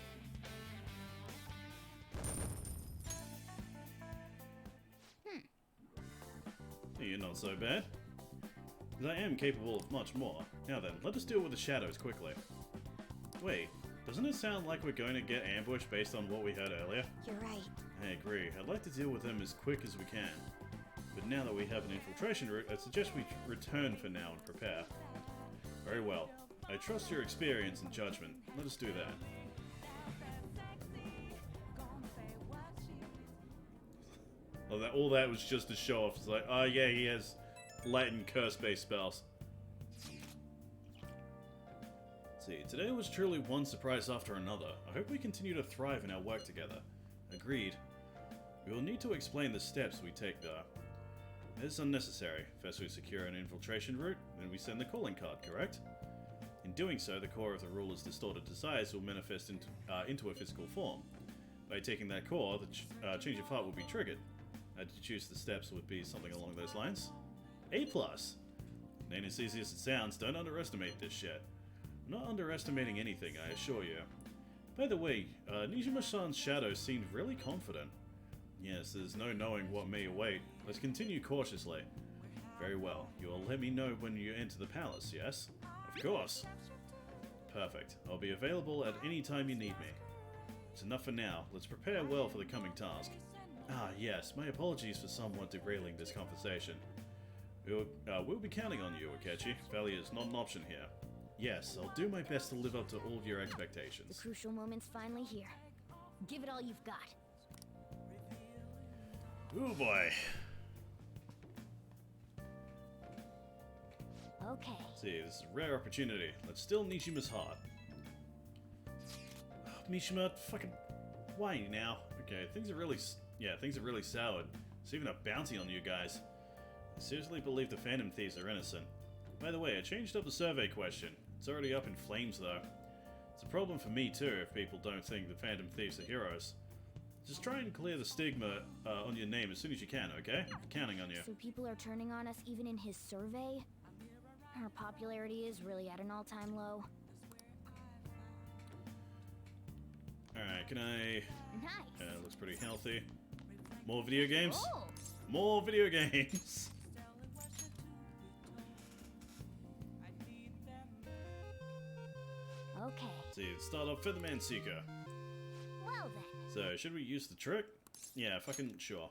You're not so bad. But I am capable of much more. Now then, let us deal with the shadows quickly. Wait, doesn't it sound like we're going to get ambushed based on what we heard earlier? You're right. I agree. I'd like to deal with them as quick as we can. But now that we have an infiltration route, I suggest we return for now and prepare. Very well. I trust your experience and judgment. Let us do that. All that was just to show off. It's like, oh yeah, he has Latin curse-based spells. Let's see, today was truly one surprise after another. I hope we continue to thrive in our work together. Agreed. We will need to explain the steps we take though. It's unnecessary. First we secure an infiltration route, then we send the calling card, correct? In doing so, the core of the ruler's distorted desires will manifest into a physical form. By taking that core, the change of heart will be triggered. To choose the steps would be something along those lines. A+. It ain't as easy as it sounds. Don't underestimate this shit. I'm not underestimating anything, I assure you. By the way, Nijima-san's shadow seemed really confident. Yes, there's no knowing what may await. Let's continue cautiously. Very well. You will let me know when you enter the palace, yes? Of course. Perfect. I'll be available at any time you need me. It's enough for now. Let's prepare well for the coming task. Ah, yes. My apologies for somewhat derailing this conversation. We'll be counting on you, Akechi. Failure is not an option here. Yes, I'll do my best to live up to all of your expectations. The crucial moment's finally here. Give it all you've got. Ooh boy. Okay. Let's see, this is a rare opportunity. Let's steal Nishima's heart. Mishima, fucking... Why now? Okay, things are really soured. There's even a bounty on you guys. I seriously believe the Phantom Thieves are innocent. By the way, I changed up the survey question. It's already up in flames, though. It's a problem for me, too, if people don't think the Phantom Thieves are heroes. Just try and clear the stigma on your name as soon as you can, okay? I'm counting on you. So people are turning on us even in his survey? Our popularity is really at an all-time low. Alright, can I... Nice. Looks pretty healthy. More video games? Oh. More video games! Okay. Let's see, start off Featherman Seeker. Well then. So, should we use the trick? Yeah, fucking sure.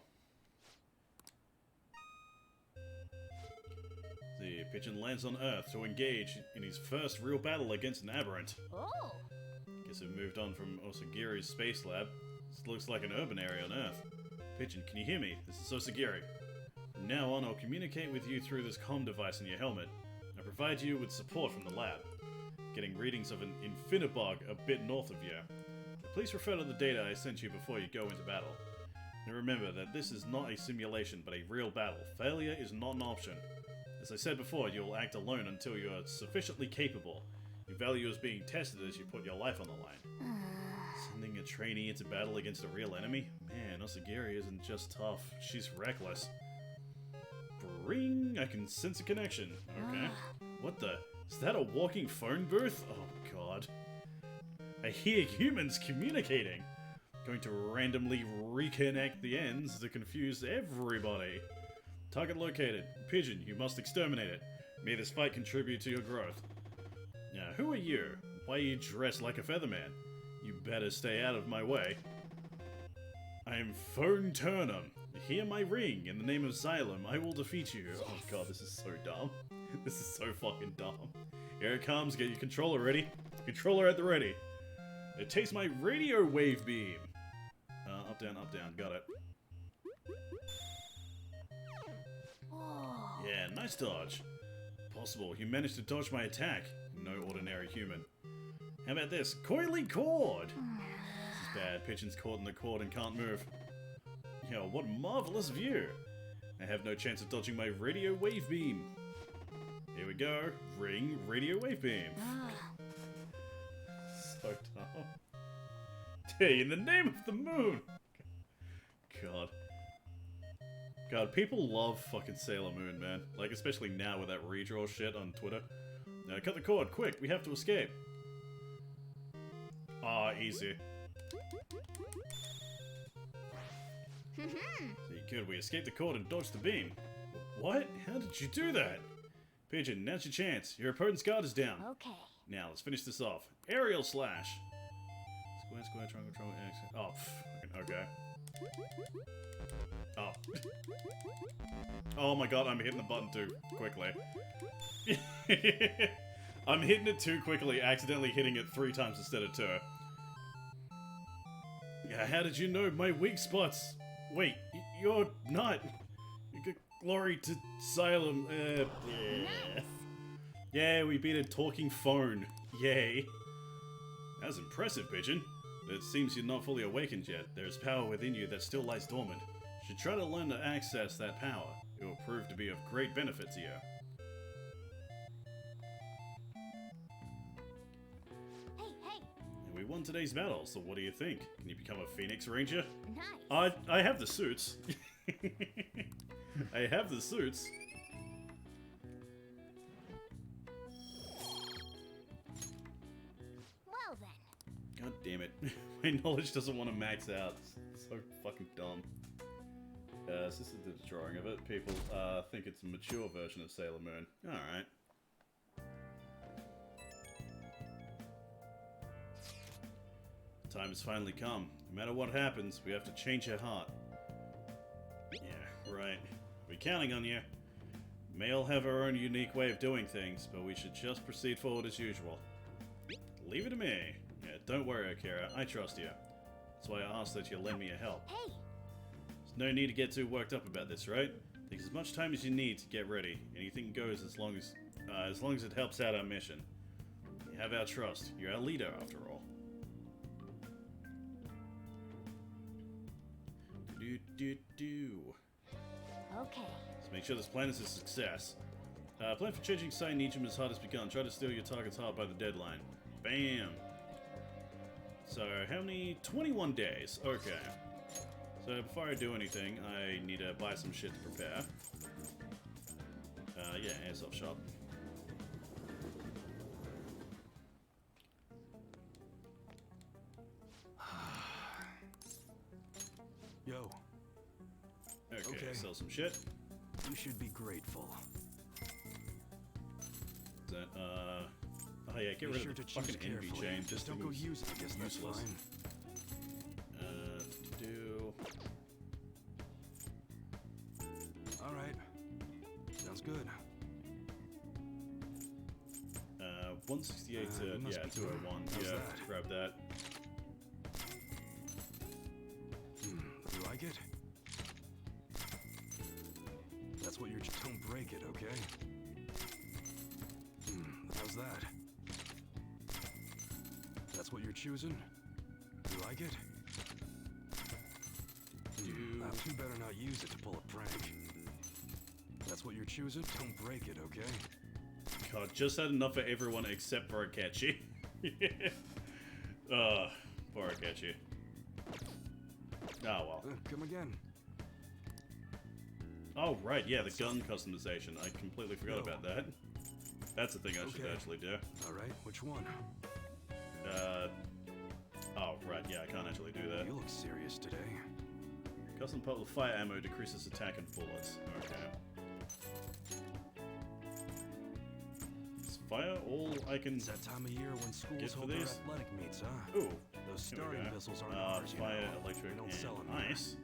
The pigeon lands on Earth to engage in his first real battle against an aberrant. Oh! Guess we've moved on from Osagiri's space lab. This looks like an urban area on Earth. Pigeon, can you hear me? This is Osagiri. From now on, I'll communicate with you through this comm device in your helmet. I provide you with support from the lab. Getting readings of an Infinibog a bit north of you. Please refer to the data I sent you before you go into battle. And remember that this is not a simulation, but a real battle. Failure is not an option. As I said before, you will act alone until you are sufficiently capable. Your value is being tested as you put your life on the line. Sending a trainee into battle against a real enemy? Man, Osagiri isn't just tough, she's reckless. Bring! I can sense a connection. Okay. What the? Is that a walking phone booth? Oh god. I hear humans communicating. Going to randomly reconnect the ends to confuse everybody. Target located. Pigeon, you must exterminate it. May this fight contribute to your growth. Now, who are you? Why are you dressed like a featherman? You better stay out of my way. I am Phone Turnham. Hear my ring. In the name of Xylem, I will defeat you. Oh god, this is so dumb. This is so fucking dumb. Here it comes. Get your controller ready. Controller at the ready. It takes my radio wave beam. Up, down, got it. Yeah, nice dodge. Possible, you managed to dodge my attack. No ordinary human. How about this? Coily cord! This is bad. Pigeon's caught in the cord and can't move. Yo, what marvelous view! I have no chance of dodging my radio wave beam. Here we go. Ring, radio wave beam. So dumb. Hey, in the name of the moon! God. God, people love fucking Sailor Moon, man. Like, especially now with that redraw shit on Twitter. Now, cut the cord, quick, we have to escape. Ah, easy. Good, we escaped the cord and dodged the beam. What? How did you do that? Pigeon, now's your chance. Your opponent's guard is down. Okay. Now, let's finish this off. Aerial slash. Square, square, triangle, triangle, X. Oh, okay. Oh. Oh my god, I'm hitting the button too quickly. I'm hitting it too quickly, accidentally hitting it 3 times instead of 2. Yeah, how did you know my weak spots? Wait, you're not. Glory to Xylem. Yeah. Yeah, we beat a talking phone. Yay. That was impressive, Pigeon. But it seems you're not fully awakened yet. There is power within you that still lies dormant. You should try to learn to access that power. It will prove to be of great benefit to you. Hey! And we won today's battle, so what do you think? Can you become a Phoenix Ranger? Nice. I have the suits. I have the suits. Well then. God damn it. My knowledge doesn't want to max out. It's so fucking dumb. So this is the drawing of it. People think it's a mature version of Sailor Moon. Alright. Time has finally come. No matter what happens, we have to change her heart. Yeah, right. We're counting on you. May all have our own unique way of doing things, but we should just proceed forward as usual. Leave it to me. Yeah, don't worry, Akira. I trust you. That's why I asked that you lend me your help. Hey! There's no need to get too worked up about this, right? Take as much time as you need to get ready. Anything goes as long as it helps out our mission. You have our trust. You're our leader, after all. Okay. So make sure this plan is a success. Plan for changing Sai Nijima's heart has begun. Try to steal your target's heart by the deadline. Bam! So, how many? 21 days. Okay. So, before I do anything, I need to buy some shit to prepare. Yeah, airsoft shop. Yo. Okay, sell some shit. You should be grateful. Is that, oh yeah, get rid of the fucking envy chain. Just don't go use it, I guess that's fine. Alright. Sounds good. 168 to, yeah, 201. Yeah, grab that. You like it? That's what you're... Don't break it, okay? How's that? That's what you're choosing? You like it? You better not use it to pull a prank. That's what you're choosing? Don't break it, okay? God, just had enough for everyone except for Akechi. Poor Akechi. Oh well. Come again. Oh right, yeah, the gun customization. I completely forgot about that. That's the thing I should actually do. Alright, which one? Oh, right, yeah, I can't actually do that. You look serious today. Custom part with fire ammo decreases attack and bullets. Okay. Is fire all I can It's that time of year when get schools for hold their these? athletic meets, huh? Ooh. Those Here we starting go. pistols aren't ours, you Fire, know. electric, We don't and sell 'em here. ice.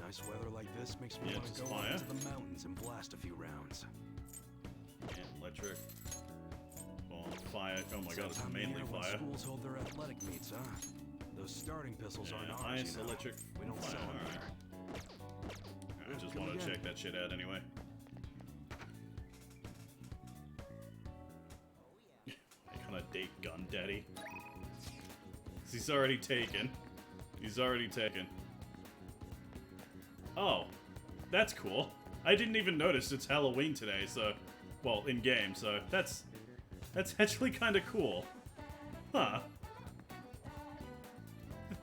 Nice weather like this makes me Yeah, want just to go fire. out to the mountains and blast a few rounds. And electric. On fire. Oh my It's god, that it's time of mainly year when fire. schools hold their athletic meets, huh? Those starting pistols aren't And ours, ice, you know. electric, We don't fire. sell 'em Alright. here. I just Come want to again. check that shit out anyway. I kind of date Gun Daddy. 'Cause he's already taken. He's already taken. Oh, that's cool. I didn't even notice it's Halloween today, so... Well, in-game, so that's actually kind of cool. Huh.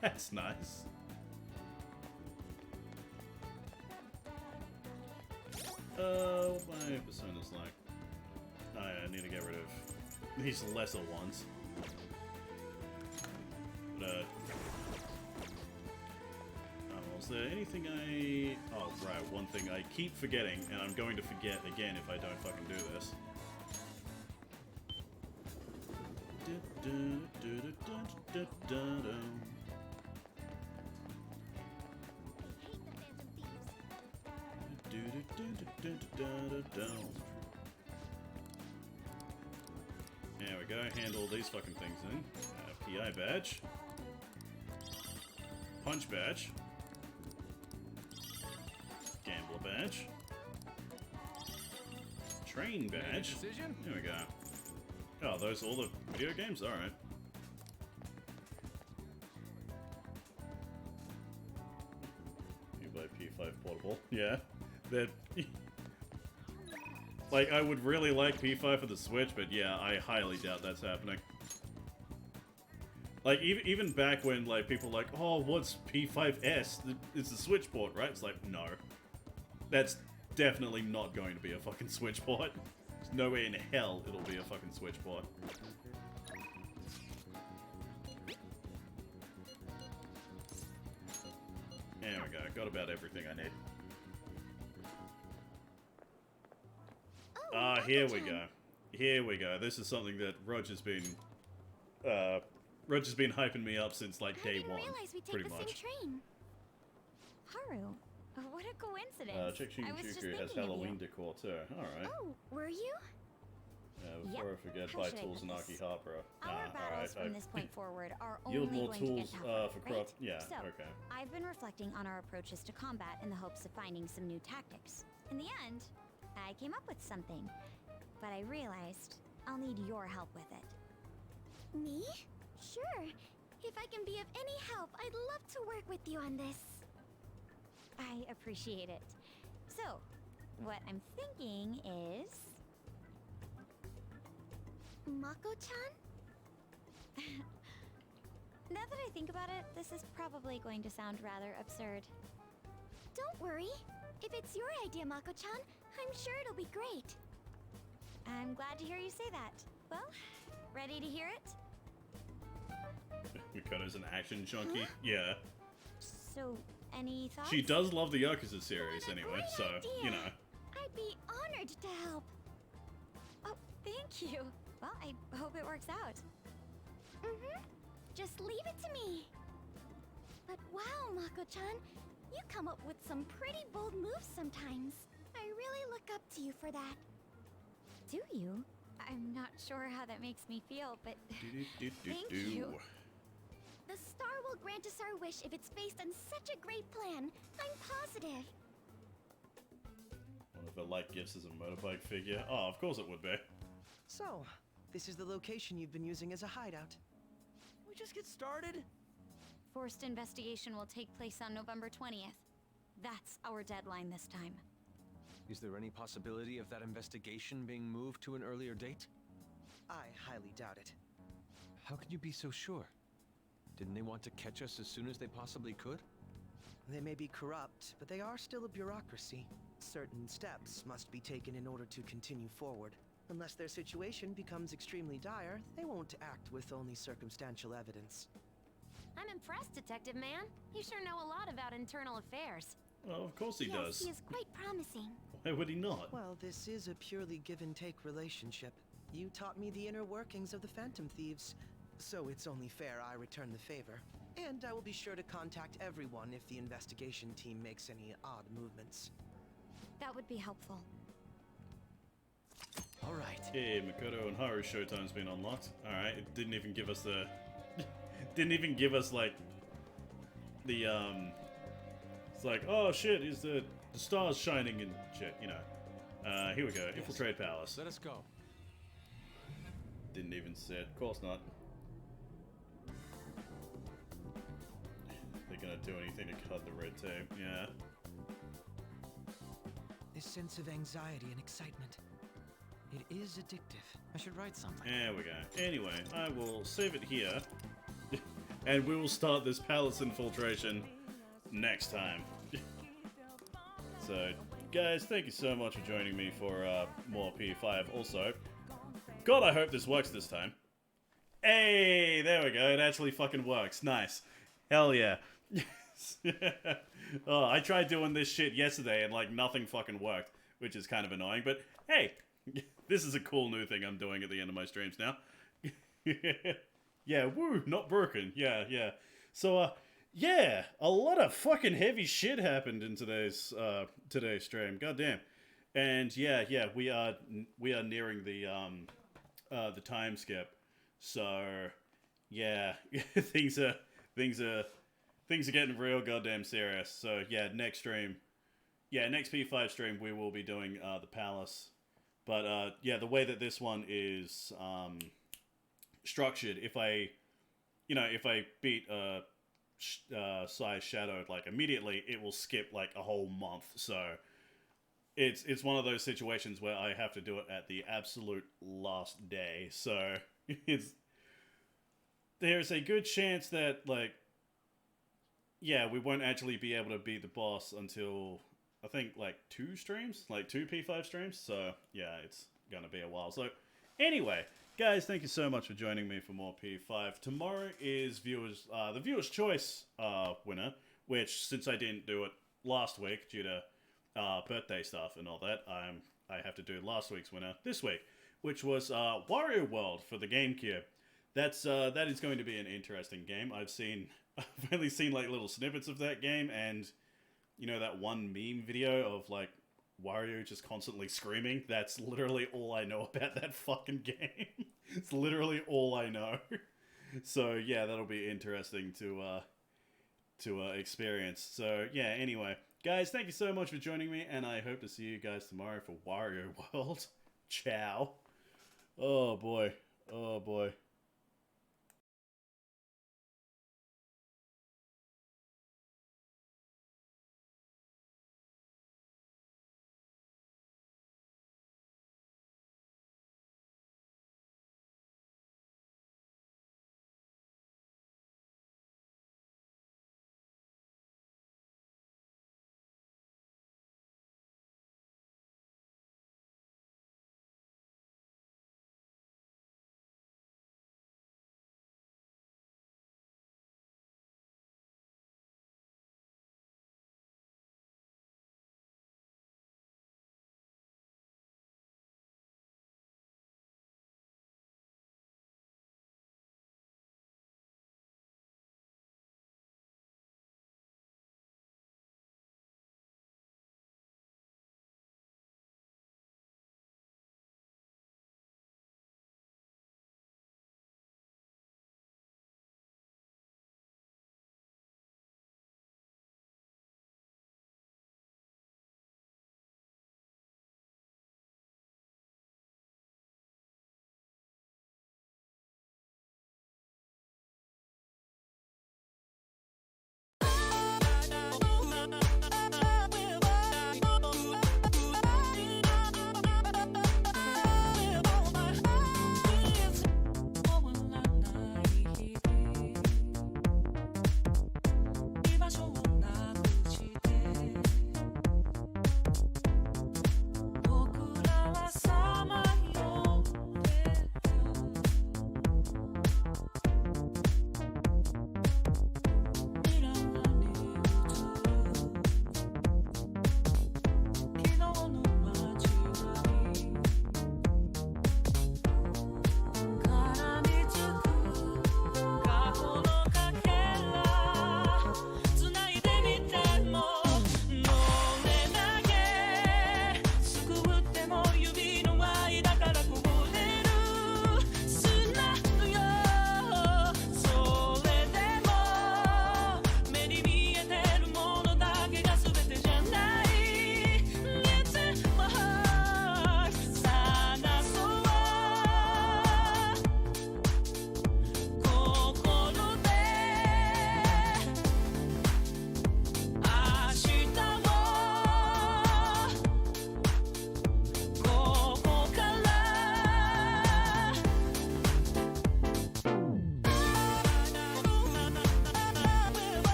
That's nice. What my persona's like. Oh yeah, I need to get rid of these lesser ones. But, is there anything I... Oh, right, one thing I keep forgetting, and I'm going to forget again if I don't fucking do this. There we go, handle these fucking things in. PI badge. Punch badge. Gambler badge. Train badge. Decision? There we go. Oh, those are all the video games? Alright. You buy P5 Portable. Yeah. That. Like, I would really like P5 for the Switch, but yeah, I highly doubt that's happening. Like, even back when, like, people were like, oh, what's P5S? It's the Switch port, right? It's like, no. That's definitely not going to be a fucking Switch port. There's no way in hell it'll be a fucking Switch port. There we go. Got about everything I need. Ah, here we go. Here we go. This is something that Roger's been hyping me up since like day one, realize we take pretty the much. same train. Haru, what a coincidence. Chick I was just Shinjuku has thinking of Halloween you. decor too. Alright. Oh, were you? Before Yep. I forget, How buy should I tools put in this? Akihabara. Our battles alright. from this point forward are Yield only more going tools to get tougher, for right? crop. Yeah, So, okay. I've been reflecting on our approaches to combat in the hopes of finding some new tactics. In the end, I came up with something, but I realized I'll need your help with it. Me? Sure. If I can be of any help, I'd love to work with you on this. I appreciate it. So, what I'm thinking is... Mako-chan? Now that I think about it, this is probably going to sound rather absurd. Don't worry. If it's your idea, Mako-chan, I'm sure it'll be great. I'm glad to hear you say that. Well, ready to hear it? Mikoto's an action junkie. Yeah. So, any thoughts? She does love the Yakuza series anyway, so, you know. I'd be honored to help. Oh, thank you. Well, I hope it works out. Mm-hmm. Just leave it to me. But wow, Mako-chan, you come up with some pretty bold moves sometimes. I really look up to you for that. Do you? I'm not sure how that makes me feel, but thank you. The star will grant us our wish if it's based on such a great plan. I'm positive. One of her light gifts is a motorbike figure. Oh, of course it would be. So, this is the location you've been using as a hideout. We just get started? Forced investigation will take place on November 20th. That's our deadline this time. Is there any possibility of that investigation being moved to an earlier date? I highly doubt it. How can you be so sure? Didn't they want to catch us as soon as they possibly could? They may be corrupt, but they are still a bureaucracy. Certain steps must be taken in order to continue forward. Unless their situation becomes extremely dire, they won't act with only circumstantial evidence. I'm impressed, Detective Man. You sure know a lot about internal affairs. Well, of course he does. He is quite promising. Why would he not? Well, this is a purely give-and-take relationship. You taught me the inner workings of the Phantom Thieves, so it's only fair I return the favor. And I will be sure to contact everyone if the investigation team makes any odd movements. That would be helpful. Alright. Yeah, Makoto and Haru Showtime's been unlocked. Alright, it didn't even give us the... didn't even give us, like... The, It's like, oh shit, is the stars shining and shit, you know. Here we go. Yes. Infiltrate Palace. Let us go. Didn't even say it. Of course not. They're gonna do anything to cut the red tape, yeah. This sense of anxiety and excitement. It is addictive. I should write something. There we go. Anyway, I will save it here. And we will start this palace infiltration next time. So, guys, thank you so much for joining me for more P5. Also, God, I hope this works this time. Hey, there we go. It actually fucking works. Nice. Hell yeah. Oh, I tried doing this shit yesterday and like nothing fucking worked, which is kind of annoying. But hey, this is a cool new thing I'm doing at the end of my streams now. Yeah, woo, not broken. Yeah, yeah. So, yeah, a lot of fucking heavy shit happened in today's stream. Goddamn. And yeah, we are nearing the time skip. So, yeah, things are getting real goddamn serious. So, yeah, next P5 stream we will be doing the palace. But yeah, the way that this one is structured, if I beat size shadowed like immediately, it will skip like a whole month. So it's one of those situations where I have to do it at the absolute last day. So there's a good chance that like, yeah, we won't actually be able to beat the boss until I think like 2 P5 streams. So yeah, it's gonna be a while. So anyway, guys, thank you so much for joining me for more P5. Tomorrow is the Viewer's Choice winner, which since I didn't do it last week due to birthday stuff and all that, I have to do last week's winner this week, which was Wario World for the GameCube. That is going to be an interesting game. I've only seen like little snippets of that game, and you know that one meme video of like Wario just constantly screaming? That's literally all I know about that fucking game. It's literally all I know. So yeah, that'll be interesting to experience. So yeah, anyway, guys, thank you so much for joining me, and I hope to see you guys tomorrow for Wario World. Ciao. Oh boy. Oh boy.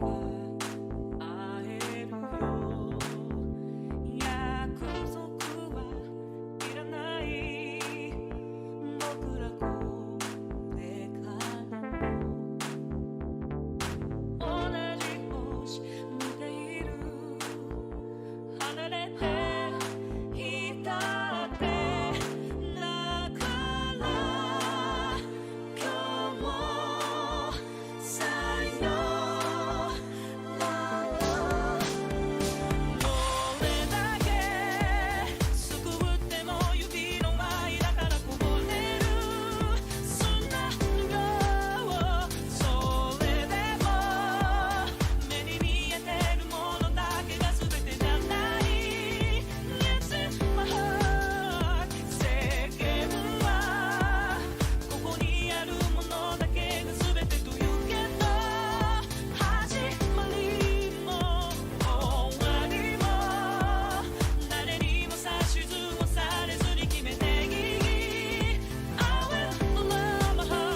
I will follow my heart.